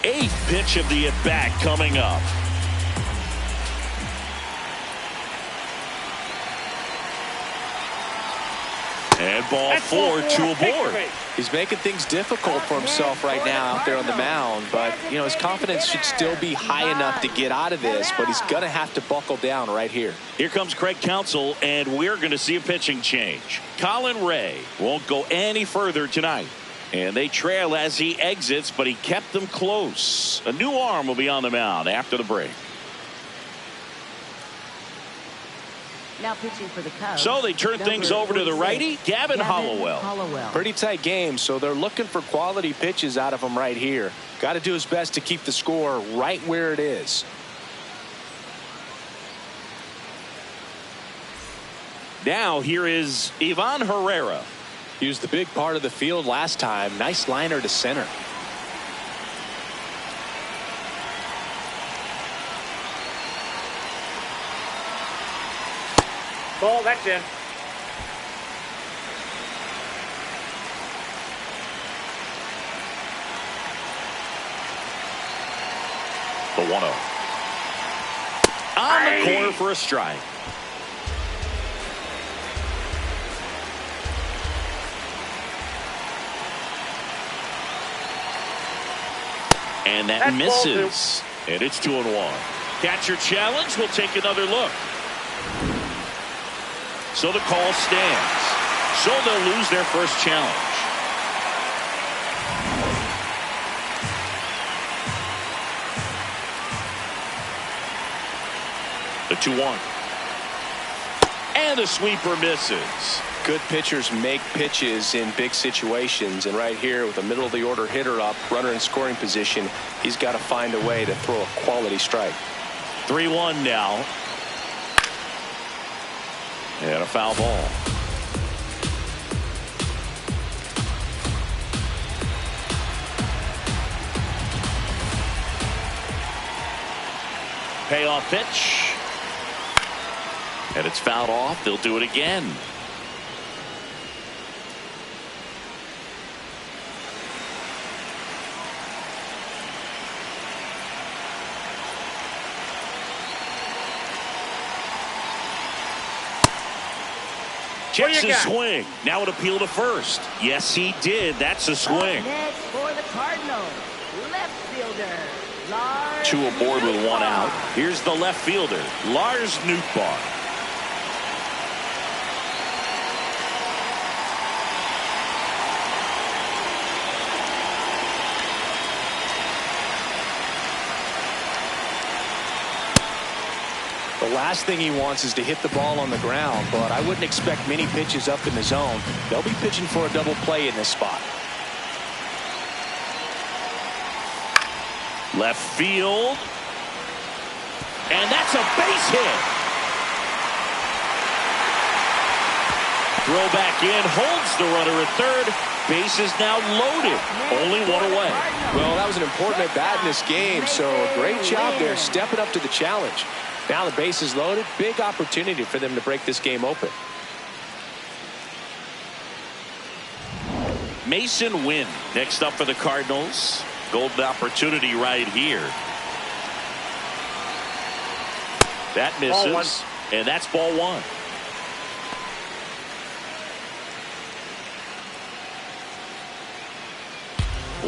Speaker 1: Eighth pitch of the at-bat coming up. And ball four, two aboard.
Speaker 3: He's making things difficult for himself right now out there on the mound, but you know his confidence should still be high enough to get out of this, but he's gonna have to buckle down right here.
Speaker 1: Here comes Craig Counsell, and we're going to see a pitching change. Colin Ray won't go any further tonight, and they trail as he exits, but he kept them close. A new arm will be on the mound after the break.
Speaker 2: Now pitching for the Cubs.
Speaker 1: So they turn things over to the righty, Gavin Hollowell.
Speaker 3: Pretty tight game, so they're looking for quality pitches out of him right here. Got to do his best to keep the score right where it is.
Speaker 1: Now here is Ivan Herrera.
Speaker 3: He was the big part of the field last time. Nice liner to center.
Speaker 4: Ball, that's in.
Speaker 1: The 1-0. On the corner for a strike. And that misses. And it's 2-1. Catcher challenge. We'll take another look. So the call stands. So they'll lose their first challenge. The 2-1. And the sweeper misses.
Speaker 3: Good pitchers make pitches in big situations, and right here with a middle of the order hitter up, runner in scoring position, he's got to find a way to throw a quality strike.
Speaker 1: 3-1 now. And a foul ball. Payoff pitch. And it's fouled off. They'll do it again. Checks his swing. Now an appeal to first. Yes, he did. That's a swing.
Speaker 2: Next for the Cardinals, left fielder, Lars.
Speaker 1: Two aboard with one out. Here's the left fielder, Lars Nootbaar.
Speaker 3: The last thing he wants is to hit the ball on the ground, but I wouldn't expect many pitches up in the zone. They'll be pitching for a double play in this spot.
Speaker 1: Left field. And that's a base hit. Throw back in, holds the runner at third. Base is now loaded. Only one away.
Speaker 3: Well, that was an important at bat in this game, so a great job there stepping up to the challenge. Now the base is loaded. Big opportunity for them to break this game open.
Speaker 1: Mason Wynn next up for the Cardinals. Golden opportunity right here. That misses. And that's ball one.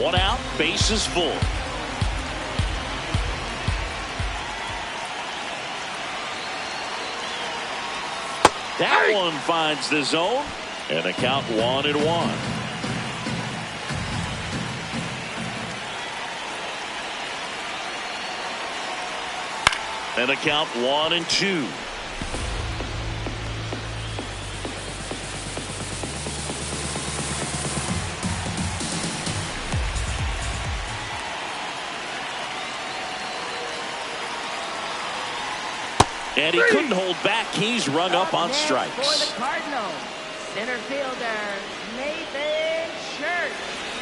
Speaker 1: One out, base is full. That one finds the zone, and a count 1-1. And a count 1-2. And he couldn't hold back. He's rung up on strikes.
Speaker 2: For the Cardinals, center fielder, Nathan Church.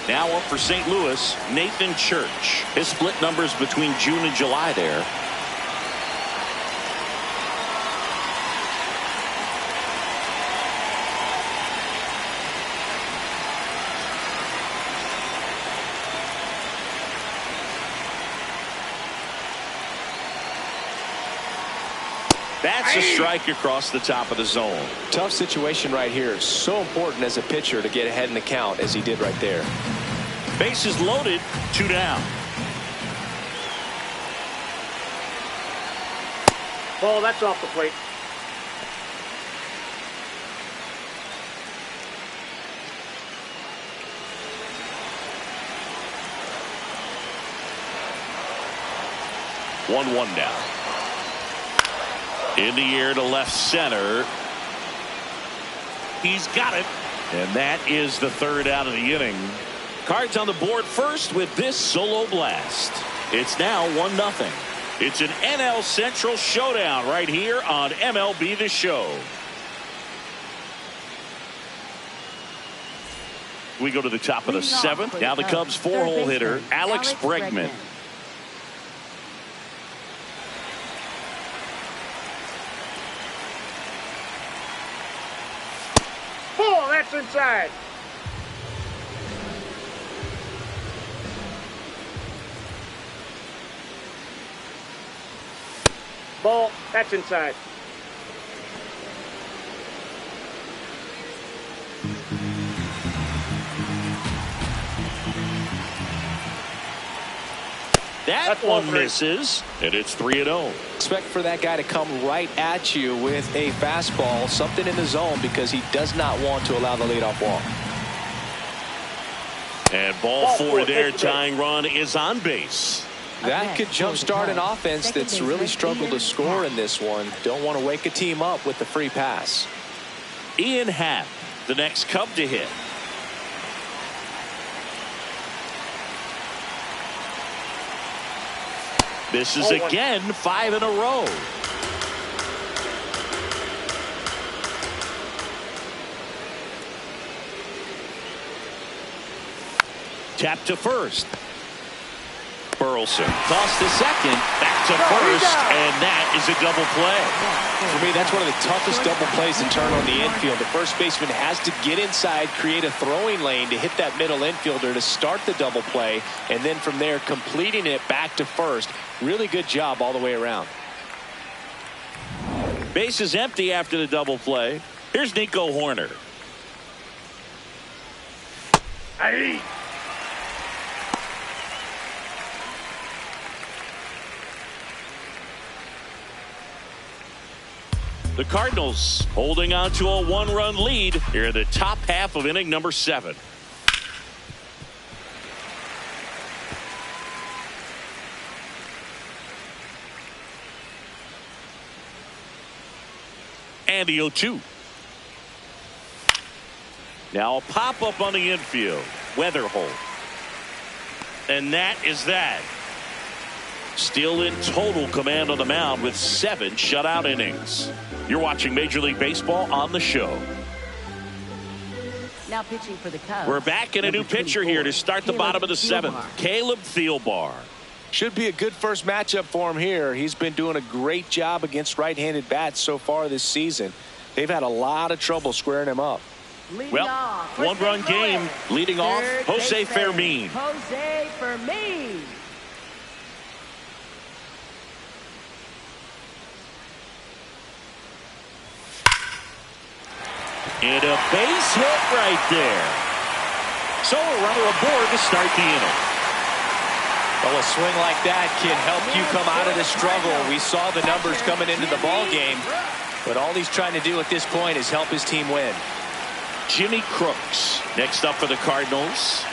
Speaker 1: Now up for St. Louis, Nathan Church. His split numbers between June and July there. That's a strike across the top of the zone.
Speaker 3: Tough situation right here. So important as a pitcher to get ahead in the count as he did right there.
Speaker 1: Bases loaded, 2 down.
Speaker 4: Ball, that's off the plate.
Speaker 1: One down. In the air to left center. He's got it. And that is the third out of the inning. Cards on the board first with this solo blast. It's now 1-0. It's an NL Central showdown right here on MLB The Show. We go to the top of the seventh. Now the Cubs 4-hole hitter, Alex Bregman.
Speaker 4: That's inside. Ball, that's inside.
Speaker 1: That one misses, and it's 3-0.
Speaker 3: Expect for that guy to come right at you with a fastball, something in the zone, because he does not want to allow the leadoff walk.
Speaker 1: And ball four there, tying run is on base.
Speaker 3: That could jumpstart an offense that's really struggled to score in this one. Don't want to wake a team up with the free pass.
Speaker 1: Ian Happ, the next Cub to hit. This is again 5 in a row. Tap to first. Burleson toss to second, back to first, and that is a double play.
Speaker 3: For me, that's one of the toughest double plays in turn on the infield. The first baseman has to get inside, create a throwing lane to hit that middle infielder to start the double play, and then from there completing it back to first. Really good job all the way around.
Speaker 1: Base is empty after the double play. Here's Nico Horner.
Speaker 4: Aye.
Speaker 1: The Cardinals holding on to a one-run lead here in the top half of inning number 7. And the 0-2. Now a pop-up on the infield. Weatherholt. And that is that. Still in total command on the mound with 7 shutout innings. You're watching Major League Baseball on the show.
Speaker 2: Now pitching for the Cubs.
Speaker 1: We're back in a new pitcher here to start the bottom of the 7th. Caleb Thielbar.
Speaker 3: Should be a good first matchup for him here. He's been doing a great job against right-handed bats so far this season. They've had a lot of trouble squaring him up.
Speaker 1: Well, one-run game leading off, Jose Fermin.
Speaker 2: Jose Fermin.
Speaker 1: And a base hit right there. So a runner aboard to start the inning.
Speaker 3: Well, a swing like that can help you come out of the struggle. We saw the numbers coming into the ball game, but all he's trying to do at this point is help his team win.
Speaker 1: Jimmy Crooks next up for the Cardinals.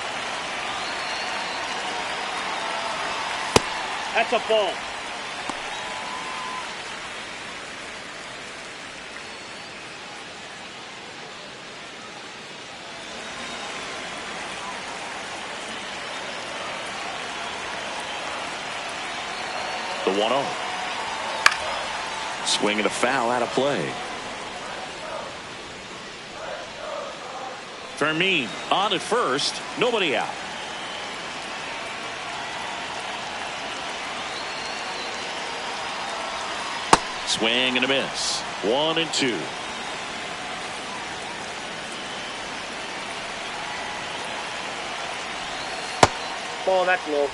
Speaker 4: That's a ball.
Speaker 1: The 1-0. Swing and a foul out of play. Fermin on at first, nobody out. Swing and a miss. 1-2.
Speaker 4: Ball, that's low.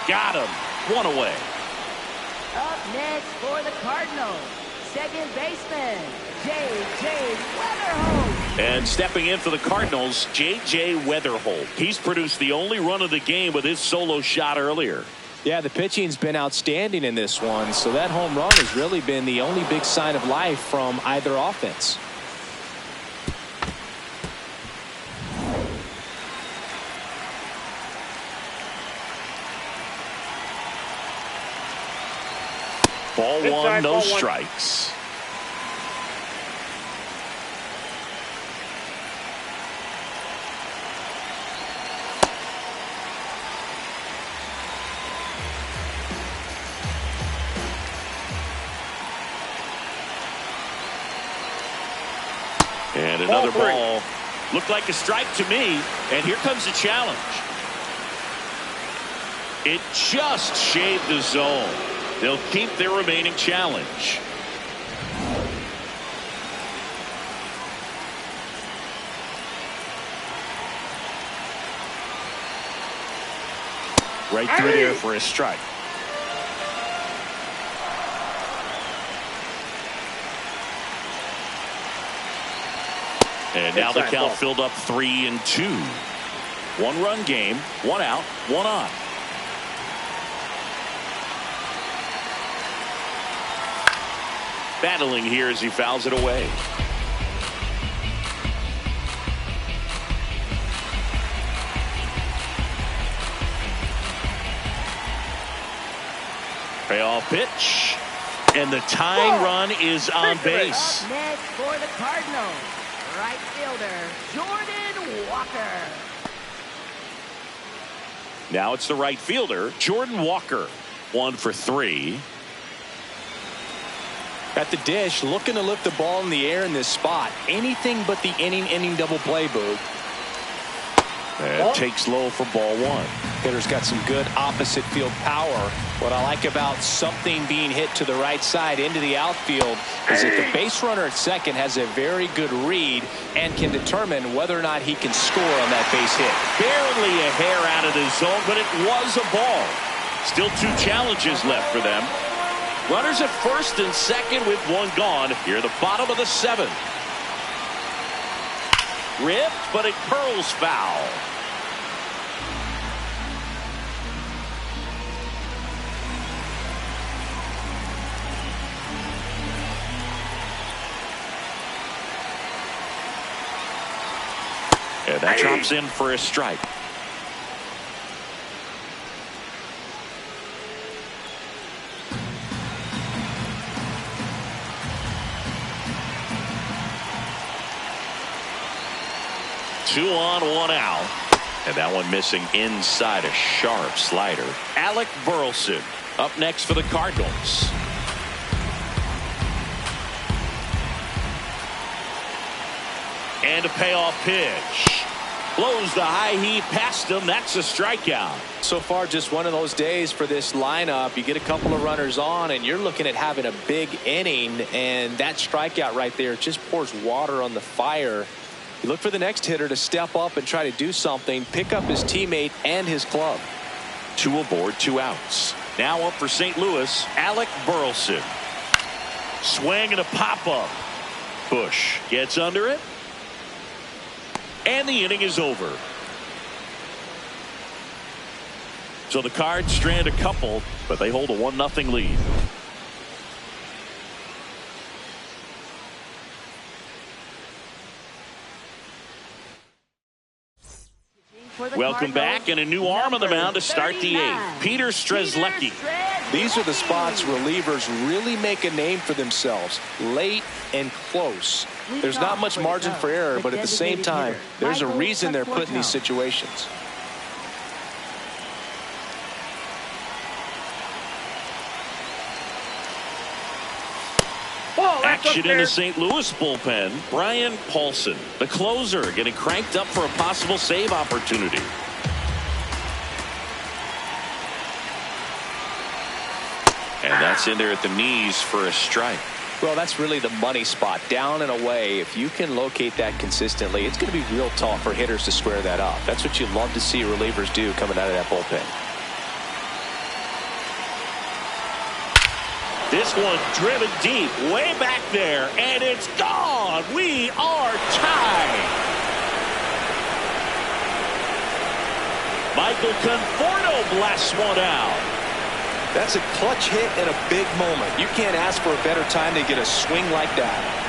Speaker 1: Got him. 1 away.
Speaker 2: Up next for the Cardinals, second baseman, J.J. Weatherholt.
Speaker 1: And stepping in for the Cardinals, J.J. Weatherholt. He's produced the only run of the game with his solo shot earlier.
Speaker 3: Yeah, the pitching's been outstanding in this one, so that home run has really been the only big sign of life from either offense.
Speaker 1: Ball
Speaker 4: Inside,
Speaker 1: one, no
Speaker 4: ball one.
Speaker 1: strikes. And another ball. Looked like a strike to me. And here comes the challenge. It just shaved the zone. They'll keep their remaining challenge. Right through there for a strike. And now the count filled up 3-2. 1-run game, 1 out, 1 on. Battling here as he fouls it away. Payoff pitch. And the tying run is on base.
Speaker 2: Up next for the Cardinals, right fielder, Jordan Walker.
Speaker 1: Now it's the right fielder, Jordan Walker. 1 for 3.
Speaker 3: At the dish, looking to lift the ball in the air in this spot. Anything but the inning double play, Boog.
Speaker 1: And takes low for ball one.
Speaker 3: Hitter's got some good opposite field power. What I like about something being hit to the right side into the outfield is that the base runner at second has a very good read and can determine whether or not he can score on that base hit.
Speaker 1: Barely a hair out of the zone, but it was a ball. Still 2 challenges left for them. Runners at first and second with 1 gone. Here at the bottom of the 7th. Ripped, but it curls foul. And that drops in for a strike. Two on, 1 out. And that one missing inside, a sharp slider. Alec Burleson up next for the Cardinals. And a payoff pitch. Blows the high heat past him. That's a strikeout.
Speaker 3: So far, just one of those days for this lineup. You get a couple of runners on, and you're looking at having a big inning. And that strikeout right there just pours water on the fire. You look for the next hitter to step up and try to do something, pick up his teammate and his club.
Speaker 1: 2 aboard, 2 outs. Now up for St. Louis, Alec Burleson. Swing and a pop-up. Bush gets under it. And the inning is over. So the Cards strand a couple, but they hold a 1-0 lead. Welcome back, and a new arm on the mound to start the 8th. Peter Strzelecki.
Speaker 3: These are the spots relievers really make a name for themselves. Late and close. There's not much margin for error, but at the same time, there's a reason they're put in these situations.
Speaker 1: Action in the St. Louis bullpen. Brian Paulson, the closer, getting cranked up for a possible save opportunity. And that's in there at the knees for a strike.
Speaker 3: Well, that's really the money spot, down and away. If you can locate that consistently, it's going to be real tough for hitters to square that up. That's what you love to see relievers do coming out of that bullpen.
Speaker 1: This one driven deep, way back there, and it's gone. We are tied. Michael Conforto blasts one out.
Speaker 3: That's a clutch hit in a big moment. You can't ask for a better time to get a swing like that.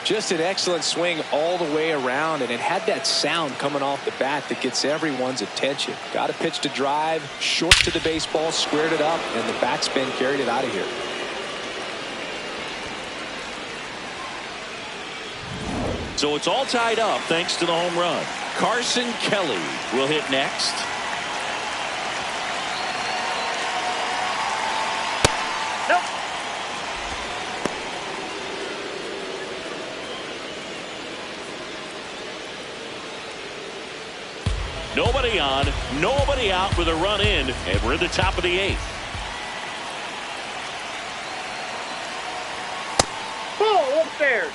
Speaker 3: Just an excellent swing all the way around, and it had that sound coming off the bat that gets everyone's attention. Got a pitch to drive, short to the baseball, squared it up, and the backspin carried it out of here.
Speaker 1: So it's all tied up thanks to the home run. Carson Kelly will hit next. Nobody on, nobody out with a run in, and we're at the top of the 8th.
Speaker 4: Ball upstairs.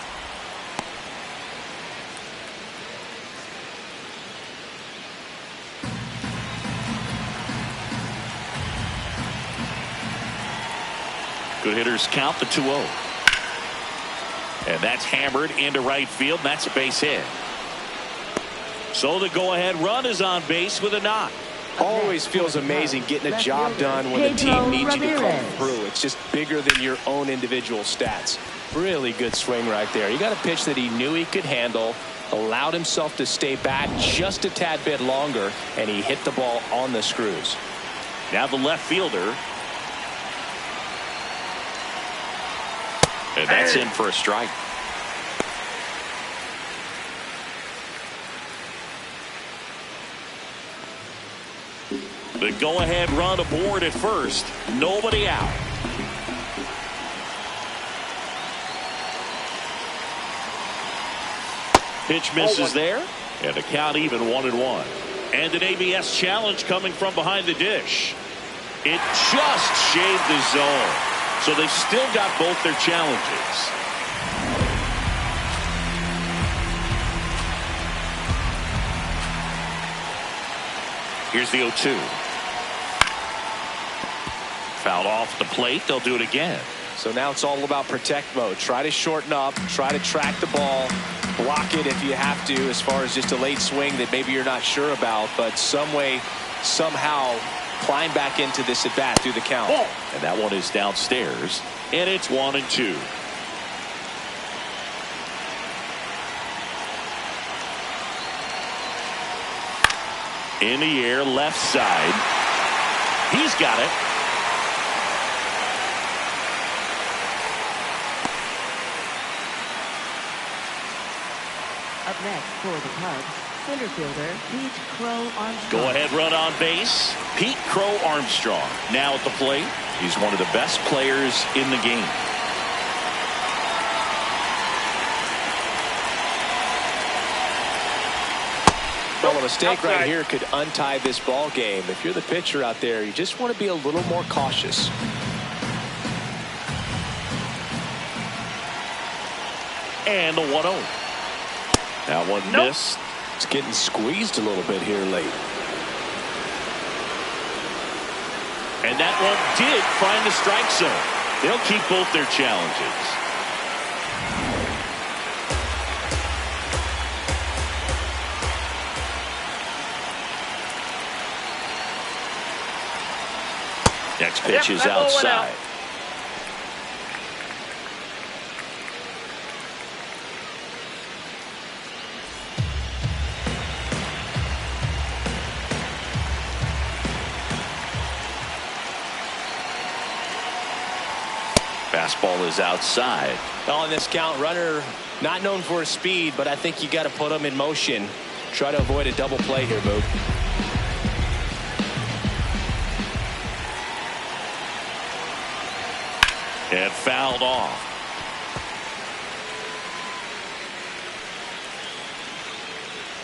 Speaker 1: Good hitters count the 2-0. And that's hammered into right field, and that's a base hit. So the go-ahead run is on base with a knock.
Speaker 3: Always feels amazing getting a job done when the team needs you to come through. It's just bigger than your own individual stats. Really good swing right there. You got a pitch that he knew he could handle, allowed himself to stay back just a tad bit longer, and he hit the ball on the screws.
Speaker 1: Now the left fielder. And that's in for a strike. The go-ahead run aboard at first. Nobody out. Pitch misses there, and the count even 1-1. And an ABS challenge coming from behind the dish. It just shaved the zone. So they've still got both their challenges. Here's the 0-2. Fouled off the plate. They'll do it again.
Speaker 3: So now it's all about protect mode. Try to shorten up. Try to track the ball. Block it if you have to, as far as just a late swing that maybe you're not sure about. But some way, somehow, climb back into this at bat through the count.
Speaker 1: And that one is downstairs. And it's 1-2. In the air, left side. He's got it.
Speaker 2: Up next for the Cubs, center fielder Pete Crow Armstrong.
Speaker 1: Go ahead run on base. Pete Crow Armstrong now at the plate. He's one of the best players in the game.
Speaker 3: Well, a mistake right here could untie this ball game. If you're the pitcher out there, you just want to be a little more cautious.
Speaker 1: And the 1-0. That one missed.
Speaker 3: It's getting squeezed a little bit here late.
Speaker 1: And that one did find the strike zone. They'll keep both their challenges. Next pitch is outside. Fastball is outside.
Speaker 3: On this count, runner not known for his speed, but I think you got to put him in motion. Try to avoid a double play here, Moog.
Speaker 1: And fouled off.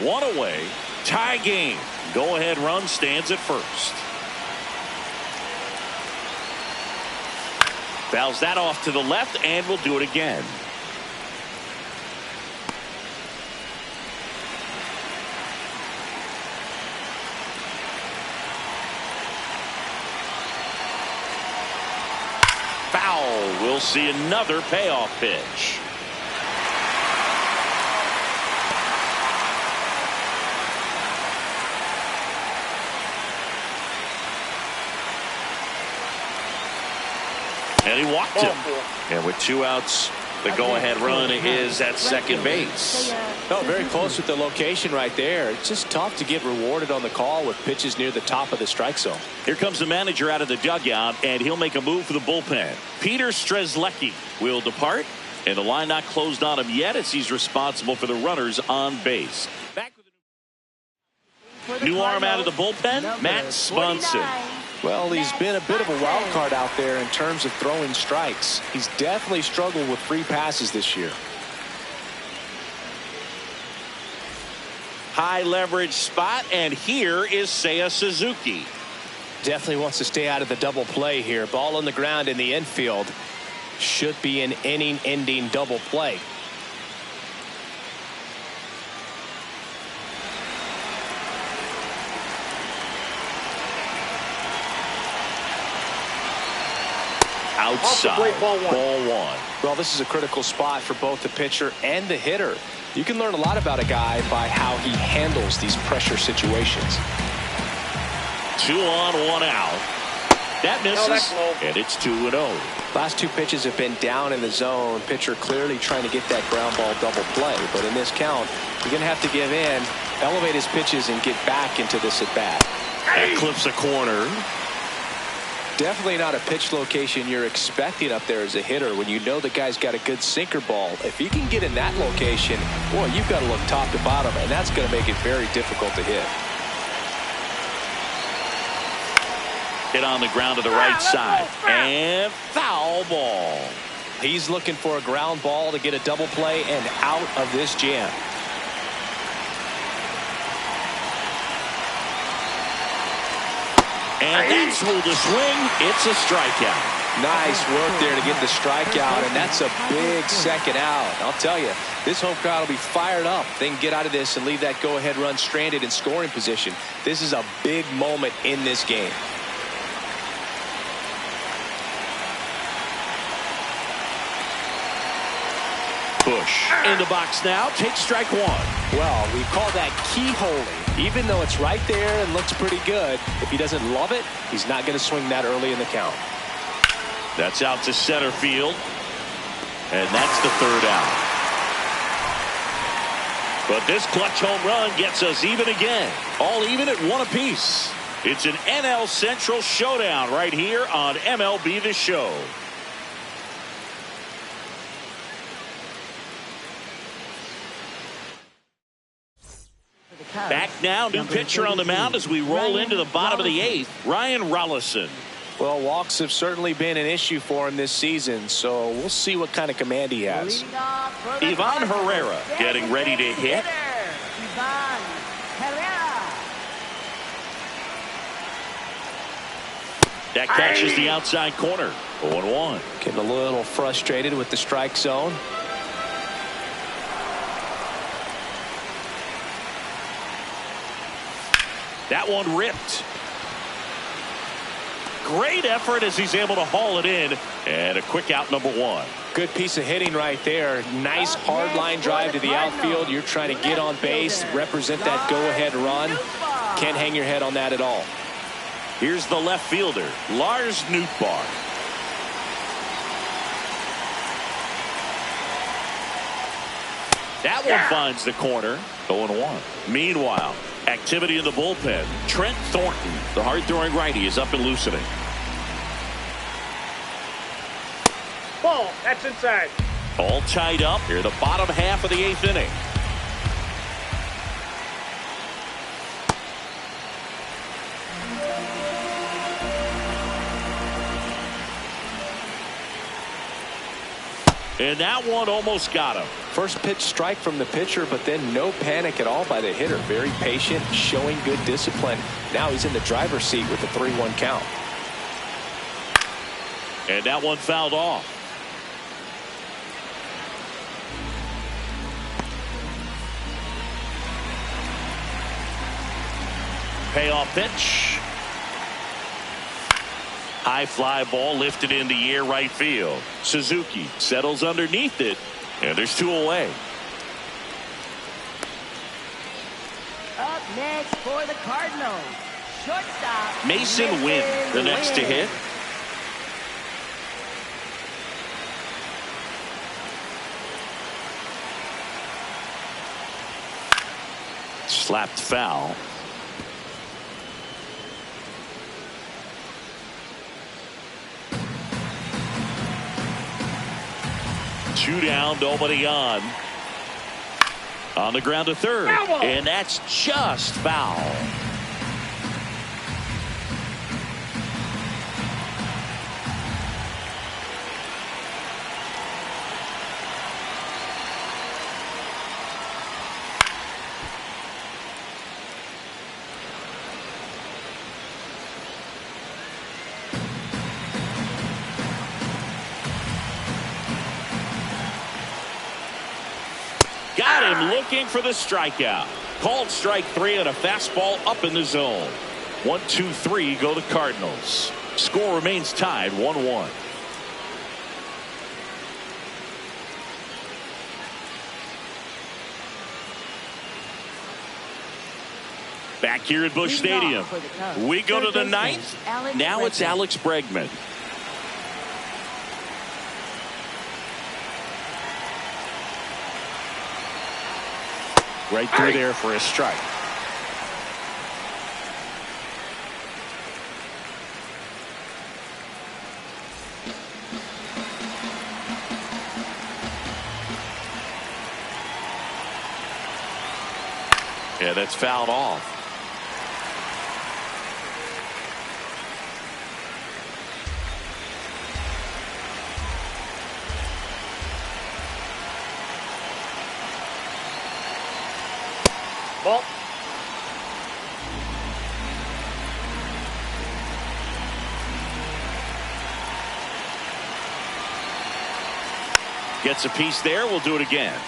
Speaker 1: One away. Tie game. Go ahead run stands at first. Fouls that off to the left and will do it again. Foul. We'll see another payoff pitch. And he walked him. And with 2 outs, the go-ahead run is at second base.
Speaker 3: Oh, very close with the location right there. It's just tough to get rewarded on the call with pitches near the top of the strike zone.
Speaker 1: Here comes the manager out of the dugout, and he'll make a move for the bullpen. Peter Strzelecki will depart, and the line not closed on him yet as he's responsible for the runners on base. Back with a new arm out of the bullpen, Matt Swanson.
Speaker 3: Well, he's been a bit of a wild card out there in terms of throwing strikes. He's definitely struggled with free passes this year.
Speaker 1: High leverage spot, and here is Seiya Suzuki.
Speaker 3: Definitely wants to stay out of the double play here. Ball on the ground in the infield. Should be an inning-ending double play.
Speaker 1: Outside, ball one.
Speaker 3: Well, this is a critical spot for both the pitcher and the hitter. You can learn a lot about a guy by how he handles these pressure situations.
Speaker 1: 2 on, 1 out. That misses, and it's 2-0.
Speaker 3: Last 2 pitches have been down in the zone. Pitcher clearly trying to get that ground ball double play. But in this count, you're going to have to give in, elevate his pitches, and get back into this at bat.
Speaker 1: That clips a corner.
Speaker 3: Definitely not a pitch location you're expecting up there as a hitter when you know the guy's got a good sinker ball. If you can get in that location, boy, you've got to look top to bottom, and that's going to make it very difficult to hit.
Speaker 1: Hit on the ground to the right side. And foul ball.
Speaker 3: He's looking for a ground ball to get a double play and out of this jam.
Speaker 1: And that's hold the swing. It's a strikeout.
Speaker 3: Nice work there to get the strikeout, and that's a big second out. I'll tell you, this home crowd will be fired up. They can get out of this and leave that go-ahead run stranded in scoring position. This is a big moment in this game.
Speaker 1: Bush in the box now. Take strike one.
Speaker 3: Well, we call that keyholing. Even though it's right there and looks pretty good, if he doesn't love it, he's not going to swing that early in the count.
Speaker 1: That's out to center field. And that's the third out. But this clutch home run gets us even again. All even at one apiece. It's an NL Central showdown right here on MLB The Show. Back now, new pitcher on the mound as we roll into the bottom of the eighth. Ryan Rollison.
Speaker 3: Well, walks have certainly been an issue for him this season, so we'll see what kind of command he has.
Speaker 1: Ivan Herrera getting ready to hit. That catches the outside corner. 0-1.
Speaker 3: Getting a little frustrated with the strike zone.
Speaker 1: That one ripped. Great effort as he's able to haul it in. And a quick out, number one.
Speaker 3: Good piece of hitting right there. Nice hard line drive to the outfield. You're trying to get on base, represent that go-ahead run. Can't hang your head on that at all.
Speaker 1: Here's the left fielder, Lars Nootbaar. That one finds the corner. 0-1. Meanwhile, activity in the bullpen. Trent Thornton, the hard-throwing righty, is up and loosening.
Speaker 4: Ball. That's inside.
Speaker 1: All tied up here, the bottom half of the eighth inning. And that one almost got him.
Speaker 3: First pitch strike from the pitcher, but then no panic at all by the hitter. Very patient, showing good discipline. Now he's in the driver's seat with the 3-1 count.
Speaker 1: And that one fouled off. Payoff pitch. High fly ball lifted in the air right field. Suzuki settles underneath it, and there's two away.
Speaker 2: Up next for the Cardinals, shortstop
Speaker 1: Mason Wynn, the next to hit. Slapped foul. Two down, nobody on. On the ground to third. And that's just foul. Got him looking for the strikeout. Called strike three and a fastball up in the zone. 1-2-3 go the Cardinals. Score remains tied 1-1. Back here at Busch Stadium. We go to the ninth. Now it's Alex Bregman. Right through there for a strike. Yeah, that's fouled off.
Speaker 4: Ball.
Speaker 1: Gets a piece there. We'll do it again.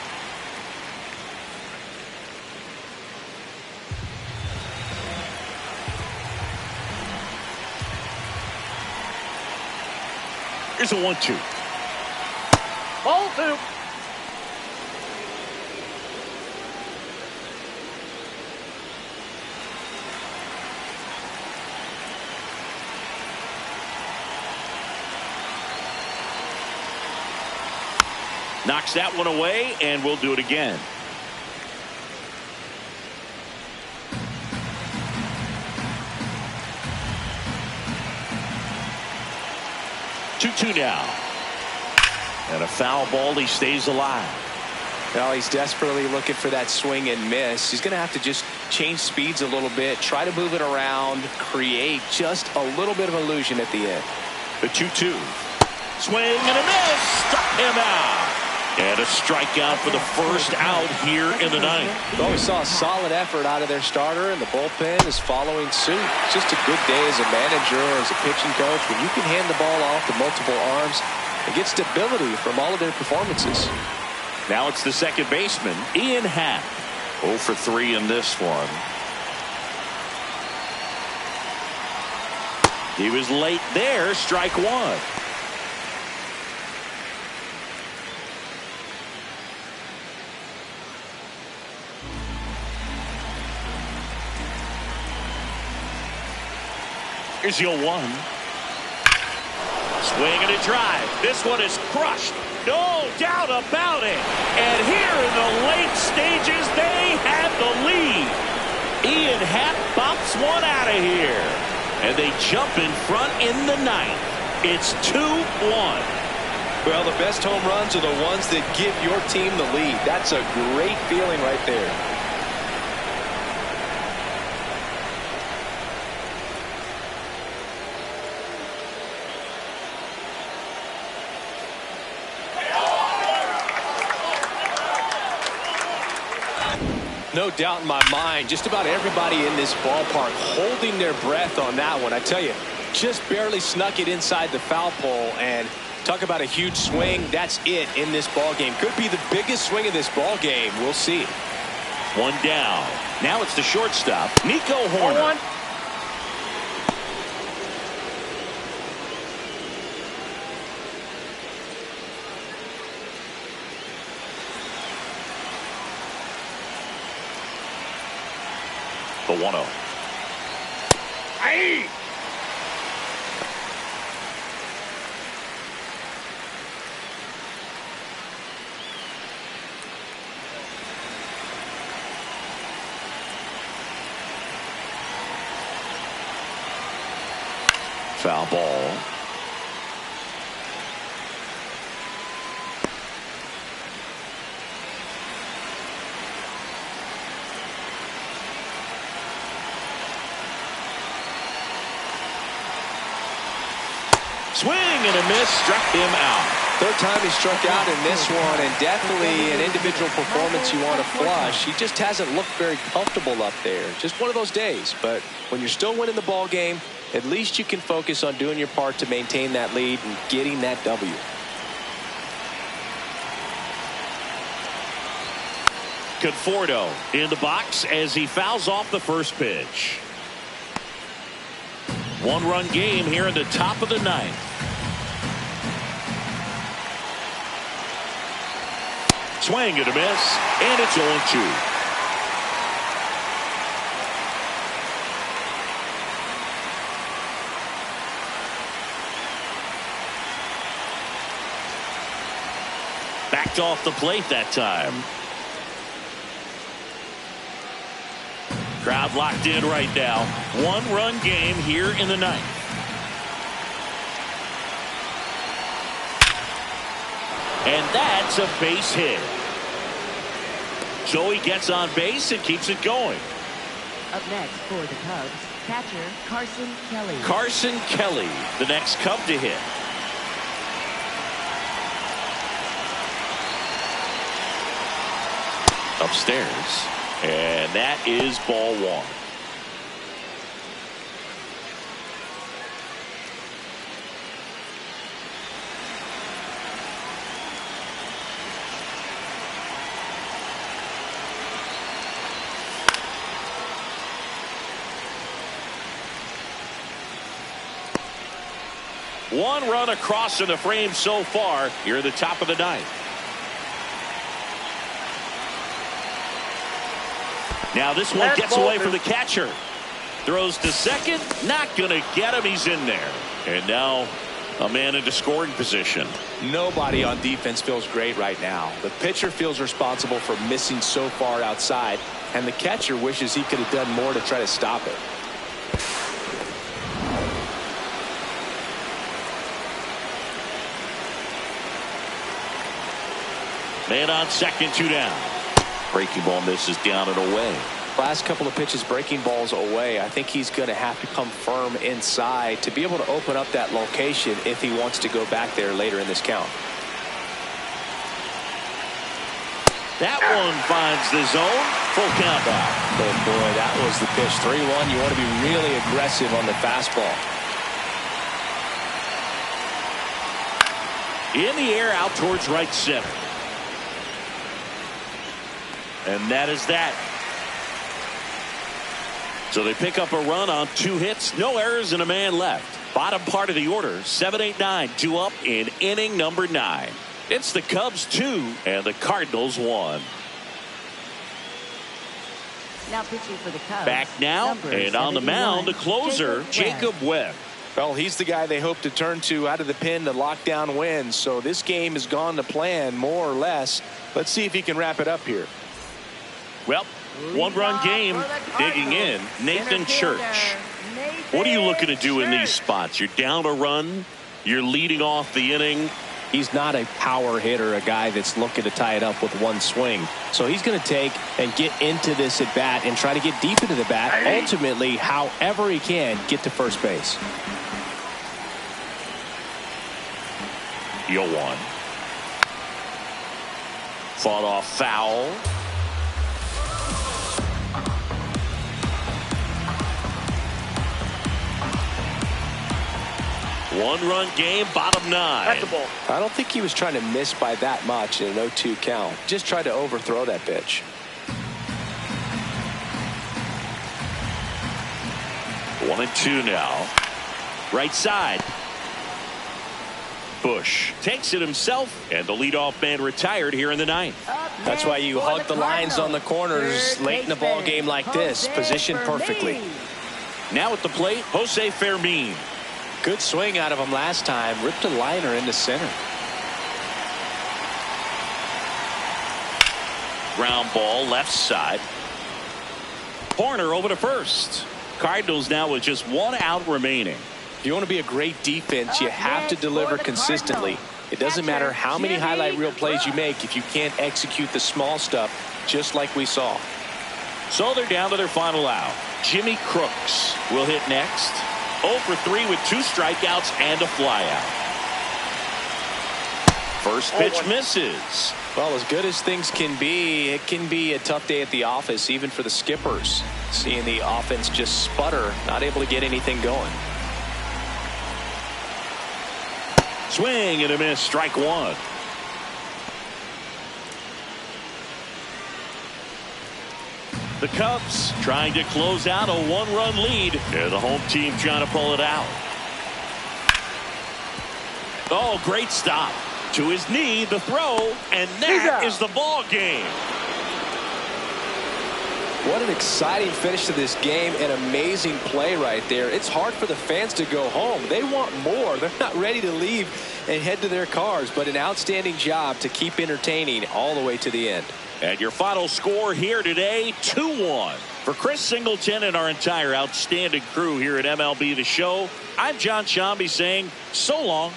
Speaker 1: Here's a 1-2.
Speaker 4: Ball 2.
Speaker 1: Knocks that one away, and we'll do it again. Two now. And a foul ball. He stays alive.
Speaker 3: Well, he's desperately looking for that swing and miss. He's going to have to just change speeds a little bit, try to move it around, create just a little bit of illusion at the end.
Speaker 1: The 2-2. Swing and a miss. Struck him out. And a strikeout for the first out here in the ninth.
Speaker 3: Well, we saw a solid effort out of their starter, and the bullpen is following suit. It's just a good day as a manager or as a pitching coach when you can hand the ball off to multiple arms and get stability from all of their performances.
Speaker 1: Now it's the second baseman, Ian Happ. 0 for 3 in this one. He was late there. Strike one. Here's the 0-1. Swing and a drive. This one is crushed. No doubt about it. And here in the late stages, they have the lead. Ian Happ bops one out of here. And they jump in front in the ninth. It's 2-1.
Speaker 3: Well, the best home runs are the ones that give your team the lead. That's a great feeling right there. No doubt in my mind, just about everybody in this ballpark holding their breath on that one. I tell you, just barely snuck it inside the foul pole, and talk about a huge swing. That's it in this ball game. Could be the biggest swing of this ball game. We'll see.
Speaker 1: One down. Now it's the shortstop, Nico Horner.
Speaker 4: 0-1.
Speaker 1: The 1-0.
Speaker 4: Aye.
Speaker 1: Foul ball. Swing and a miss, struck him out.
Speaker 3: Third time he struck out in this one, and definitely an individual performance you want to flush. He just hasn't looked very comfortable up there. Just one of those days. But when you're still winning the ball game, at least you can focus on doing your part to maintain that lead and getting that W.
Speaker 1: Conforto in the box as he fouls off the first pitch. One-run game here in the top of the ninth. Swing and a miss, and it's 0-2. Backed off the plate that time. Crowd locked in right now. One-run game here in the ninth. And that's a base hit. So he gets on base and keeps it going.
Speaker 2: Up next for the Cubs, catcher Carson Kelly.
Speaker 1: Carson Kelly, the next Cub to hit. Upstairs. And that is ball one. One run across in the frame so far here at the top of the ninth. Now this one gets away from the catcher. Throws to second. Not going to get him. He's in there. And now a man into scoring position.
Speaker 3: Nobody on defense feels great right now. The pitcher feels responsible for missing so far outside, and the catcher wishes he could have done more to try to stop it.
Speaker 1: Man on second, 2 down. Breaking ball misses down and away.
Speaker 3: Last couple of pitches breaking balls away. I think he's going to have to come firm inside to be able to open up that location if he wants to go back there later in this count.
Speaker 1: That one finds the zone. Full count back.
Speaker 3: Oh boy, that was the pitch. 3-1. You want to be really aggressive on the fastball.
Speaker 1: In the air out towards right center. And that is that. So they pick up a run on 2 hits, no errors, and a man left. Bottom part of the order, 7-8-9, 2 up in inning number 9. It's the Cubs 2 and the Cardinals 1.
Speaker 2: Now pitching for the Cubs.
Speaker 1: Back now and on the mound, the closer, Jacob Webb.
Speaker 3: Well, he's the guy they hope to turn to out of the pen to lock down wins. So this game has gone to plan more or less. Let's see if he can wrap it up here.
Speaker 1: Well, 1-run game, digging in, Nathan Church. What are you looking to do in these spots? You're down a run. You're leading off the inning.
Speaker 3: He's not a power hitter, a guy that's looking to tie it up with one swing. So he's going to take and get into this at bat and try to get deep into the bat. Ultimately, however he can, get to first base.
Speaker 1: 0-1. Fought off foul. One-run game, bottom 9.
Speaker 4: That's the ball.
Speaker 3: I don't think he was trying to miss by that much in an 0-2 count. Just tried to overthrow that pitch.
Speaker 1: 1-2 now. Right side. Bush takes it himself, and the leadoff man retired here in the 9th.
Speaker 3: That's why you hug the lines on the corners late in the ball game like this. Positioned perfectly.
Speaker 1: Now at the plate, Jose Fermin.
Speaker 3: Good swing out of him last time. Ripped a liner into center.
Speaker 1: Ground ball left side. Horner over to first. Cardinals now with just 1 out remaining.
Speaker 3: If you want to be a great defense, you have to deliver consistently. It doesn't matter how many highlight reel plays you make if you can't execute the small stuff, just like we saw.
Speaker 1: So they're down to their final out. Jimmy Crooks will hit next. 0 for 3 with 2 strikeouts and a flyout. First pitch misses.
Speaker 3: Well, as good as things can be, it can be a tough day at the office, even for the skippers. Seeing the offense just sputter, not able to get anything going.
Speaker 1: Swing and a miss, strike 1. The Cubs trying to close out a 1-run lead. And the home team trying to pull it out. Oh, great stop. To his knee, the throw, and that is the ball game.
Speaker 3: What an exciting finish to this game. An amazing play right there. It's hard for the fans to go home. They want more. They're not ready to leave and head to their cars, but an outstanding job to keep entertaining all the way to the end.
Speaker 1: And your final score here today, 2-1. For Chris Singleton and our entire outstanding crew here at MLB The Show, I'm John Shambi saying so long.